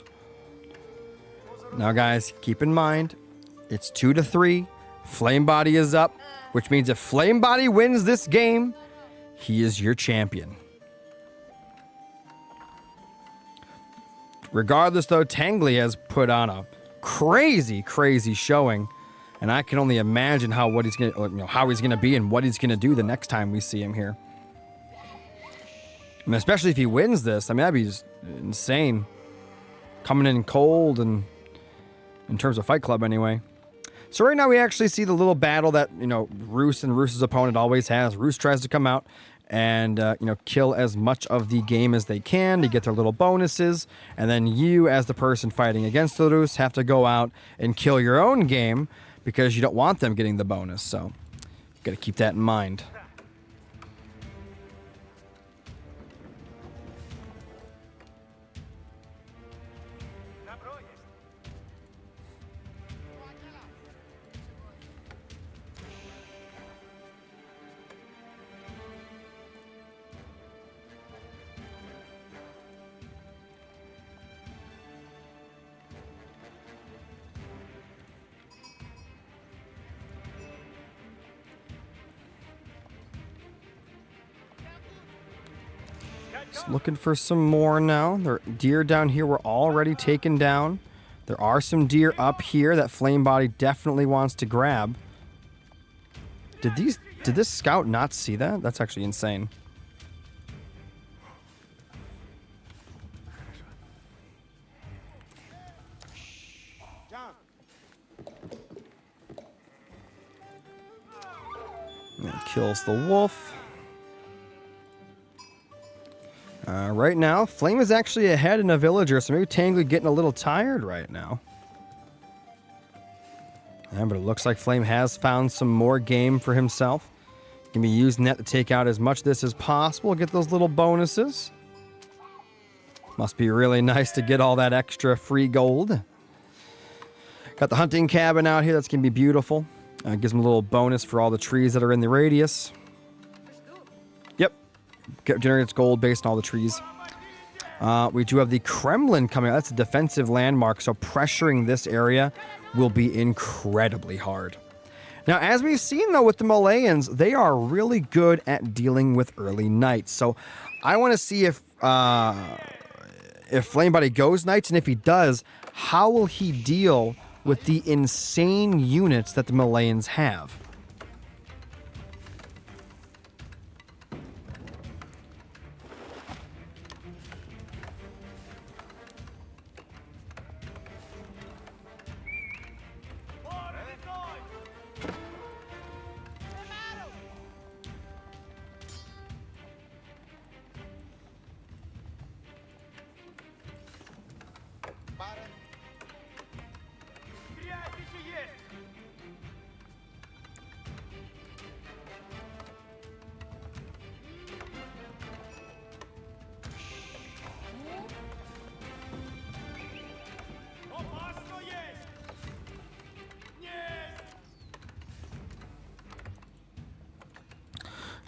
Now, guys, keep in mind, it's 2-3. Flame Body is up, which means if Flame Body wins this game, he is your champion. Regardless, though, Tangly has put on a crazy, crazy showing, and I can only imagine how he's gonna be and what he's gonna do the next time we see him here. I mean, especially if he wins this, I mean, that'd be just insane. Coming in cold, and in terms of Fight Club, anyway. So right now we actually see the little battle that, Roos and Roos's opponent always has. Roos tries to come out and, kill as much of the game as they can to get their little bonuses. And then you, as the person fighting against the Roos, have to go out and kill your own game because you don't want them getting the bonus. So, got to keep that in mind. Just looking for some more now. There are deer down here were already taken down. There are some deer up here that Flame Body definitely wants to grab. Did this scout not see that? That's actually insane. And kills the wolf. Right now, Flame is actually ahead in a villager, so maybe Tangly getting a little tired right now. Yeah, but it looks like Flame has found some more game for himself. Can be using that to take out as much of this as possible, get those little bonuses. Must be really nice to get all that extra free gold. Got the hunting cabin out here. That's going to be beautiful. Gives him a little bonus for all the trees that are in the radius. Yep. Generates gold based on all the trees. We do have the Kremlin coming out. That's a defensive landmark, so pressuring this area will be incredibly hard. Now, as we've seen, though, with the Malayans, they are really good at dealing with early knights. So I want to see if Flamebody goes knights, and if he does, how will he deal with the insane units that the Malayans have?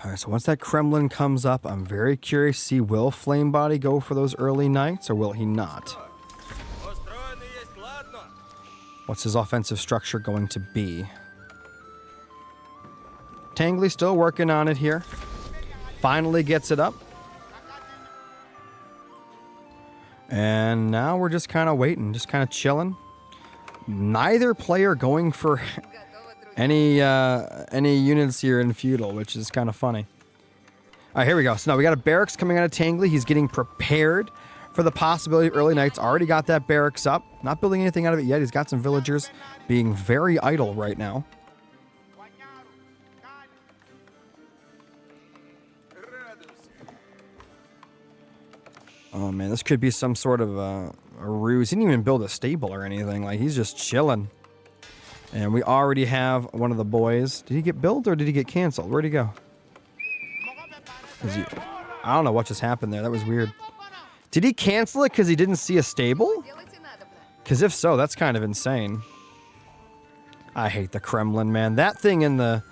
All right, so once that Kremlin comes up, I'm very curious to see, will Flamebody go for those early knights, or will he not? What's his offensive structure going to be? Tangly still working on it here. Finally gets it up. And now we're just kind of waiting, just kind of chilling. Neither player going for any units here in feudal, which is kind of funny. All right, here we go. So now we got a barracks coming out of Tangly. He's getting prepared for the possibility of early knights. Already got that barracks up. Not building anything out of it yet. He's got some villagers being very idle right now. Oh man, this could be some sort of a ruse. He didn't even build a stable or anything. Like, he's just chilling. And we already have one of the boys. Did he get built or did he get canceled? Where'd he go? I don't know what just happened there. That was weird. Did he cancel it because he didn't see a stable? Because if so, that's kind of insane. I hate the Kremlin, man. That thing in the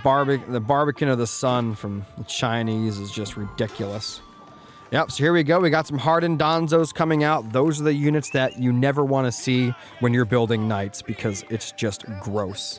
Barbican of the Sun from the Chinese is just ridiculous. Yep, so here we go. We got some hardened Donzos coming out. Those are the units that you never want to see when you're building knights because it's just gross.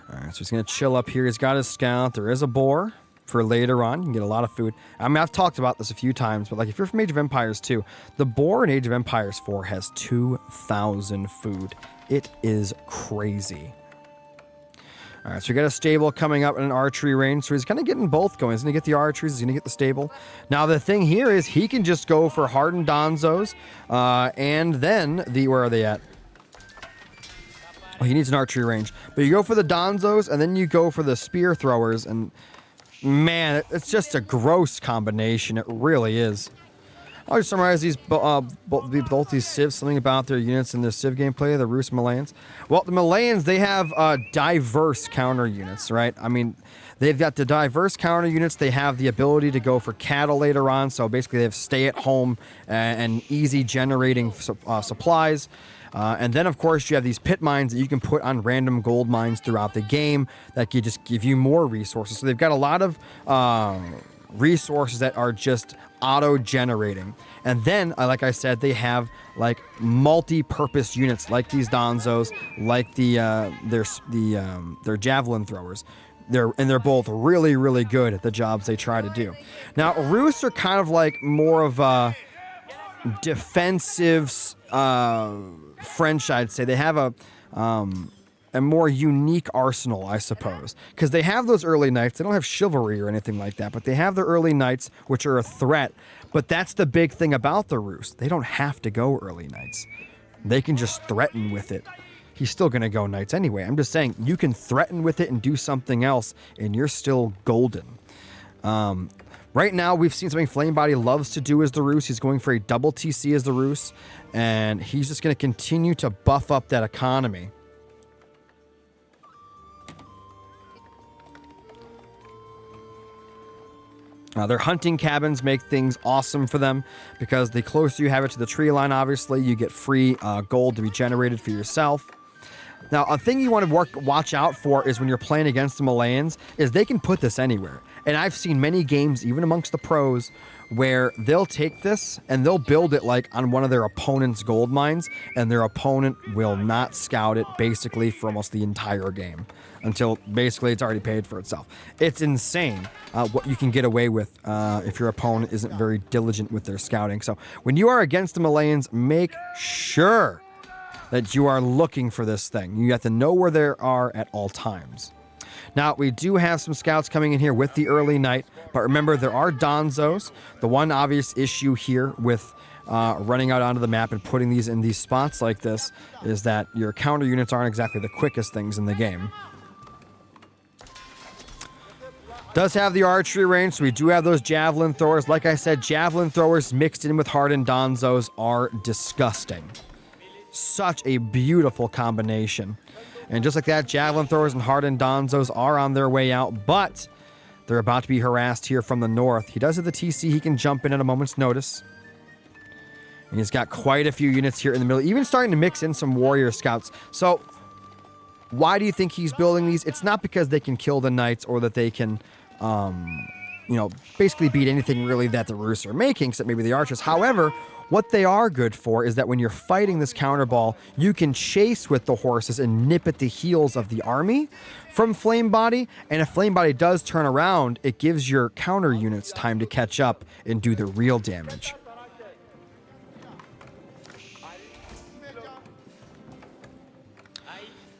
All right, so he's going to chill up here. He's got his scout. There is a boar for later on. You can get a lot of food. I mean, I've talked about this a few times, but like if you're from Age of Empires 2, the boar in Age of Empires 4 has 2,000 food. It is crazy. All right, so we got a stable coming up in an archery range. So he's kind of getting both going. He's going to get the archeries. He's going to get the stable. Now, the thing here is he can just go for hardened Donzos. And then where are they at? Oh, he needs an archery range. But you go for the Donzos, and then you go for the spear throwers. And, man, it's just a gross combination. It really is. I'll just summarize these both these civs, something about their units in their civ gameplay, the Rus Malayans. Well, the Malayans, they have diverse counter units, right? I mean, they've got the diverse counter units. They have the ability to go for cattle later on. So basically, they have stay-at-home and easy generating supplies. And then, of course, you have these pit mines that you can put on random gold mines throughout the game that can just give you more resources. So they've got a lot of resources that are just auto-generating. And then, like I said, they have like multi-purpose units like these Donzos, like their javelin throwers. They're both really, really good at the jobs they try to do. Now, Rus are kind of like more of a defensive French, I'd say. They have a more unique arsenal, I suppose. Because they have those early knights. They don't have chivalry or anything like that, but they have the early knights, which are a threat. But that's the big thing about the Roost. They don't have to go early knights. They can just threaten with it. He's still going to go knights anyway. I'm just saying, you can threaten with it and do something else, and you're still golden. Right now, we've seen something Flamebody loves to do as the Roost. He's going for a double TC as the Roost, and he's just going to continue to buff up that economy. Their hunting cabins make things awesome for them because the closer you have it to the tree line, obviously, you get free gold to be generated for yourself. Now, a thing you want to watch out for is when you're playing against the Malayans is they can put this anywhere. And I've seen many games, even amongst the pros, where they'll take this and they'll build it like on one of their opponent's gold mines, and their opponent will not scout it basically for almost the entire game until basically it's already paid for itself. It's insane what you can get away with if your opponent isn't very diligent with their scouting. So when you are against the Malayans, make sure that you are looking for this thing. You have to know where they are at all times. Now, we do have some scouts coming in here with the early night, but remember, there are Donzos. The one obvious issue here with running out onto the map and putting these in these spots like this is that your counter units aren't exactly the quickest things in the game. Does have the archery range, so we do have those javelin throwers. Like I said, javelin throwers mixed in with hardened Donzos are disgusting. Such a beautiful combination. And just like that, javelin throwers and hardened Donzos are on their way out, but they're about to be harassed here from the north. He does have the TC. He can jump in at a moment's notice. And he's got quite a few units here in the middle, even starting to mix in some warrior scouts. So why do you think he's building these? It's not because they can kill the knights or that they can, basically beat anything really that the Roosts are making, except maybe the archers. However, what they are good for is that when you're fighting this counter ball, you can chase with the horses and nip at the heels of the army from Flamebody. And if Flamebody does turn around, it gives your counter units time to catch up and do the real damage.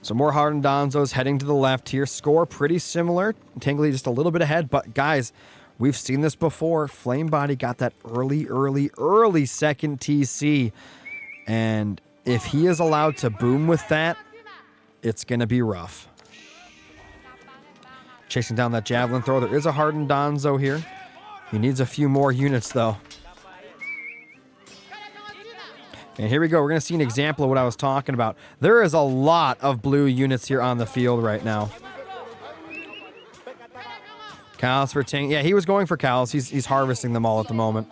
So more hardened Donzos heading to the left here. Score pretty similar. Tangly just a little bit ahead, but guys, we've seen this before. Flamebody got that early second TC. And if he is allowed to boom with that, it's going to be rough. Chasing down that javelin throw. There is a hardened Donzo here. He needs a few more units, though. And here we go. We're going to see an example of what I was talking about. There is a lot of blue units here on the field right now. Cows for Ting. Yeah, he was going for cows. He's harvesting them all at the moment.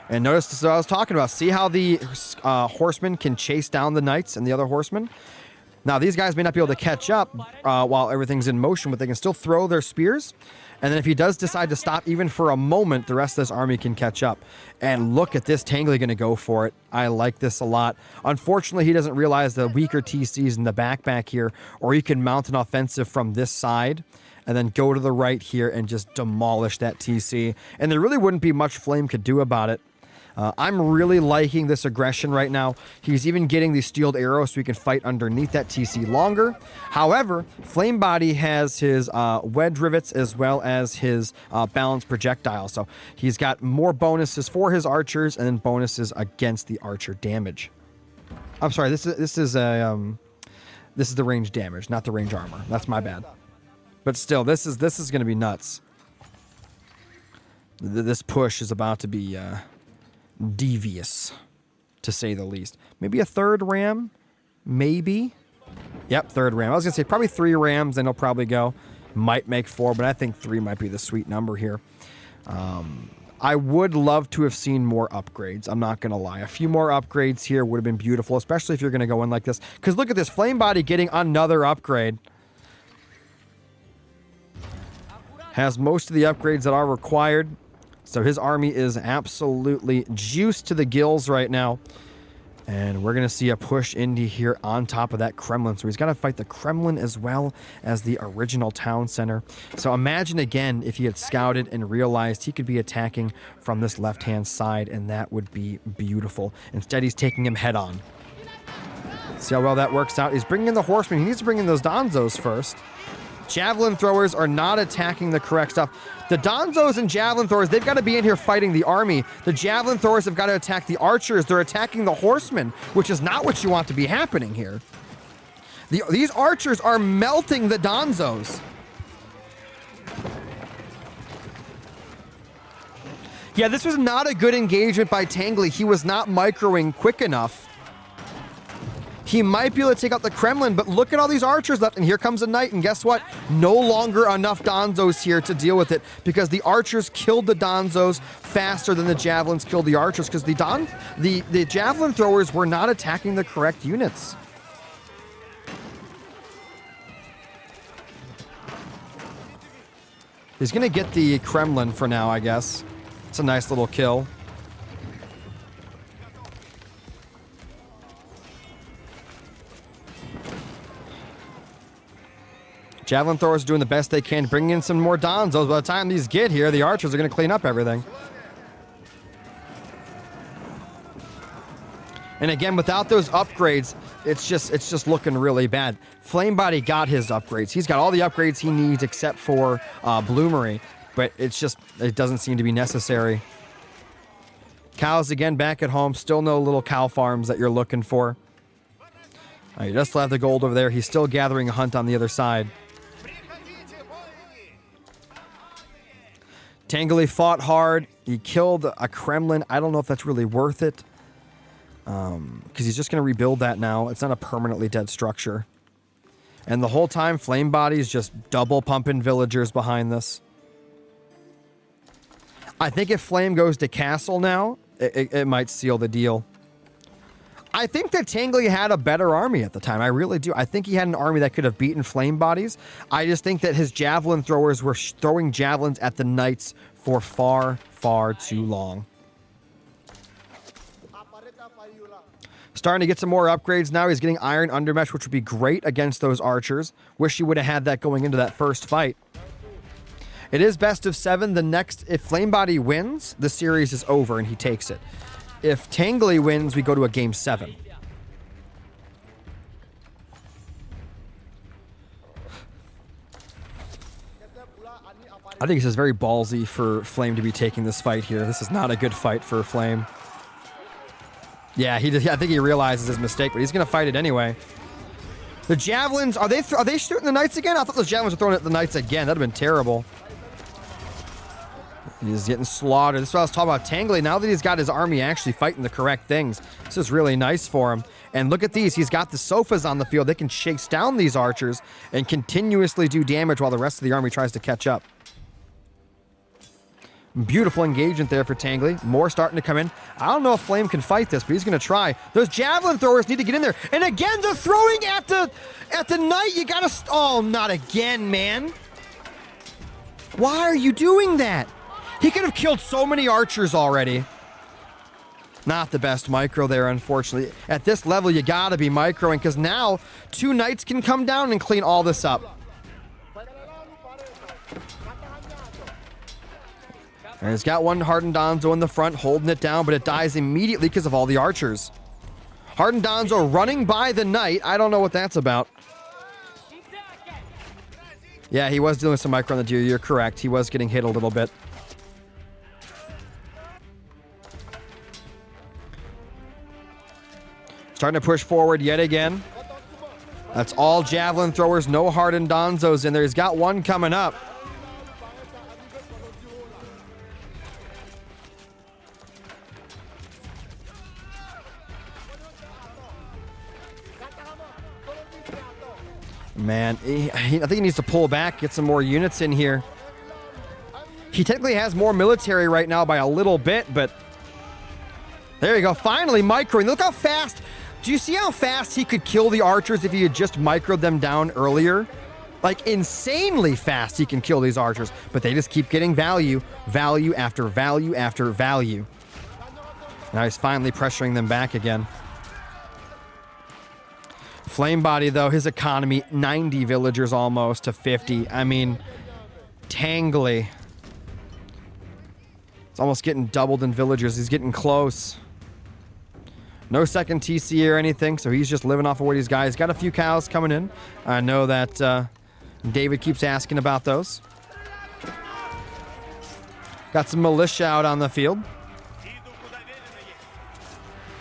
And notice this is what I was talking about. See how the horsemen can chase down the knights and the other horsemen? Now, these guys may not be able to catch up while everything's in motion, but they can still throw their spears. And then if he does decide to stop even for a moment, the rest of this army can catch up. And look at this Tangly going to go for it. I like this a lot. Unfortunately, he doesn't realize the weaker TCs in the back here, or he can mount an offensive from this side and then go to the right here and just demolish that TC. And there really wouldn't be much Flame could do about it. I'm really liking this aggression right now. He's even getting the steeled arrow so he can fight underneath that TC longer. However, Flamebody has his wedge rivets as well as his balanced projectile. So he's got more bonuses for his archers and then bonuses against the archer damage. I'm sorry, this is the range damage, not the range armor. That's my bad. But still, this is going to be nuts. This push is about to be devious, to say the least. Maybe a third ram? Maybe. Yep, third ram. I was going to say probably 3 rams, then he'll probably go. Might make 4, but I think 3 might be the sweet number here. I would love to have seen more upgrades. I'm not going to lie. A few more upgrades here would have been beautiful, especially if you're going to go in like this. Because look at this. Flamebody getting another upgrade. Has most of the upgrades that are required. So his army is absolutely juiced to the gills right now. And we're going to see a push into here on top of that Kremlin. So he's got to fight the Kremlin as well as the original town center. So imagine again if he had scouted and realized he could be attacking from this left-hand side, and that would be beautiful. Instead, he's taking him head on. See how well that works out. He's bringing in the horsemen. He needs to bring in those Donzos first. Javelin throwers are not attacking the correct stuff. The Donzos and javelin throwers, they've got to be in here fighting the army. The javelin throwers have got to attack the archers. They're attacking the horsemen, which is not what you want to be happening here. These archers are melting the Donzos. Yeah, this was not a good engagement by Tangly. He was not microing quick enough. He might be able to take out the Kremlin, but look at all these archers left, and here comes a knight, and guess what? No longer enough Donzos here to deal with it, because the archers killed the Donzos faster than the javelins killed the archers, because the javelin throwers were not attacking the correct units. He's going to get the Kremlin for now, I guess. It's a nice little kill. Javelin throwers doing the best they can, bringing in some more Donzos. By the time these get here, the archers are going to clean up everything. And again, without those upgrades, it's just looking really bad. Flamebody got his upgrades. He's got all the upgrades he needs except for Bloomery, but it doesn't seem to be necessary. Cows again back at home. Still no little cow farms that you're looking for. You just have the gold over there. He's still gathering a hunt on the other side. Tangly fought hard. He killed a Kremlin. I don't know if that's really worth it. Because he's just going to rebuild that now. It's not a permanently dead structure. And the whole time, Flamebody's just double pumping villagers behind this. I think if Flame goes to castle now, it might seal the deal. I think that Tangly had a better army at the time. I really do. I think he had an army that could have beaten Flame Bodies. I just think that his javelin throwers were throwing javelins at the knights for far, far too long. Starting to get some more upgrades now. He's getting Iron Undermesh, which would be great against those archers. Wish he would have had that going into that first fight. It is best of 7. If Flamebody wins, the series is over and he takes it. If Tangly wins, we go to a game 7. I think this is very ballsy for Flame to be taking this fight here. This is not a good fight for Flame. Yeah, I think he realizes his mistake, but he's going to fight it anyway. The javelins, are they shooting the knights again? I thought those javelins were throwing at the knights again. That would have been terrible. He's getting slaughtered. This is what I was talking about. Tangly, now that he's got his army actually fighting the correct things, this is really nice for him. And look at these. He's got the sofas on the field. They can chase down these archers and continuously do damage while the rest of the army tries to catch up. Beautiful engagement there for Tangly. More starting to come in. I don't know if Flame can fight this, but he's going to try. Those javelin throwers need to get in there. And again, they're throwing at the knight. You got to... Oh, not again, man. Why are you doing that? He could have killed so many archers already. Not the best micro there, unfortunately. At this level, you got to be microing, because now 2 knights can come down and clean all this up. And he's got one Hardened Donzo in the front, holding it down, but it dies immediately because of all the archers. Hardened Donzo running by the knight. I don't know what that's about. Yeah, he was doing some micro on the deer. You're correct. He was getting hit a little bit. Starting to push forward yet again. That's all javelin throwers. No Hardened Donzos in there. He's got one coming up. Man, I think he needs to pull back, get some more units in here. He technically has more military right now by a little bit, but there you go. Finally microing. Look how fast. Do you see how fast he could kill the archers if he had just microed them down earlier? Like, insanely fast he can kill these archers, but they just keep getting value after value after value. Now he's finally pressuring them back again. Flame Body, though, his economy, 90 villagers almost to 50. I mean, Tangly. It's almost getting doubled in villagers. He's getting close. No second TC or anything, so he's just living off of what he's got. He's got a few cows coming in. I know that David keeps asking about those. Got some militia out on the field.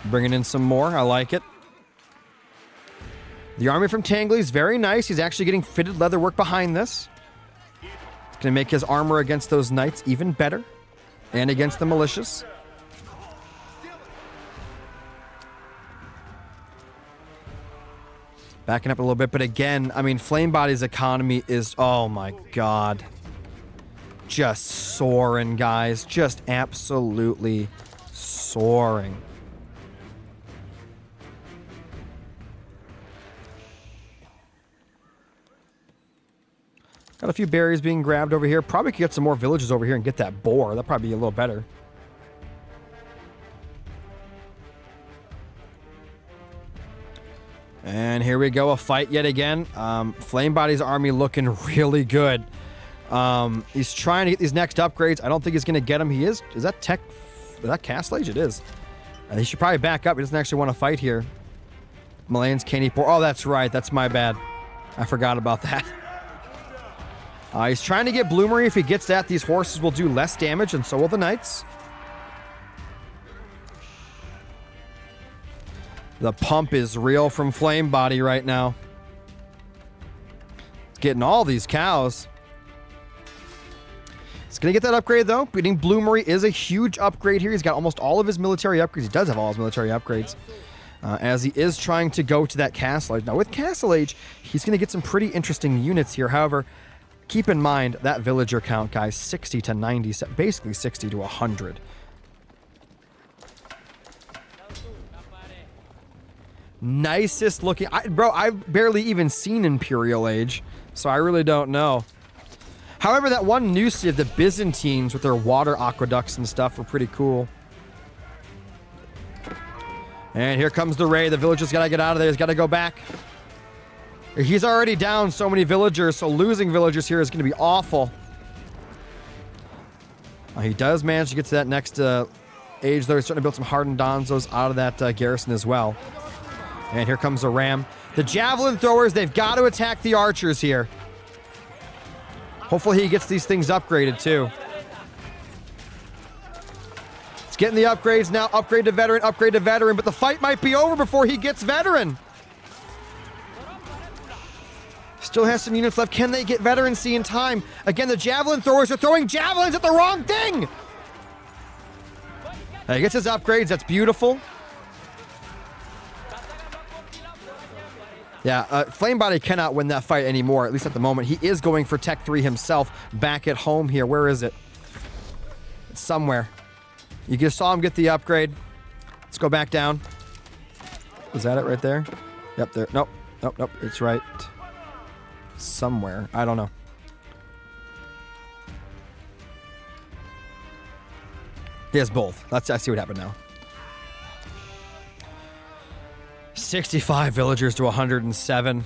Bringing in some more. I like it. The army from Tangly is very nice. He's actually getting fitted leather work behind this. It's going to make his armor against those knights even better. And against the militias. Backing up a little bit, but again, I mean, Flame Body's economy is, oh my god. Just soaring, guys. Just absolutely soaring. Got a few berries being grabbed over here. Probably could get some more villages over here and get that boar. That'd probably be a little better. And here we go, a fight yet again. Flame Body's army looking really good. He's trying to get these next upgrades. I don't think he's going to get them. He is. Is that tech? Is that Castle Age? It is. He should probably back up. He doesn't actually want to fight here. Malayan's Candy Pour. Oh, that's right. That's my bad. I forgot about that. He's trying to get Bloomery. If he gets that, these horses will do less damage, and so will the knights. The pump is real from Flame Body right now. He's getting all these cows. He's going to get that upgrade, though. Getting Bloomery is a huge upgrade here. He's got almost all of his military upgrades. He does have all his military upgrades. As he is trying to go to that Castle Age. Now, with Castle Age, he's going to get some pretty interesting units here. However, keep in mind that villager count, guys, 60 to 90, basically 60 to 100. Nicest looking. Bro, I've barely even seen Imperial Age, so I really don't know. However, that one new city of the Byzantines with their water aqueducts and stuff were pretty cool. And here comes the raid. The villager's got to get out of there. He's got to go back. He's already down so many villagers, so losing villagers here is going to be awful. He does manage to get to that next age, though. He's starting to build some hardened donzos out of that garrison as well. And here comes a ram. The javelin throwers, they've got to attack the archers here. Hopefully he gets these things upgraded, too. He's getting the upgrades now. Upgrade to veteran, but the fight might be over before he gets veteran. Still has some units left. Can they get veterancy in time? Again, the javelin throwers are throwing javelins at the wrong thing. He gets his upgrades. That's beautiful. Yeah, Flame Body cannot win that fight anymore, at least at the moment. He is going for Tech 3 himself back at home here. Where is it? It's somewhere. You just saw him get the upgrade. Let's go back down. Was that it right there? Yep, there. Nope. Nope, nope. It's right somewhere. I don't know. He has both. I see what happened now. 65 villagers to 107.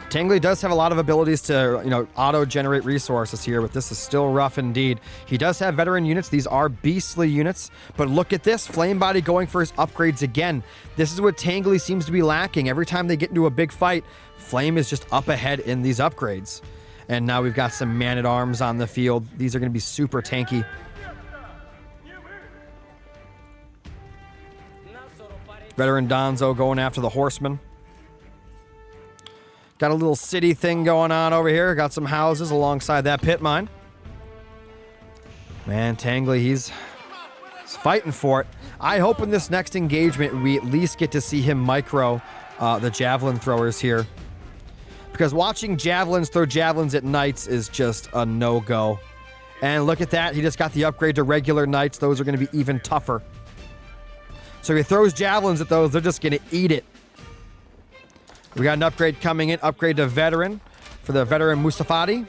Tangly does have a lot of abilities to, auto-generate resources here, but this is still rough indeed. He does have veteran units. These are beastly units, but look at this. Flame Body going for his upgrades again. This is what Tangly seems to be lacking. Every time they get into a big fight, Flame is just up ahead in these upgrades. And now we've got some man-at-arms on the field. These are going to be super tanky. Veteran Donzo going after the horsemen. Got a little city thing going on over here. Got some houses alongside that pit mine. Man, Tangly, he's fighting for it. I hope in this next engagement we at least get to see him micro the javelin throwers here. Because watching javelins throw javelins at knights is just a no-go. And look at that. He just got the upgrade to regular knights. Those are going to be even tougher. So if he throws javelins at those, they're just going to eat it. We got an upgrade coming in. Upgrade to veteran for the veteran Mustafadi.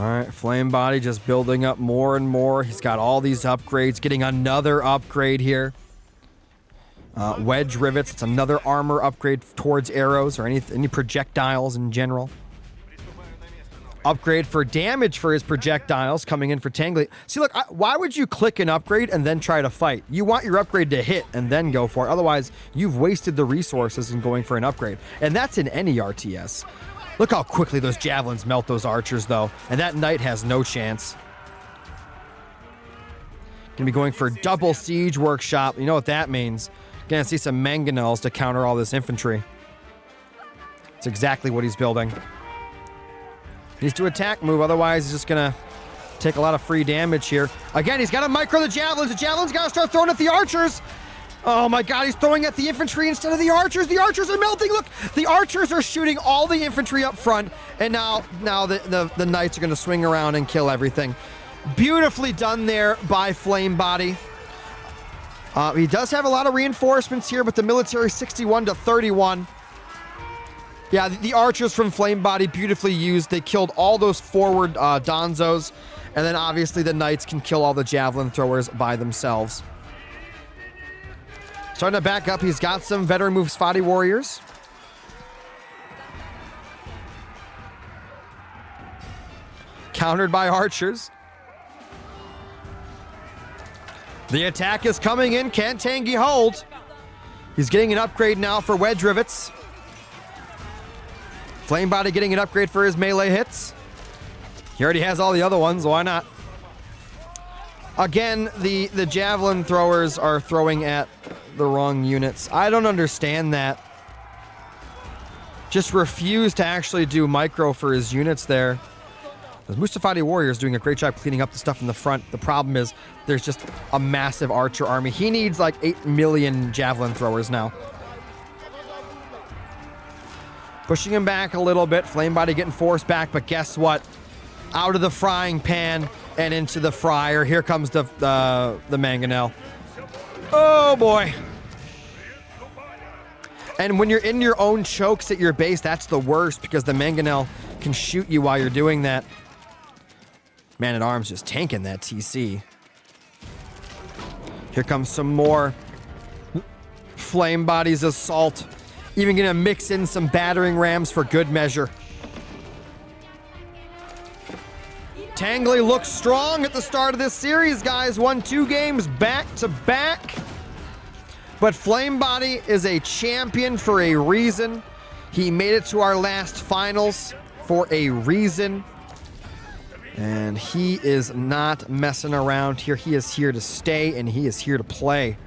right, Flame Body just building up more and more. He's got all these upgrades, getting another upgrade here. Wedge rivets, it's another armor upgrade towards arrows or any projectiles in general. Upgrade for damage for his projectiles coming in for Tangly. See, look, why would you click an upgrade and then try to fight? You want your upgrade to hit and then go for it. Otherwise, you've wasted the resources in going for an upgrade. And that's in any RTS. Look how quickly those javelins melt those archers, though. And that knight has no chance. Gonna be going for double siege workshop. You know what that means. Gonna see some mangonels to counter all this infantry. That's exactly what he's building. He needs to attack move, otherwise he's just gonna take a lot of free damage here. Again, he's gotta micro the javelins. The javelins gotta start throwing at the archers. Oh my god, he's throwing at the infantry instead of the archers. The archers are melting. Look, the archers are shooting all the infantry up front, and now the knights are gonna swing around and kill everything. Beautifully done there by Flame Body. He does have a lot of reinforcements here, but the military 61 to 31. Yeah, the archers from Flame Body beautifully used. They killed all those forward Donzos, and then obviously the knights can kill all the javelin throwers by themselves. Starting to back up, he's got some veteran moves, Spotty Warriors. Countered by archers. The attack is coming in. Can Tangly hold? He's getting an upgrade now for wedge rivets. Flame Body getting an upgrade for his melee hits. He already has all the other ones, why not? Again, the javelin throwers are throwing at the wrong units. I don't understand that. Just refuse to actually do micro for his units there. The Mustafadi Warrior is doing a great job cleaning up the stuff in the front. The problem is there's just a massive archer army. He needs like 8 million javelin throwers now. Pushing him back a little bit. Flame Body getting forced back, but guess what? Out of the frying pan and into the fryer. Here comes the mangonel. Oh boy. And when you're in your own chokes at your base, that's the worst because the mangonel can shoot you while you're doing that. Man-at-Arms just tanking that TC. Here comes some more Flame Body's assault. Even gonna mix in some battering rams for good measure. Tangly looks strong at the start of this series, guys. Won 2 games back to back. But Flame Body is a champion for a reason. He made it to our last finals for a reason. And he is not messing around here. He is here to stay, and he is here to play.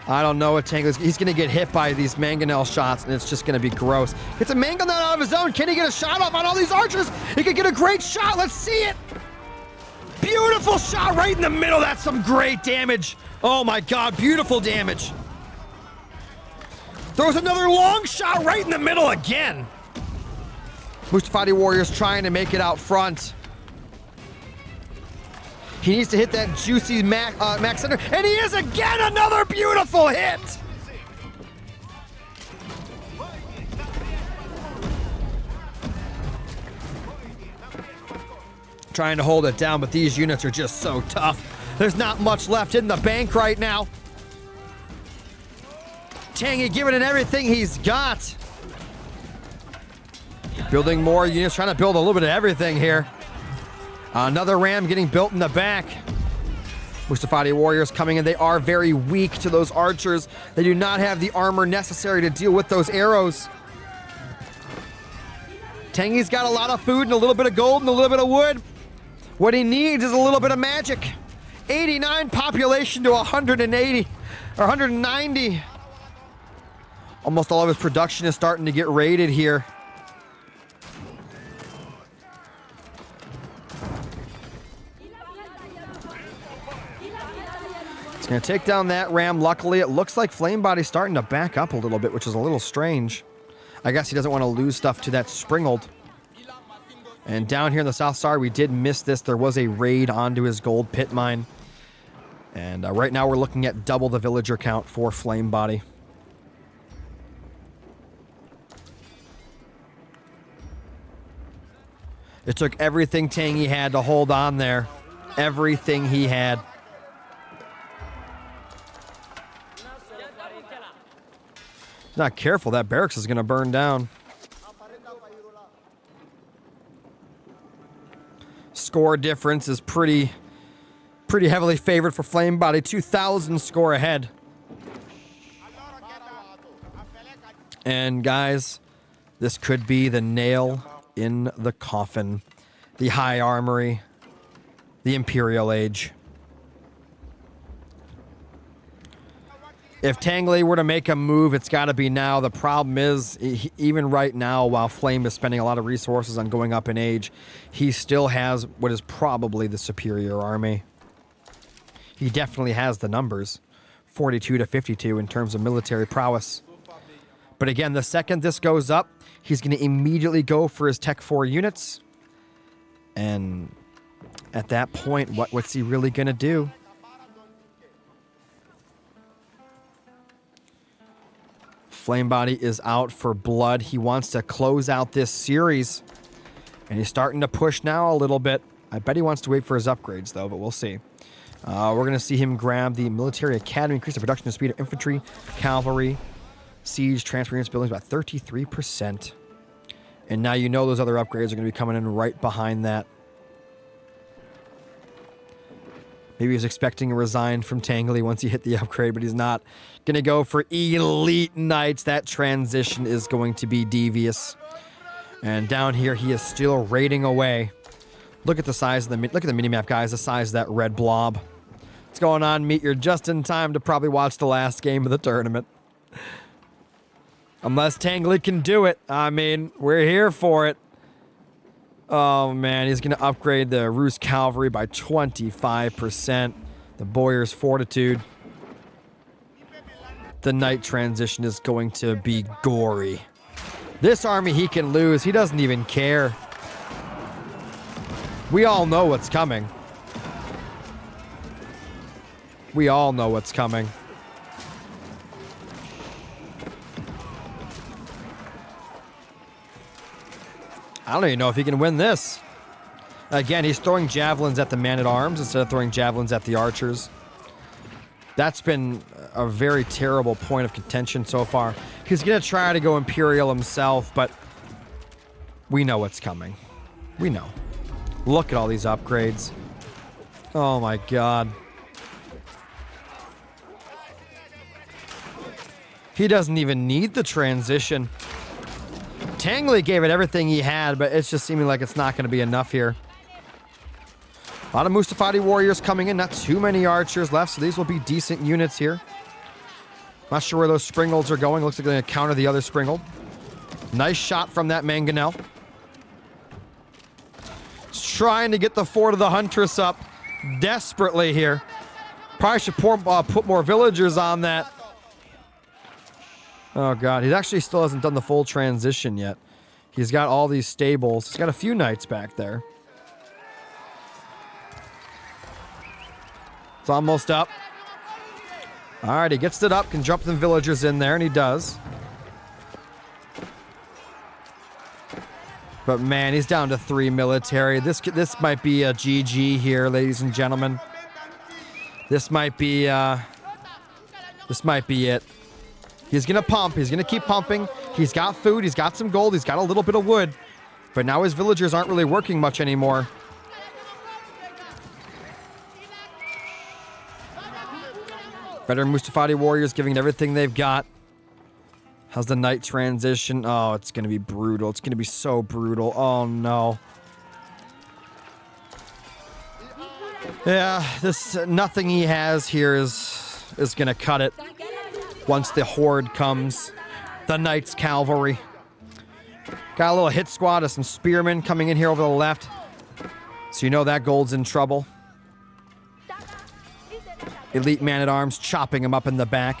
I don't know what Tangly's... He's going to get hit by these mangonel shots, and it's just going to be gross. Gets a mangonel out of his own. Can he get a shot off on all these archers? He could get a great shot. Let's see it. Beautiful shot right in the middle. That's some great damage. Oh, my God. Beautiful damage. Throws another long shot right in the middle again. Mustafadi Warriors trying to make it out front. He needs to hit that juicy max center, and he is again. Another beautiful hit. Trying to hold it down, but these units are just so tough. There's not much left in the bank right now. Tangly giving it everything he's got. Building more units, trying to build a little bit of everything here. Another ram getting built in the back. Mustafadi Warriors coming in. They are very weak to those archers. They do not have the armor necessary to deal with those arrows. Tangly's got a lot of food and a little bit of gold and a little bit of wood. What he needs is a little bit of magic. 89 population to 180 or 190. Almost all of his production is starting to get raided here. Gonna take down that ram. Luckily, it looks like Flame Body's starting to back up a little bit, which is a little strange. I guess he doesn't want to lose stuff to that Springald. And down here in the south side, we did miss this. There was a raid onto his gold pit mine. And right now we're looking at double the villager count for Flame Body. It took everything Tangy had to hold on there. Everything he had. Not careful, that barracks is going to burn down. Score difference is pretty heavily favored for Flame Body. 2,000 score ahead. And guys, this could be the nail in the coffin. The High Armory. The Imperial Age. If Tangly were to make a move, it's got to be now. The problem is, even right now, while Flame is spending a lot of resources on going up in age, he still has what is probably the superior army. He definitely has the numbers. 42 to 52 in terms of military prowess. But again, the second this goes up, he's going to immediately go for his Tech 4 units. And at that point, what's he really going to do? Flamebody is out for blood. He wants to close out this series. And he's starting to push now a little bit. I bet he wants to wait for his upgrades, though, but we'll see. We're going to see him grab the Military Academy, increase the production speed of infantry, cavalry, siege, transfer units, buildings by 33%. And now you know those other upgrades are going to be coming in right behind that. Maybe he was expecting a resign from Tangly once he hit the upgrade, but he's not. Going to go for Elite Knights. That transition is going to be devious. And down here, he is still raiding away. Look at the size of the minimap, guys. The size of that red blob. What's going on, Meat? You're just in time to probably watch the last game of the tournament. Unless Tangly can do it. I mean, we're here for it. Oh, man. He's going to upgrade the Rus Cavalry by 25%. The Boyar's Fortitude. The Knight transition is going to be gory. This army he can lose. He doesn't even care. We all know what's coming. We all know what's coming. I don't even know if he can win this. Again, he's throwing javelins at the man-at-arms instead of throwing javelins at the archers. That's been a very terrible point of contention so far. He's going to try to go Imperial himself, but we know what's coming. We know. Look at all these upgrades. Oh my god. He doesn't even need the transition. Tangly gave it everything he had, but it's just seeming like it's not going to be enough here. A lot of Mustafati warriors coming in. Not too many archers left, so these will be decent units here. Not sure where those Springolds are going. Looks like they're going to counter the other Springold. Nice shot from that Mangonel. He's trying to get the Fort of the Huntress up desperately here. Probably should put more villagers on that. Oh, God. He actually still hasn't done the full transition yet. He's got all these stables. He's got a few knights back there. It's almost up. All right, he gets it up, can jump some villagers in there, and he does. But, man, he's down to 3 military. This might be a GG here, ladies and gentlemen. This might be it. He's going to pump. He's going to keep pumping. He's got food. He's got some gold. He's got a little bit of wood. But now his villagers aren't really working much anymore. Veteran Mustafati warriors giving it everything they've got. How's the knight transition? Oh, it's going to be brutal. It's going to be so brutal. Oh, no. Yeah, nothing he has here is going to cut it. Once the horde comes, the Knight's Cavalry. Got a little hit squad of some spearmen coming in here over the left. So you know that gold's in trouble. Elite man-at-arms chopping him up in the back.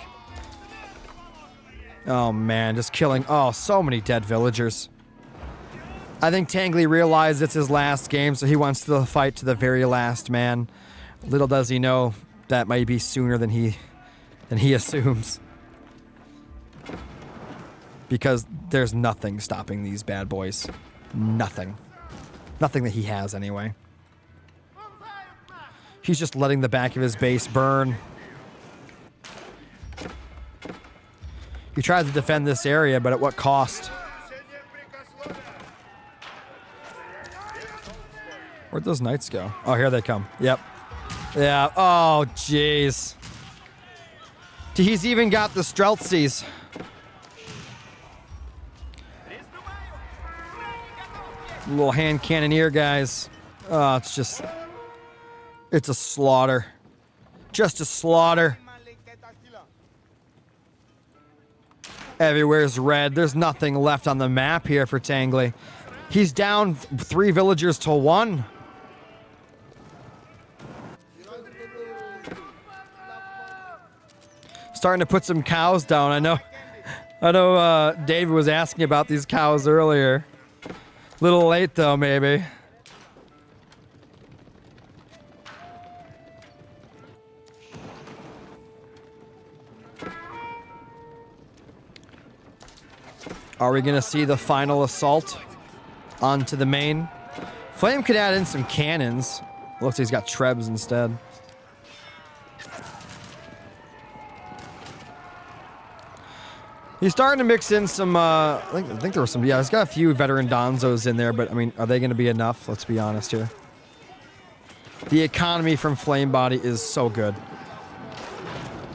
Oh, man, just killing... Oh, so many dead villagers. I think Tangly realized it's his last game, so he wants to fight to the very last man. Little does he know that might be sooner than he assumes. Because there's nothing stopping these bad boys. Nothing. Nothing that he has, anyway. He's just letting the back of his base burn. He tried to defend this area, but at what cost? Where'd those knights go? Oh, here they come. Yep. Yeah. Oh, jeez. He's even got the Streltsies. Little hand cannoneer guys. Oh, it's just... It's a slaughter. Just a slaughter. Everywhere's red. There's nothing left on the map here for Tangly. He's down 3 villagers to 1. Starting to put some cows down. I know David was asking about these cows earlier. Little late though, maybe. Are we gonna see the final assault onto the main? Flamme could add in some cannons. Looks like he's got trebs instead. He's starting to mix in some, I think there were some, yeah, he's got a few veteran Donzos in there, but I mean, are they going to be enough? Let's be honest here. The economy from Flame Body is so good.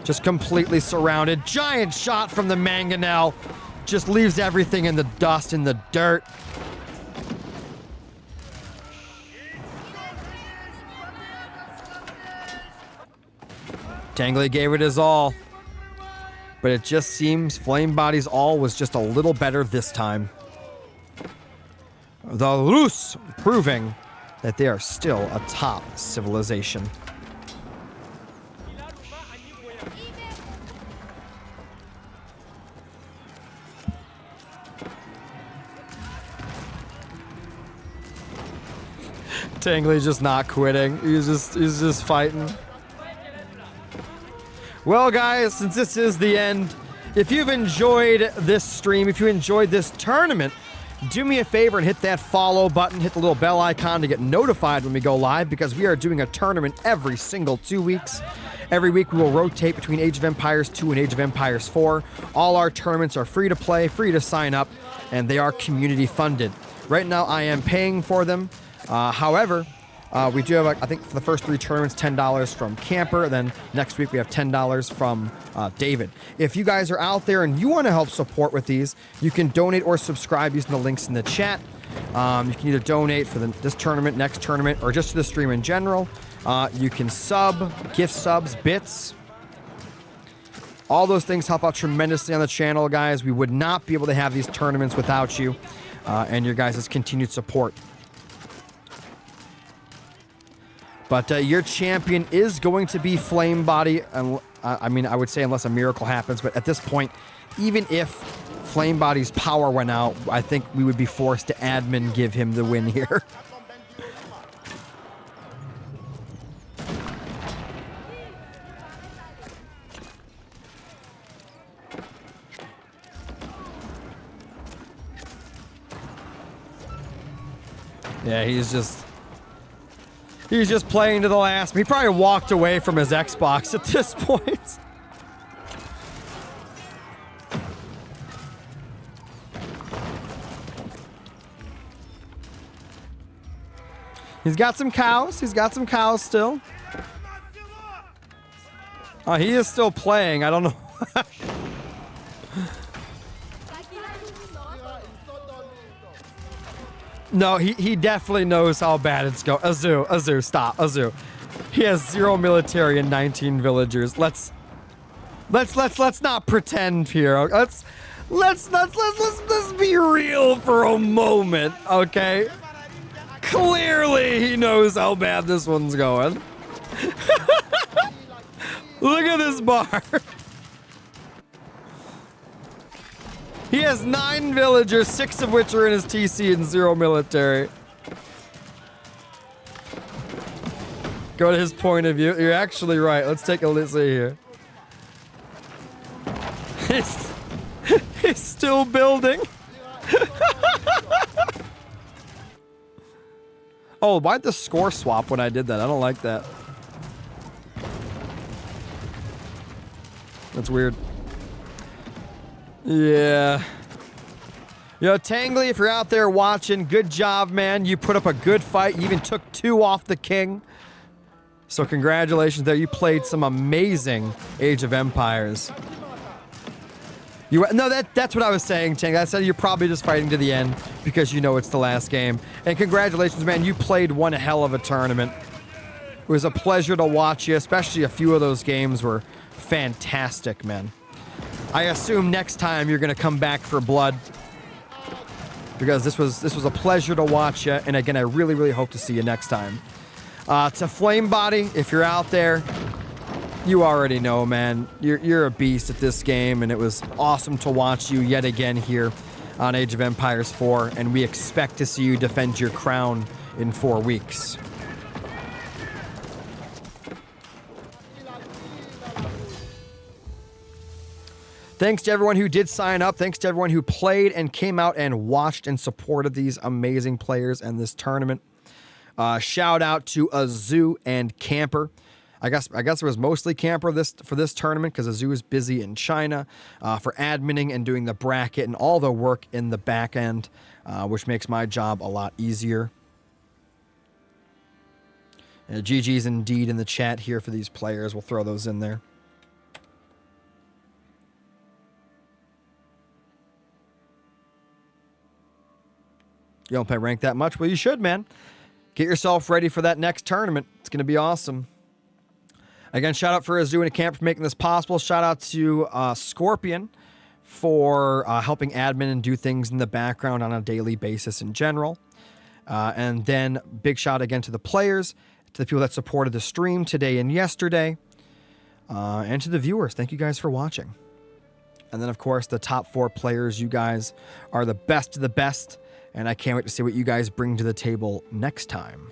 Just completely surrounded. Giant shot from the Mangonel. Just leaves everything in the dust, in the dirt. Tangly gave it his all. But it just seems Flame Body's all was just a little better this time. The Rus proving that they are still a top civilization. Tangly's just not quitting. He's just fighting. Well, guys, since this is the end, if you've enjoyed this stream, if you enjoyed this tournament, do me a favor and hit that follow button, hit the little bell icon to get notified when we go live, because we are doing a tournament every single 2 weeks. Every week we will rotate between Age of Empires 2 and Age of Empires 4. All our tournaments are free to play, free to sign up, and they are community funded. Right now I am paying for them. However, we do have, I think, for the first 3 tournaments, $10 from Camper. Then next week we have $10 from David. If you guys are out there and you want to help support with these, you can donate or subscribe using the links in the chat. You can either donate for this tournament, next tournament, or just to the stream in general. You can sub, gift subs, bits. All those things help out tremendously on the channel, guys. We would not be able to have these tournaments without you and your guys' continued support. But your champion is going to be Flame Body. I mean, I would say unless a miracle happens. But at this point, even if Flame Body's power went out, I think we would be forced to admin give him the win here. Yeah, he's just playing to the last. He probably walked away from his Xbox at this point. He's got some cows. He's got some cows still. He is still playing. I don't know. No, he definitely knows how bad it's going. Azu, stop, Azu. He has 0 military and 19 villagers. Let's not pretend here. Let's be real for a moment, okay? Clearly, he knows how bad this one's going. Look at this bar. He has 9 villagers, 6 of which are in his TC and 0 military. Go to his point of view. You're actually right. Let's take a listen here. He's still building. Oh, why'd the score swap when I did that? I don't like that. That's weird. Yeah. Yo, Tangly, if you're out there watching, good job, man. You put up a good fight. You even took 2 off the king. So congratulations there. You played some amazing Age of Empires. No, that's what I was saying, Tangly. I said you're probably just fighting to the end because you know it's the last game. And congratulations, man. You played one hell of a tournament. It was a pleasure to watch you, especially a few of those games were fantastic, man. I assume next time you're going to come back for blood. Because this was a pleasure to watch you, and again, I really, really hope to see you next time. To Flame Body, if you're out there, you already know, man. You're a beast at this game, and it was awesome to watch you yet again here on Age of Empires 4, and we expect to see you defend your crown in 4 weeks. Thanks to everyone who did sign up. Thanks to everyone who played and came out and watched and supported these amazing players and this tournament. Shout out to Azu and Camper. I guess it was mostly Camper for this tournament because Azu is busy in China for adminning and doing the bracket and all the work in the back end, which makes my job a lot easier. GG's indeed in the chat here for these players. We'll throw those in there. You don't play rank that much? Well, you should, man. Get yourself ready for that next tournament. It's going to be awesome. Again, shout out for Azu and Camp for making this possible. Shout out to Scorpion for helping admin and do things in the background on a daily basis in general. And then big shout again to the players, to the people that supported the stream today and yesterday, and to the viewers. Thank you guys for watching. And then, of course, the top 4 players. You guys are the best of the best. And I can't wait to see what you guys bring to the table next time.